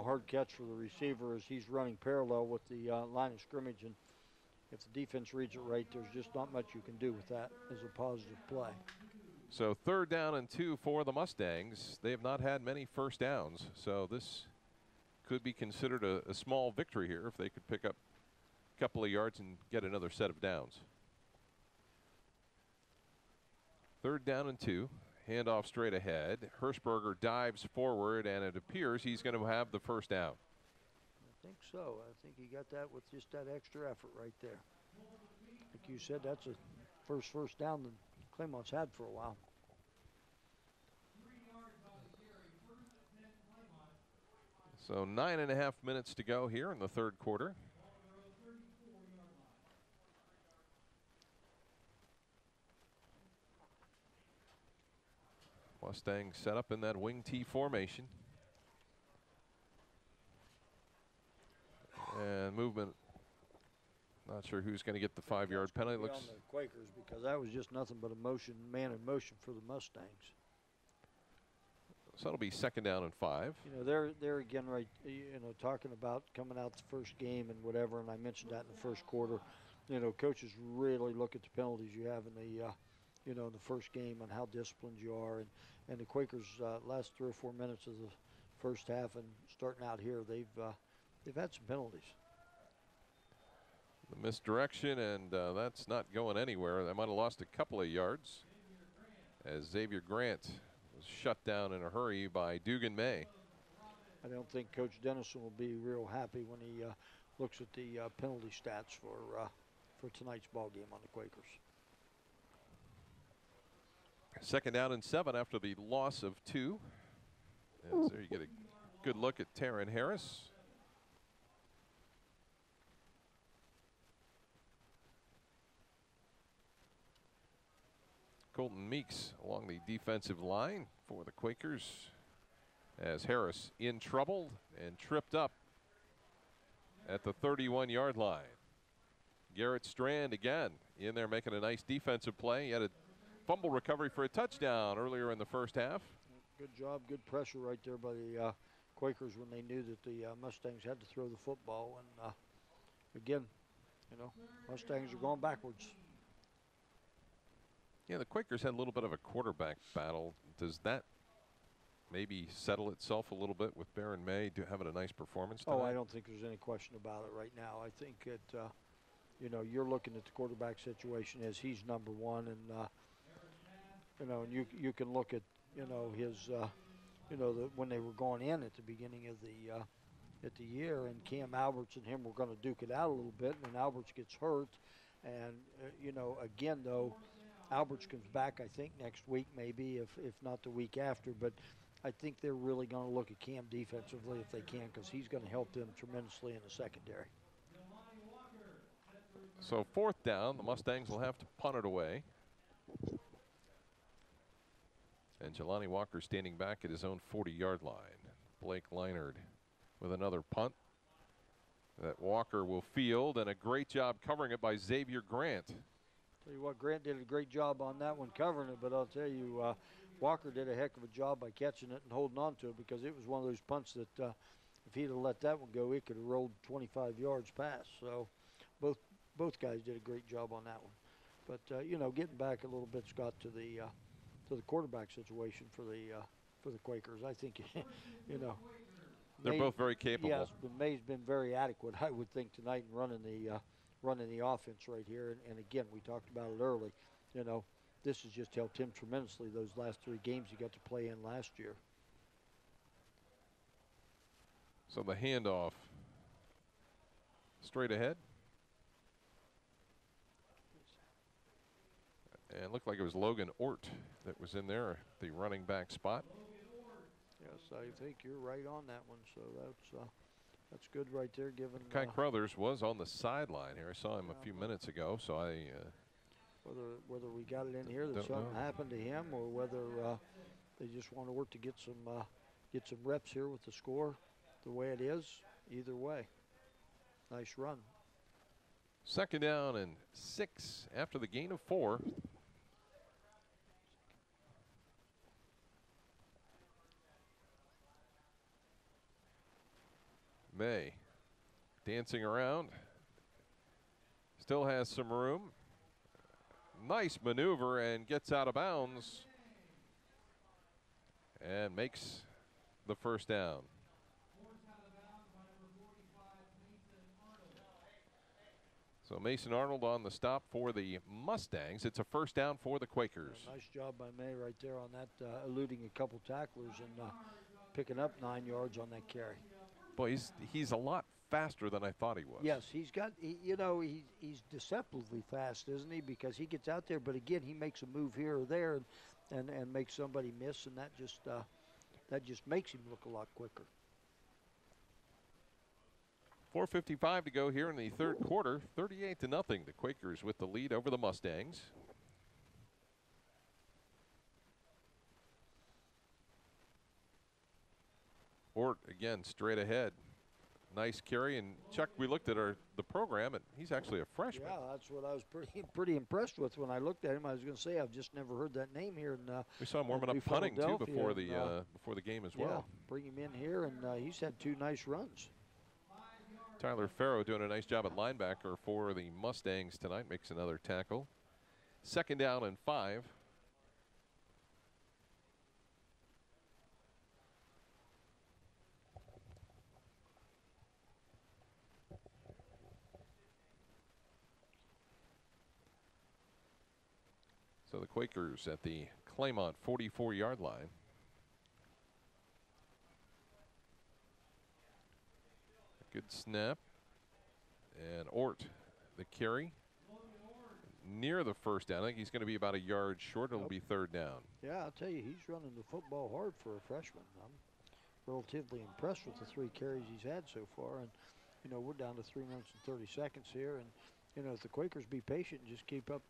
hard catch for the receiver as he's running parallel with the line of scrimmage, and if the defense reads it right, there's just not much you can do with that as a positive play. So 3rd down and 2 for the Mustangs. They have not had many first downs, so this could be considered a small victory here if they could pick up a couple of yards and get another set of downs. 3rd down and 2. Handoff straight ahead. Hirschberger dives forward, and it appears he's going to have the first down. I think so. I think he got that with just that extra effort right there. Like you said, that's a first down that Claymont's had for a while. So 9.5 minutes to go here in the 3rd quarter. Mustangs set up in that wing T formation. And movement. Not sure who's going to get the 5-yard penalty. Looks on the Quakers, because that was just nothing but a man in motion for the Mustangs. So it'll be 2nd down and 5. They're again right. Talking about coming out the first game and whatever, and I mentioned that in the first quarter. Coaches really look at the penalties you have in the in the first game and how disciplined you are. And the Quakers last 3 or 4 minutes of the first half and starting out here, they've had some penalties. The misdirection, and that's not going anywhere. They might have lost a couple of yards as Xavier Grant was shut down in a hurry by Dugan May. I don't think Coach Dennison will be real happy when he looks at the penalty stats for tonight's ball game on the Quakers. 2nd down and 7 after the loss of 2. And so you get a good look at Taryn Harris. Colton Meeks along the defensive line for the Quakers as Harris in trouble and tripped up at the 31-yard line. Garrett Strand again in there making a nice defensive play. He had a fumble recovery for a touchdown earlier in the first half. Good job, good pressure right there by the Quakers when they knew that the Mustangs had to throw the football. And again, Mustangs are going backwards. Yeah, the Quakers had a little bit of a quarterback battle. Does that maybe settle itself a little bit with Baron May having a nice performance tonight? Oh, I don't think there's any question about it right now. I think that, you're looking at the quarterback situation as he's number one, and, and you can look at, his, when they were going in at the beginning of the year, and Cam Alberts and him were going to duke it out a little bit, and then Alberts gets hurt, and again though, Alberts comes back I think next week maybe, if not the week after, but I think they're really going to look at Cam defensively if they can, because he's going to help them tremendously in the secondary. So 4th down, the Mustangs will have to punt it away. And Jelani Walker standing back at his own 40-yard line. Blake Leinard with another punt that Walker will field, and a great job covering it by Xavier Grant. Tell you what, Grant did a great job on that one covering it, but I'll tell you, Walker did a heck of a job by catching it and holding on to it, because it was one of those punts that if he'd have let that one go, it could have rolled 25 yards past. So both guys did a great job on that one. But getting back a little bit, Scott, to the quarterback situation for the Quakers, I think they're both very capable. Yes, but May's been very adequate, I would think, tonight in running the offense right here. And again, we talked about it early. This has just helped him tremendously those last 3 games he got to play in last year. So the handoff straight ahead. And it looked like it was Logan Ort that was in there, the running back spot. Yes, I think you're right on that one. So that's good right there. Given Kai Crothers was on the sideline here. I saw him a few minutes ago. So whether we got it in here that something happened to him, or whether they just want to work to get some reps here with the score the way it is. Either way, nice run. 2nd down and 6 after the gain of 4. May dancing around, still has some room. Nice maneuver and gets out of bounds and makes the 1st down. So Mason Arnold on the stop for the Mustangs. It's a 1st down for the Quakers. Yeah, nice job by May right there on that, eluding a couple tacklers and picking up 9 yards on that carry. Boy, he's a lot faster than I thought he was. Yes, he's deceptively fast, isn't he? Because he gets out there, but again, he makes a move here or there and makes somebody miss, and that just makes him look a lot quicker. 4:55 to go here in the 3rd quarter. 38-0. The Quakers with the lead over the Mustangs. Ort again straight ahead. Nice carry, and Chuck, we looked at the program, and he's actually a freshman. Yeah, that's what I was pretty impressed with when I looked at him. I was going to say I've just never heard that name here. We saw him warming up punting too before the game as well. Yeah, bring him in here, and he's had 2 nice runs. Tyler Farrow doing a nice job at linebacker for the Mustangs tonight, makes another tackle. 2nd down and 5. So the Quakers at the Claymont 44-yard line. Good snap. And Ort, the carry. Near the 1st down. I think he's going to be about a yard short. It'll be 3rd down. Yeah, I'll tell you, he's running the football hard for a freshman. I'm relatively impressed with the 3 carries he's had so far. And, we're down to 3 minutes and 30 seconds here. And, if the Quakers be patient and just keep up,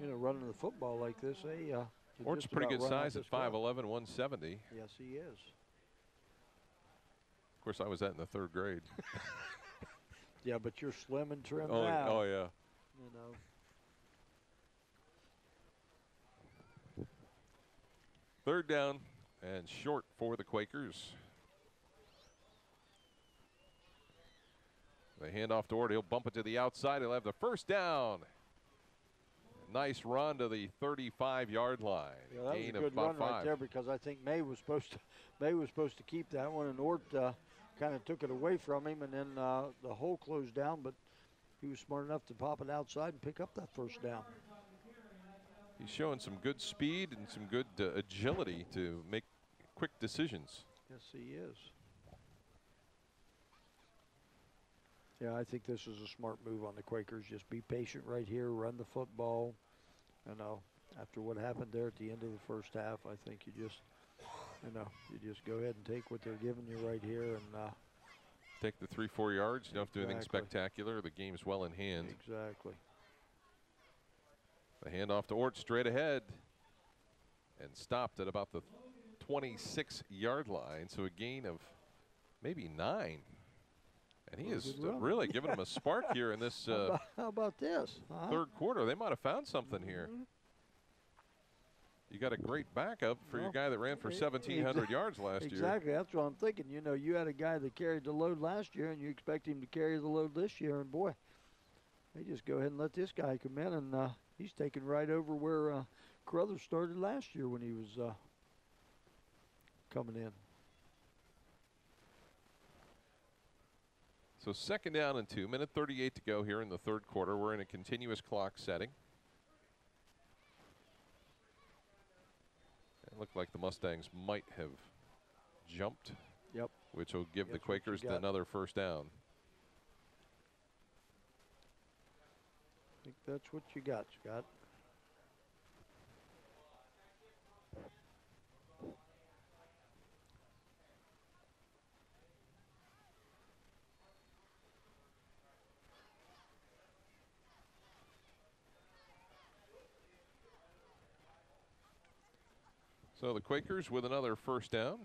running the football like this, Ort's pretty good size at 5'11", 170. Yes, he is. Of course, I was that in the 3rd grade. Yeah, but you're slim and trim now. Oh, yeah. Third down and short for the Quakers. They hand off to Ort. He'll bump it to the outside. He'll have the 1st down. Nice run to the 35-yard line. Yeah, that was a good run right there, because I think May was supposed to keep that one, and Ort kind of took it away from him, and then the hole closed down, but he was smart enough to pop it outside and pick up that 1st down. He's showing some good speed and some good agility to make quick decisions. Yes, he is. Yeah, I think this is a smart move on the Quakers. Just be patient right here, run the football. You know, after what happened there at the end of the first half, I think you just go ahead and take what they're giving you right here and take the 3-4 yards. You don't have to do anything Exactly. spectacular. The game's well in hand. Exactly. The handoff to Ort straight ahead and stopped at about the 26-yard line. So a gain of maybe 9. And he is really giving them a spark here in this how about this? Huh? third quarter. They might have found something here. You got a great backup for your guy that ran for 1,700 yards last year. Exactly. That's what I'm thinking. You know, you had a guy that carried the load last year, and you expect him to carry the load this year. And, boy, they just go ahead and let this guy come in, and he's taking right over where Carruthers started last year when he was coming in. So 2nd down and 2, minute 38 to go here in the third quarter. We're in a continuous clock setting. It looked like the Mustangs might have jumped. Yep. Which will give the Quakers another first down. I think that's what you got, Scott. So the Quakers with another first down.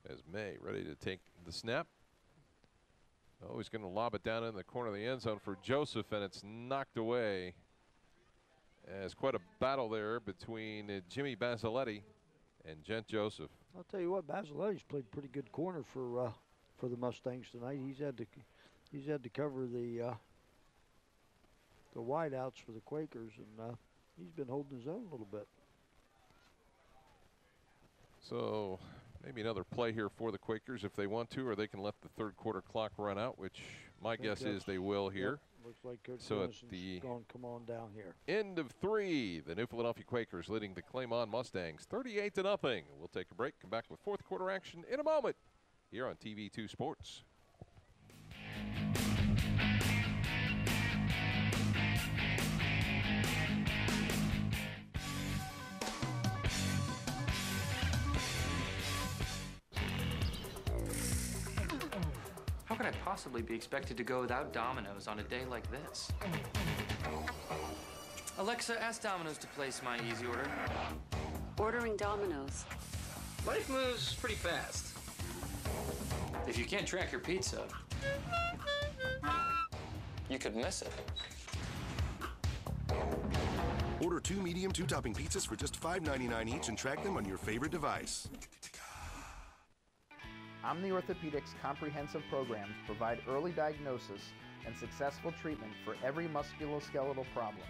As May ready to take the snap. Oh, he's going to lob it down in the corner of the end zone for Joseph, and it's knocked away. There's quite a battle there between Jimmy Basiletti and Gent Joseph. I'll tell you what, Basiletti's played pretty good corner for the Mustangs tonight. He's had to cover the wideouts for the Quakers, and he's been holding his own a little bit. So maybe another play here for the Quakers if they want to, or they can let the third quarter clock run out, which my guess is they will here. Yep, looks like Coach so at Dennison's the going, come on down here. end of 3, the New Philadelphia Quakers leading the Claymont Mustangs 38-0. We'll take a break, come back with fourth quarter action in a moment here on TV2 Sports. How could I possibly be expected to go without Domino's on a day like this? Alexa, ask Domino's to place my easy order. Ordering Domino's. Life moves pretty fast. If you can't track your pizza, you could miss it. Order 2 medium 2-topping pizzas for just $5.99 each and track them on your favorite device. Omni Orthopedics comprehensive programs provide early diagnosis and successful treatment for every musculoskeletal problem.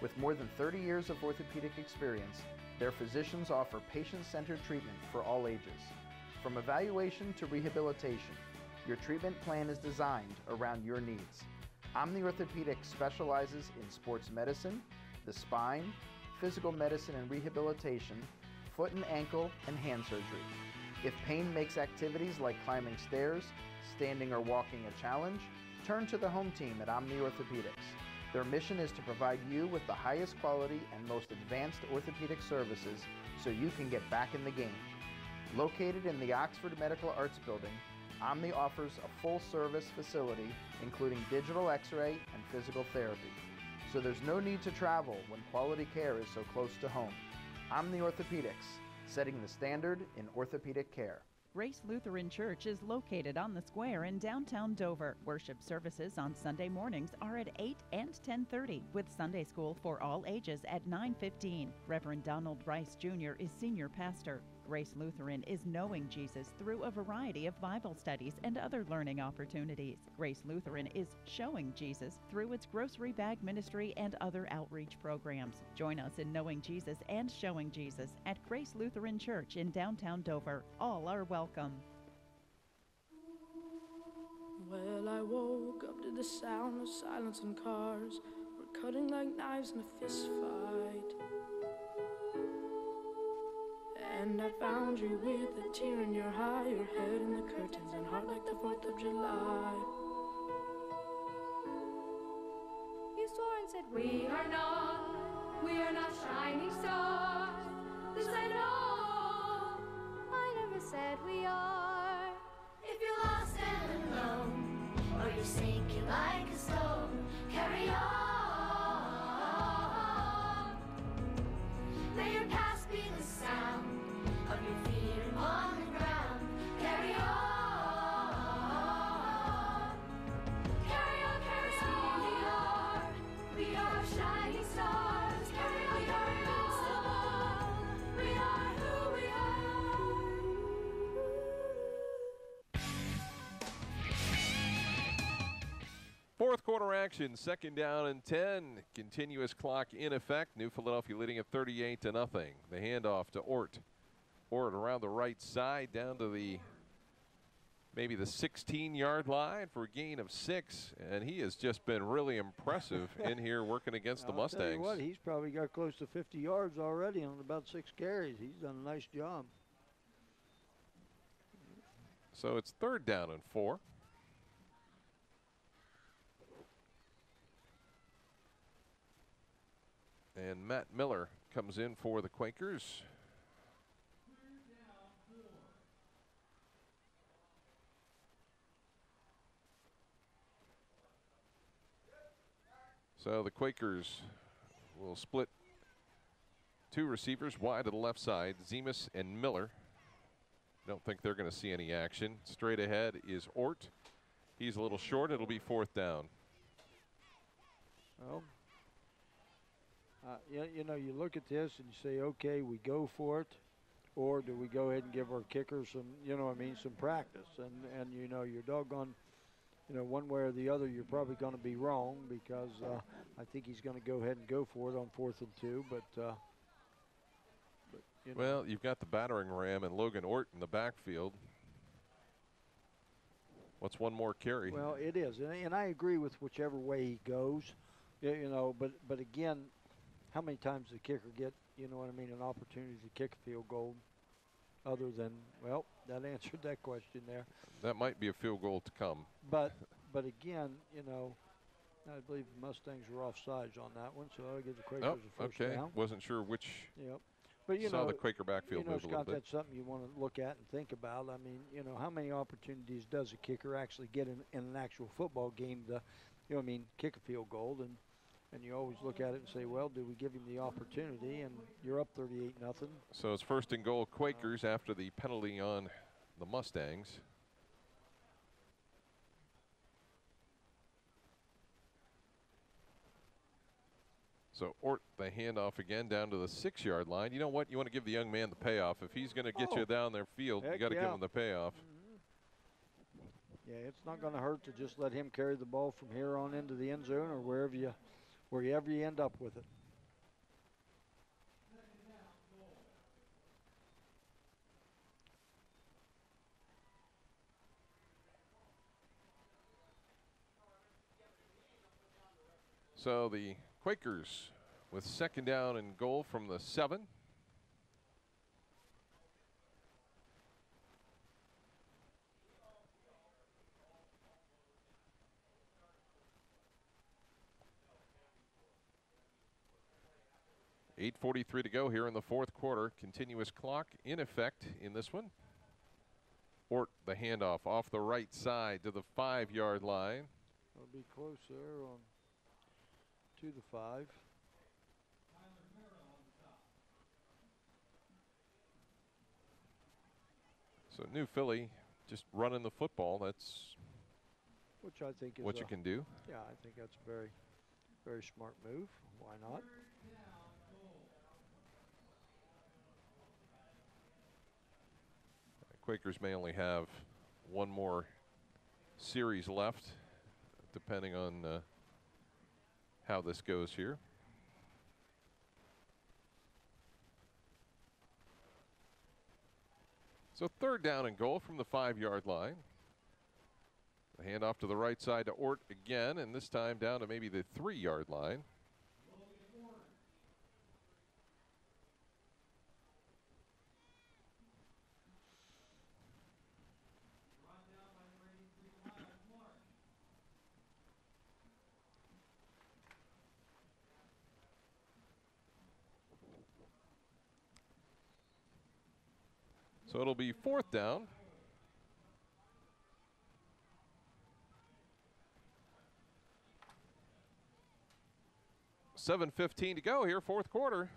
With more than 30 years of orthopedic experience, their physicians offer patient-centered treatment for all ages. From evaluation to rehabilitation, your treatment plan is designed around your needs. Omni Orthopedics specializes in sports medicine, the spine, physical medicine and rehabilitation, foot and ankle, and hand surgery. If pain makes activities like climbing stairs, standing or walking a challenge, turn to the home team at Omni Orthopedics. Their mission is to provide you with the highest quality and most advanced orthopedic services so you can get back in the game. Located in the Oxford Medical Arts Building, Omni offers a full-service facility including digital x-ray and physical therapy. So there's no need to travel when quality care is so close to home. Omni Orthopedics, setting the standard in orthopedic care. Grace Lutheran Church is located on the square in downtown Dover. Worship services on Sunday mornings are at 8 and 10:30, with Sunday school for all ages at 9:15. Reverend Donald Rice Jr. is senior pastor. Grace Lutheran is knowing Jesus through a variety of Bible studies and other learning opportunities. Grace Lutheran is showing Jesus through its grocery bag ministry and other outreach programs. Join us in knowing Jesus and showing Jesus at Grace Lutheran Church in downtown Dover. All are welcome. Well, I woke up to the sound of silence and cars. We're cutting like knives in a fist fight. And I found you with a tear in your eye, your head in the curtains and heart like the 4th of July. You swore and said, we are not shining stars. This I know. I never said we are. If you're lost and alone, or you're sinking like a stone, carry on. May your past be the sound of your feet upon the ground. Carry on. Carry on, carry on. We are shining stars. Carry on, invincible. We are who we are. Fourth quarter action, 2nd down and 10. Continuous clock in effect. New Philadelphia leading at 38-0. The handoff to Ort. Ort around the right side down to the maybe the 16-yard line for a gain of 6. And he has just been really impressive in here working against the Mustangs. Tell you what, he's probably got close to 50 yards already on about 6 carries. He's done a nice job. So it's 3rd down and 4. And Matt Miller comes in for the Quakers. So the Quakers will split 2 receivers wide to the left side, Zemus and Miller. Don't think they're going to see any action. Straight ahead is Ort. He's a little short. It'll be 4th down. Well, you know, you look at this and you say, okay, we go for it, or do we go ahead and give our kicker some, you know what I mean, some practice? And you know, you're doggone, you know, one way or the other, you're probably going to be wrong because I think he's going to go ahead and go for it on 4th and 2. But you know. Well, you've got the battering ram and Logan Ort in the backfield. What's one more carry? Well, it is, and I agree with whichever way he goes, you know. But again, how many times does the kicker get, you know what I mean, an opportunity to kick a field goal? Other than, well, that answered that question there. That might be a field goal to come. But again, you know, I believe the Mustangs were offsides on that one, so I'll give the Quakers a first down. Wasn't sure which. Yep. But you saw know, the Quaker backfield you know, move a little Scott, bit. that's something you want to look at and think about. I mean, you know, how many opportunities does a kicker actually get in an actual football game to, you know what I mean, kick a field goal? And you always look at it and say, well, do we give him the opportunity? And you're up 38-0. So it's 1st and goal Quakers after the penalty on the Mustangs. So Ort, the handoff again down to the 6-yard line. You know what? You want to give the young man the payoff. If he's going to get you down their field, you got to give him the payoff. Yeah, it's not going to hurt to just let him carry the ball from here on into the end zone or wherever you end up with it. So the Quakers with 2nd down and goal from the 7. .8:43 to go here in the 4th quarter. Continuous clock in effect in this one. Ort, the handoff off the right side to the 5-yard line. It'll be close there on to the 5. So New Philly just running the football. That's which I think is what you can do. Yeah, I think that's a very, very smart move. Why not? Quakers may only have one more series left, depending on how this goes here. So 3rd down and goal from the 5-yard line. The handoff to the right side to Ort again, and this time down to maybe the 3-yard line. So it'll be 4th down. $7:15 to go here, 4th quarter.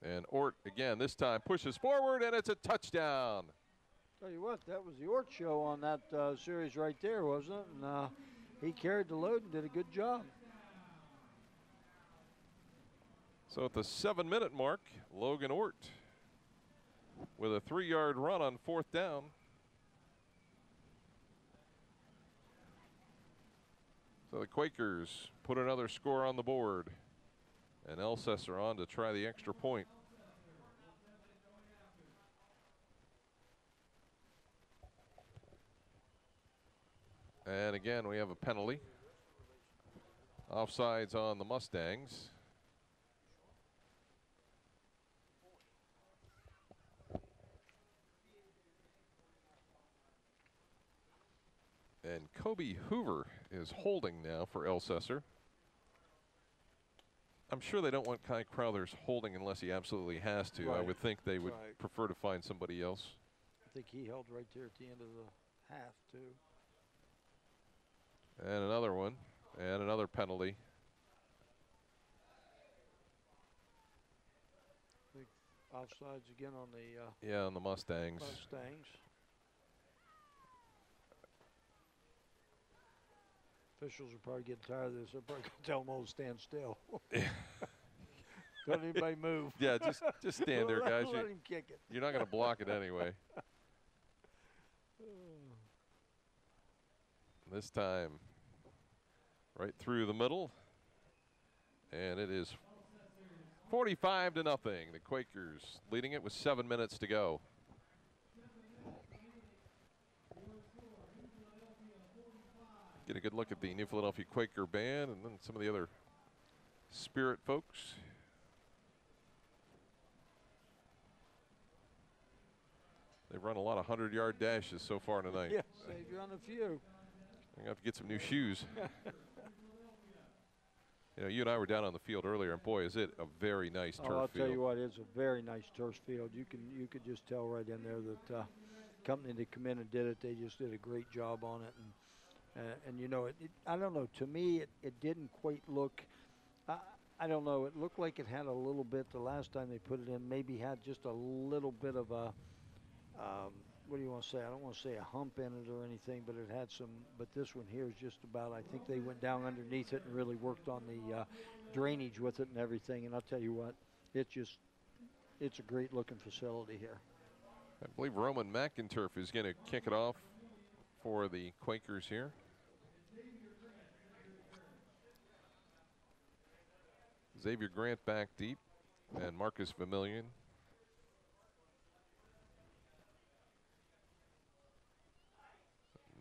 And Ort again, this time pushes forward, and it's a touchdown. Tell you what, that was the Ort show on that series right there, wasn't it? And he carried the load and did a good job. So at the 7-minute mark, Logan Ort with a 3-yard run on 4th down. So the Quakers put another score on the board, and Elsesser on to try the extra point. And again, we have a penalty. Offsides on the Mustangs. And Kobe Hoover is holding now for Elsesser. I'm sure they don't want Kai Crowther's holding unless he absolutely has to. Right. I would think they would prefer to find somebody else. I think he held right there at the end of the half, too. And another one, and another penalty. I think offsides again on the Yeah, on the Mustangs. Officials are probably getting tired of this. They're probably going to tell them all to stand still. Don't anybody move. Yeah, just stand there, guys. Let him kick it. You're not going to block it anyway. This time, right through the middle, and it is 45-0. The Quakers leading it with 7 minutes to go. Get a good look at the New Philadelphia Quaker band and then some of the other Spirit folks. They've run a lot of 100-yard dashes so far tonight. Yes, they've run a few. I'm going to have to get some new shoes. You know, you and I were down on the field earlier, and boy, is it a very nice turf field. I'll tell you what, it's a very nice turf field. You could just tell right in there that the company that come in and did it, they just did a great job on it. And you know, I don't know, to me, it didn't quite look, I don't know, it looked like it had a little bit, the last time they put it in, maybe had just a little bit of a, what do you want to say? I don't want to say a hump in it or anything, but it had some, but this one here is just about, I think they went down underneath it and really worked on the drainage with it and everything. And I'll tell you what, it's a great looking facility here. I believe Roman McInturf is going to kick it off for the Quakers here. Xavier Grant back deep, and Marcus Vermillion.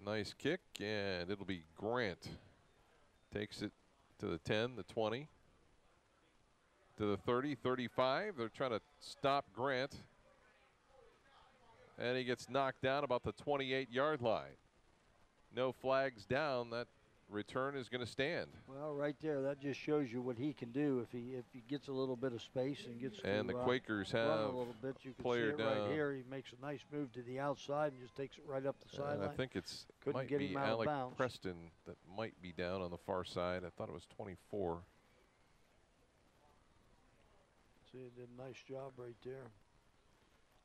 Nice kick, and it'll be Grant. Takes it to the 10, the 20, to the 30, 35. They're trying to stop Grant. And he gets knocked down about the 28-yard line. No flags down. That return is going to stand. Well, right there, that just shows you what he can do if he gets a little bit of space and gets and to, the Quakers have run a little bit. You can player see it right down. here. He makes a nice move to the outside and just takes it right up the sideline. I think it's Couldn't might get be him out of Alec bounds. Preston that might be down on the far side. I thought it was 24. See, he did a nice job right there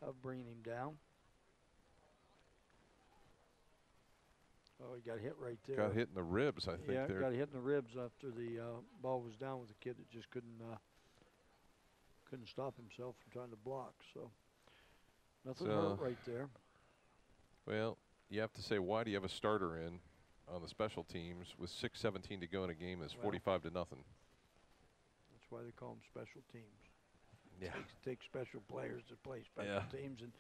of bringing him down. Oh, he got hit right there. Got hit in the ribs, I think. Yeah, there. got hit in the ribs after the ball was down with the kid that just couldn't stop himself from trying to block. So nothing hurt right there. Well, you have to say, why do you have a starter in on the special teams with 6:17 to go in a game that's 45-0? That's why they call them special teams. takes special players to play special Yeah. teams, and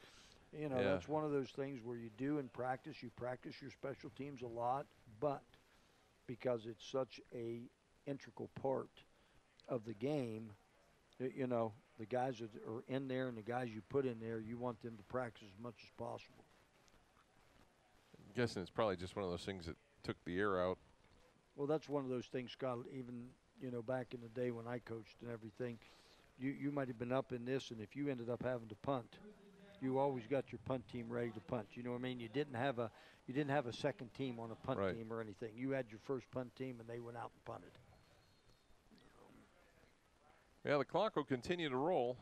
you know Yeah. that's one of those things where you do in practice. You practice your special teams a lot, but because it's such a integral part of the game, you know, the guys that are in there and the guys you put in there, you want them to practice as much as possible. I'm guessing it's probably just one of those things that took the air out. Well, that's one of those things, Scott, even, you know, back in the day when I coached and everything, you might have been up in this, and if you ended up having to punt, you always got your punt team ready to punt. You know what I mean? You didn't have a second team on a punt Right. team or anything. You had your first punt team, and they went out and punted. Yeah, the clock will continue to roll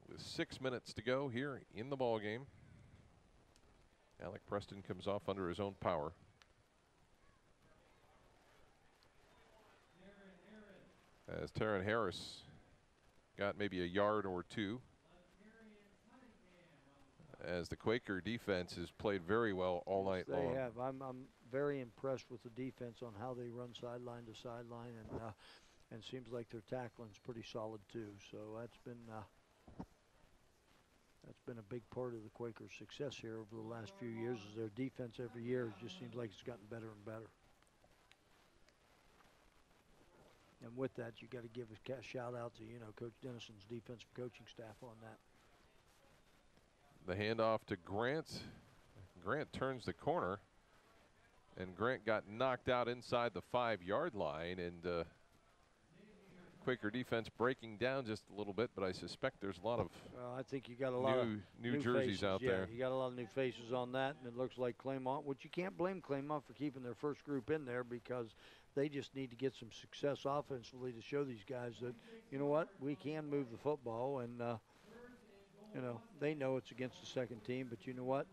with 6 minutes to go here in the ball game. Alec Preston comes off under his own power. As Taryn Harris got maybe a yard or two. As the Quaker defense has played very well all night long. They have. I'm very impressed with the defense on how they run sideline to sideline, and seems like their tackling's pretty solid too. So that's been a big part of the Quakers' success here over the last few years. Is their defense every year just seems like it's gotten better and better. And with that, you got to give a shout out to Coach Dennison's defensive coaching staff on that. The handoff to Grant. Grant turns the corner, and Grant got knocked out inside the 5-yard line, and Quaker defense breaking down just a little bit, but I suspect there's a lot of I think you got a lot of new jerseys faces out there. You got a lot of new faces on that, and it looks like Claymont, which you can't blame Claymont for keeping their first group in there, because they just need to get some success offensively to show these guys that, you know what, we can move the football, and they know it's against the second team, but you know what?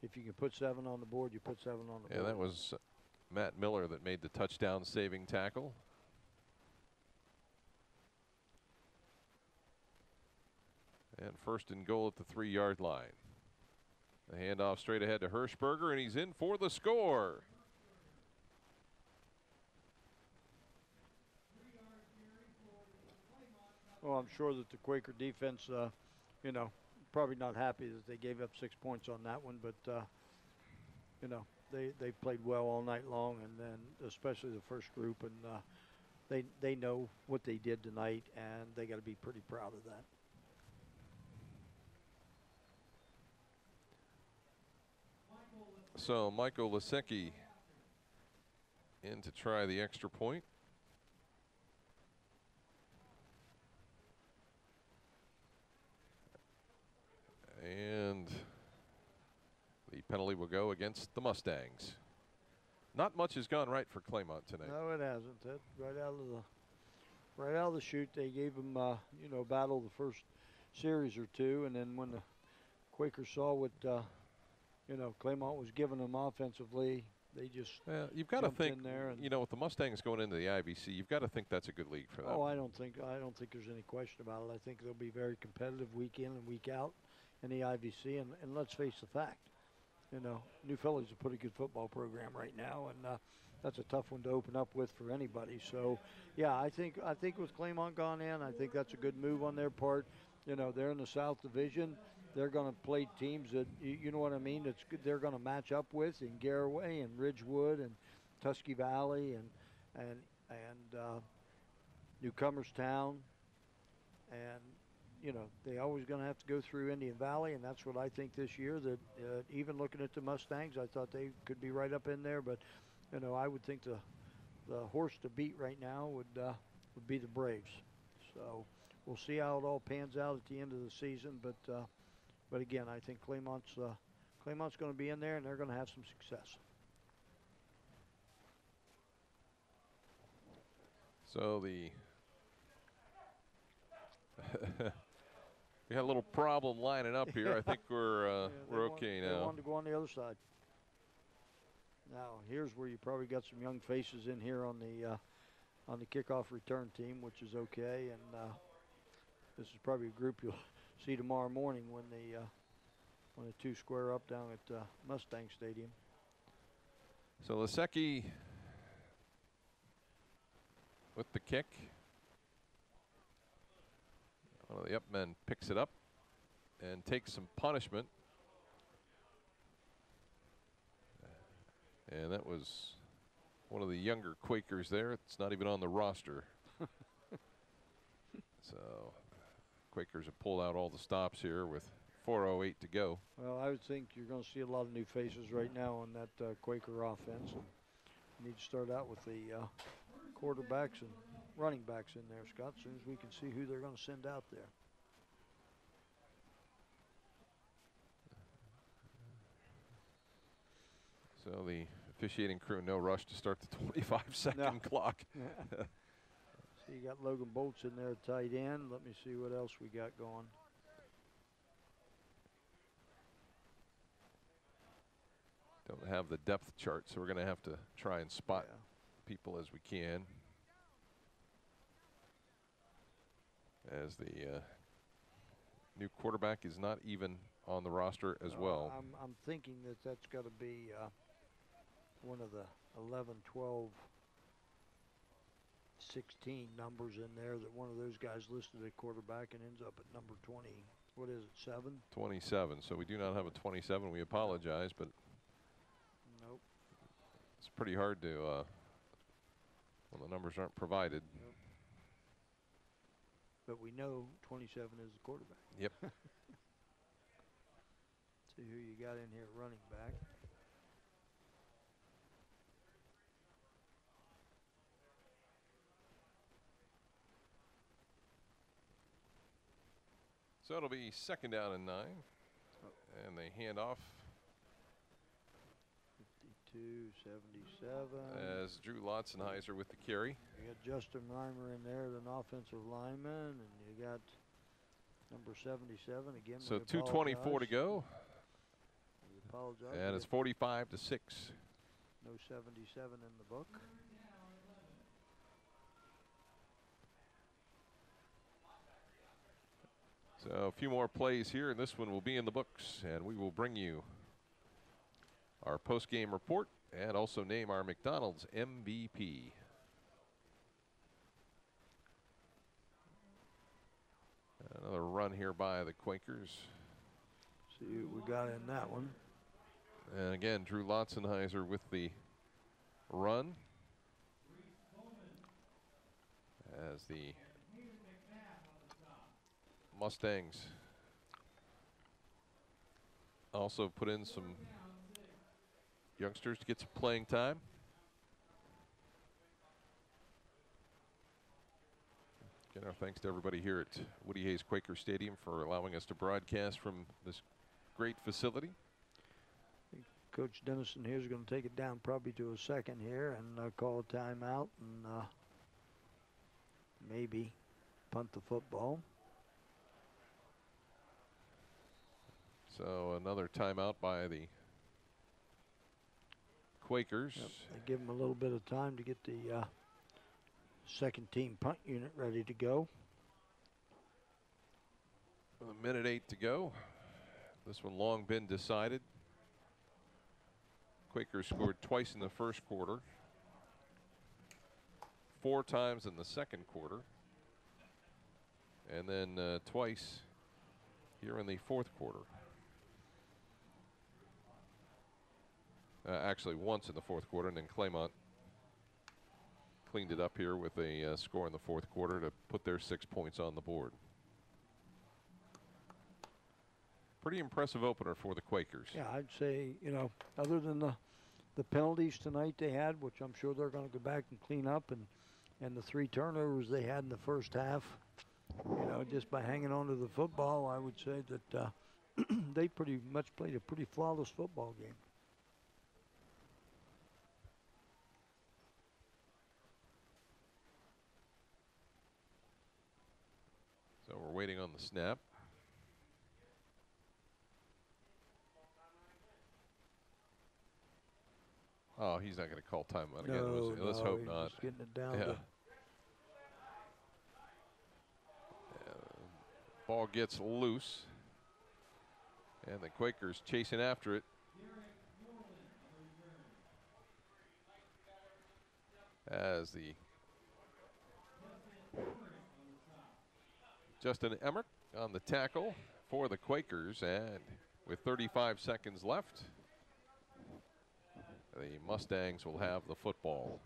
If you can put 7 on the board, you put 7 on the board. Yeah, that was Matt Miller that made the touchdown saving tackle. And first and goal at the 3-yard line. The handoff straight ahead to Hirschberger, and he's in for the score. Well, I'm sure that the Quaker defense, probably not happy that they gave up 6 points on that one, but, they played well all night long, and then especially the first group, and they know what they did tonight, and they got to be pretty proud of that. So Michael Lasecki in to try the extra point. And the penalty will go against the Mustangs. Not much has gone right for Claymont tonight. No, it hasn't. That right out of the chute, they gave them battle the first series or two, and then when the Quakers saw what Claymont was giving them offensively, they just you've got to think in there. And with the Mustangs going into the IVC, you've got to think that's a good league for them. Oh, I don't think there's any question about it. I think they'll be very competitive week in and week out in the IVC, and let's face the fact, New Philly's a pretty good football program right now, and that's a tough one to open up with for anybody. So, yeah, I think with Claymont gone in, I think that's a good move on their part. They're in the South Division. They're going to play teams that, you know what I mean, that's good. They're going to match up with in Garaway and Ridgewood and Tusky Valley and Newcomerstown, and they always going to have to go through Indian Valley, and that's what I think this year, that even looking at the Mustangs, I thought they could be right up in there, but I would think the horse to beat right now would be the Braves. So we'll see how it all pans out at the end of the season, but again, I think Claymont's going to be in there, and they're going to have some success. So we had a little problem lining up here. I think we're okay now. They wanted to go on the other side. Now here's where you probably got some young faces in here on the kickoff return team, which is okay, and this is probably a group you'll see tomorrow morning when the two square up down at Mustang Stadium. So Lasecki with the kick. One of the up men picks it up and takes some punishment. And that was one of the younger Quakers there. It's not even on the roster. So Quakers have pulled out all the stops here with 4:08 to go. Well, I would think you're going to see a lot of new faces right now on that Quaker offense. And you need to start out with the quarterbacks and running backs in there, Scott, as soon as we can see who they're going to send out there. So the officiating crew, no rush to start the 25-second clock. So you got Logan Bolts in there, tight end. Let me see what else we got going. Don't have the depth chart, so we're going to have to try and spot people as we can. As the new quarterback is not even on the roster as well. I'm thinking that that's got to be one of the 11, 12, 16 numbers in there, that one of those guys listed at quarterback and ends up at number 20. What is it, 7? 27. So we do not have a 27. We apologize, but nope. It's pretty hard to when the numbers aren't provided. Nope. But we know 27 is the quarterback. Yep. See who you got in here, running back. So it'll be 2nd down and 9. And they hand off 52, 77. as Drew Lotzenheiser with the carry. You got Justin Reimer in there, an offensive lineman, and you got number 77 again. So 2:24 to go. We apologize. And it's 45 to 6. No 77 in the book. So a few more plays here, and this one will be in the books, and we will bring you our post-game report and also name our McDonald's MVP. Another run here by the Quakers. See what we got in that one. And again, Drew Lotzenheiser with the run. As the Mustangs also put in some youngsters to get some playing time. Again, our thanks to everybody here at Woody Hayes Quaker Stadium for allowing us to broadcast from this great facility. Coach Dennison here is going to take it down probably to a second here and call a timeout and maybe punt the football. So another timeout by the Quakers. Yep, they give them a little bit of time to get the second team punt unit ready to go. 1:08 to go. This one long been decided. Quakers scored twice in the first quarter, 4 times in the second quarter, and then twice here in the fourth quarter. Actually, once in the fourth quarter, and then Claymont cleaned it up here with a score in the fourth quarter to put their 6 points on the board. Pretty impressive opener for the Quakers. Yeah, I'd say, you know, other than the penalties tonight they had, which I'm sure they're going to go back and clean up, and the 3 turnovers they had in the first half, you know, just by hanging on to the football, I would say that they pretty much played a pretty flawless football game. So we're waiting on the snap. Oh, he's not going to call timeout again. No, Let's hope not. Just getting it down. Yeah. Ball gets loose, and the Quakers chasing after it. As the Justin Emmerich on the tackle for the Quakers, and with 35 seconds left, the Mustangs will have the football.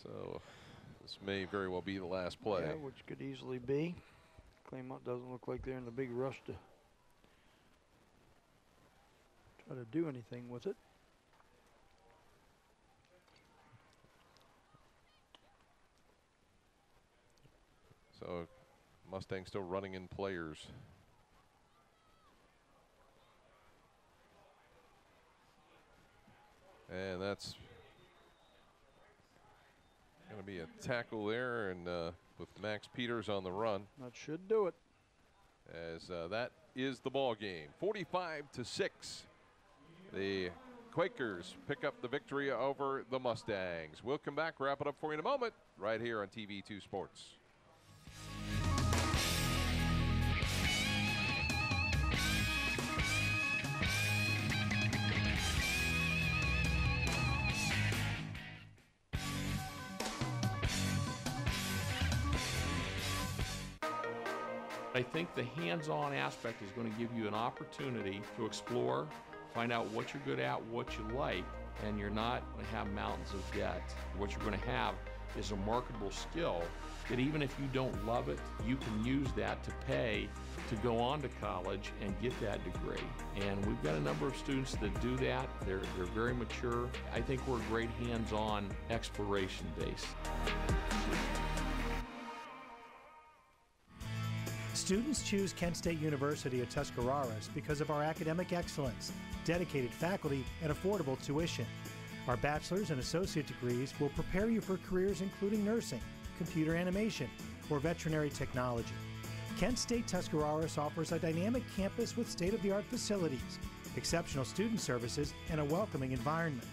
So this may very well be the last play. Yeah, which could easily be. Claymont doesn't look like they're in a big rush to try to do anything with it. So Mustangs still running in players. And that's going to be a tackle there, and with Max Peters on the run. That should do it. As that is the ball game. 45-6. The Quakers pick up the victory over the Mustangs. We'll come back, wrap it up for you in a moment, right here on TV2 Sports. I think the hands-on aspect is going to give you an opportunity to explore, find out what you're good at, what you like, and you're not going to have mountains of debt. What you're going to have is a marketable skill that even if you don't love it, you can use that to pay to go on to college and get that degree. And we've got a number of students that do that. They're very mature. I think we're a great hands-on exploration base. Students choose Kent State University at Tuscarawas because of our academic excellence, dedicated faculty, and affordable tuition. Our bachelor's and associate degrees will prepare you for careers including nursing, computer animation, or veterinary technology. Kent State Tuscarawas offers a dynamic campus with state-of-the-art facilities, exceptional student services, and a welcoming environment.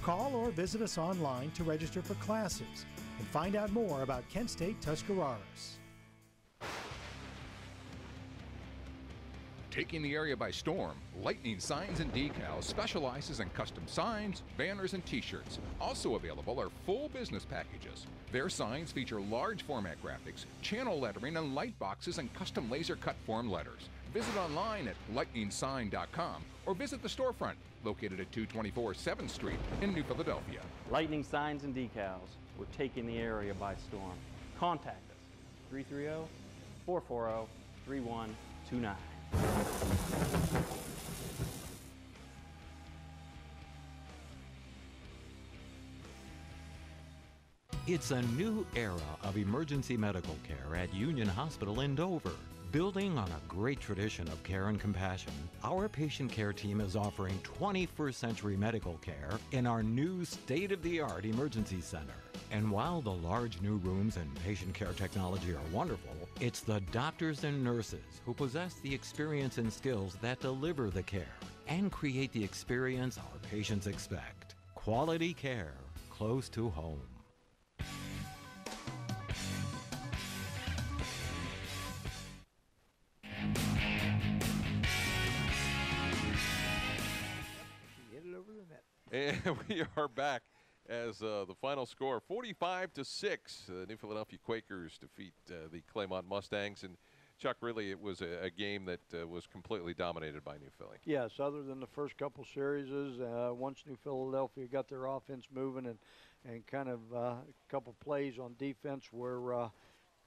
Call or visit us online to register for classes and find out more about Kent State Tuscarawas. Taking the area by storm, Lightning Signs and Decals specializes in custom signs, banners, and t-shirts. Also available are full business packages. Their signs feature large format graphics, channel lettering, and light boxes and custom laser cut form letters. Visit online at lightningsign.com or visit the storefront located at 224 7th Street in New Philadelphia. Lightning Signs and Decals. We're taking the area by storm. Contact us, 330-440-3129. It's a new era of emergency medical care at Union Hospital in Dover. Building on a great tradition of care and compassion, our patient care team is offering 21st century medical care in our new state-of-the-art emergency center. And while the large new rooms and patient care technology are wonderful, it's the doctors and nurses who possess the experience and skills that deliver the care and create the experience our patients expect. Quality care close to home. And we are back as the final score, 45-6. New Philadelphia Quakers defeat the Claymont Mustangs. And Chuck, really, it was a game that was completely dominated by New Philly. Yes, other than the first couple series, once New Philadelphia got their offense moving and kind of a couple plays on defense where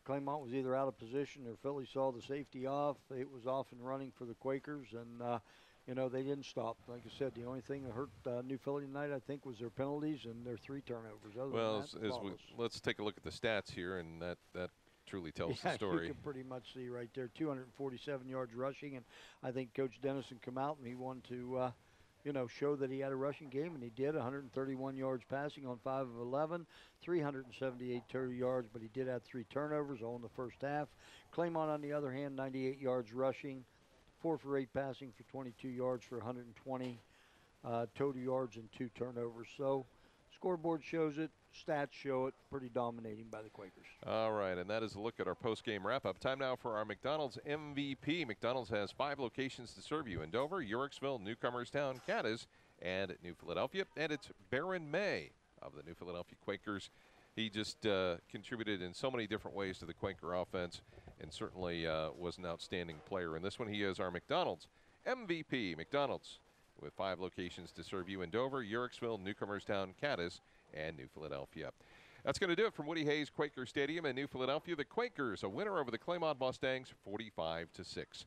Claymont was either out of position or Philly saw the safety off, it was off and running for the Quakers, and you know, they didn't stop. Like I said, the only thing that hurt New Philly tonight, I think, was their penalties and their 3 turnovers. Other well, than that, let's take a look at the stats here, and that truly tells the story. You can pretty much see right there, 247 yards rushing, and I think Coach Dennison come out and he wanted to, you know, show that he had a rushing game, and he did. 131 yards passing on 5 of 11, 378 total yards, but he did have 3 turnovers all in the first half. Claymont, on the other hand, 98 yards rushing, 4 for 8 passing for 22 yards for 120 total yards and 2 turnovers. So scoreboard shows it, stats show it, pretty dominating by the Quakers. All right, and that is a look at our post-game wrap-up. Time now for our McDonald's MVP. McDonald's has 5 locations to serve you in Dover, Yorksville, Newcomerstown, Cadiz, and New Philadelphia. And it's Baron May of the New Philadelphia Quakers. He just contributed in so many different ways to the Quaker offense, and certainly was an outstanding player in this one. He is our McDonald's MVP. McDonald's with 5 locations to serve you in Dover, Uhrichsville, Newcomerstown, Cadiz, and New Philadelphia. That's going to do it from Woody Hayes Quaker Stadium in New Philadelphia. The Quakers, a winner over the Claymont Mustangs, 45-6.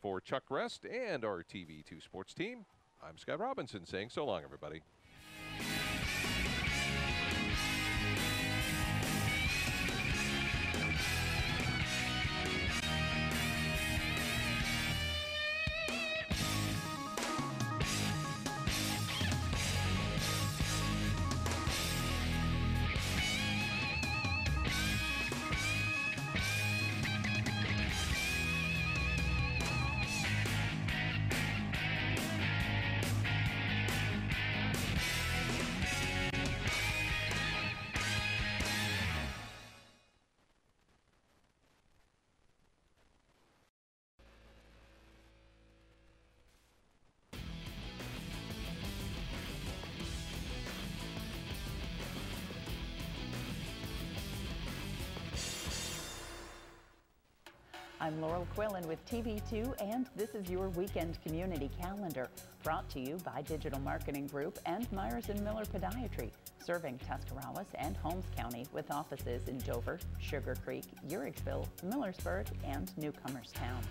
For Chuck Rest and our TV2 sports team, I'm Scott Robinson saying so long, everybody. I'm Laurel Quillen with TV2, and this is your weekend community calendar, brought to you by Digital Marketing Group and Myers & Miller Podiatry, serving Tuscarawas and Holmes County with offices in Dover, Sugar Creek, Uhrichsville, Millersburg, and Newcomerstown.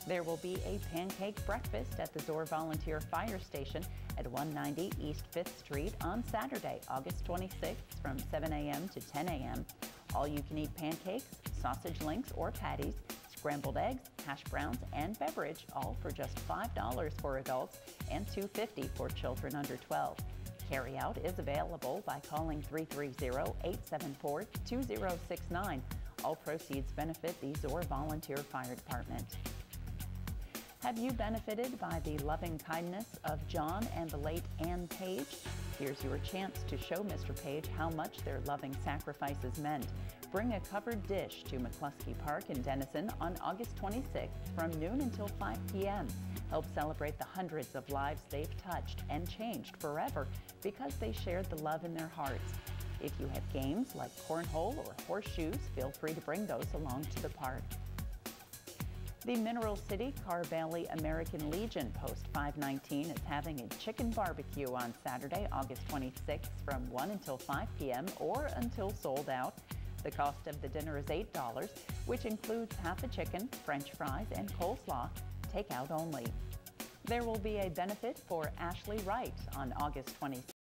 There will be a pancake breakfast at the Zoar Volunteer Fire Station at 190 East 5th Street on Saturday, August 26th from 7 a.m. to 10 a.m. All-you-can-eat pancakes, sausage links or patties, scrambled eggs, hash browns, and beverage, all for just $5 for adults and $2.50 for children under 12. Carry-out is available by calling 330-874-2069. All proceeds benefit the Zoar Volunteer Fire Department. Have you benefited by the loving kindness of John and the late Ann Page? Here's your chance to show Mr. Page how much their loving sacrifices meant. Bring a covered dish to McCluskey Park in Denison on August 26th from noon until 5 p.m. Help celebrate the hundreds of lives they've touched and changed forever because they shared the love in their hearts. If you have games like cornhole or horseshoes, feel free to bring those along to the park. The Mineral City Car Valley American Legion Post 519 is having a chicken barbecue on Saturday, August 26th from 1 until 5 p.m. or until sold out. The cost of the dinner is $8, which includes half a chicken, French fries, and coleslaw, takeout only. There will be a benefit for Ashley Wright on August 26th.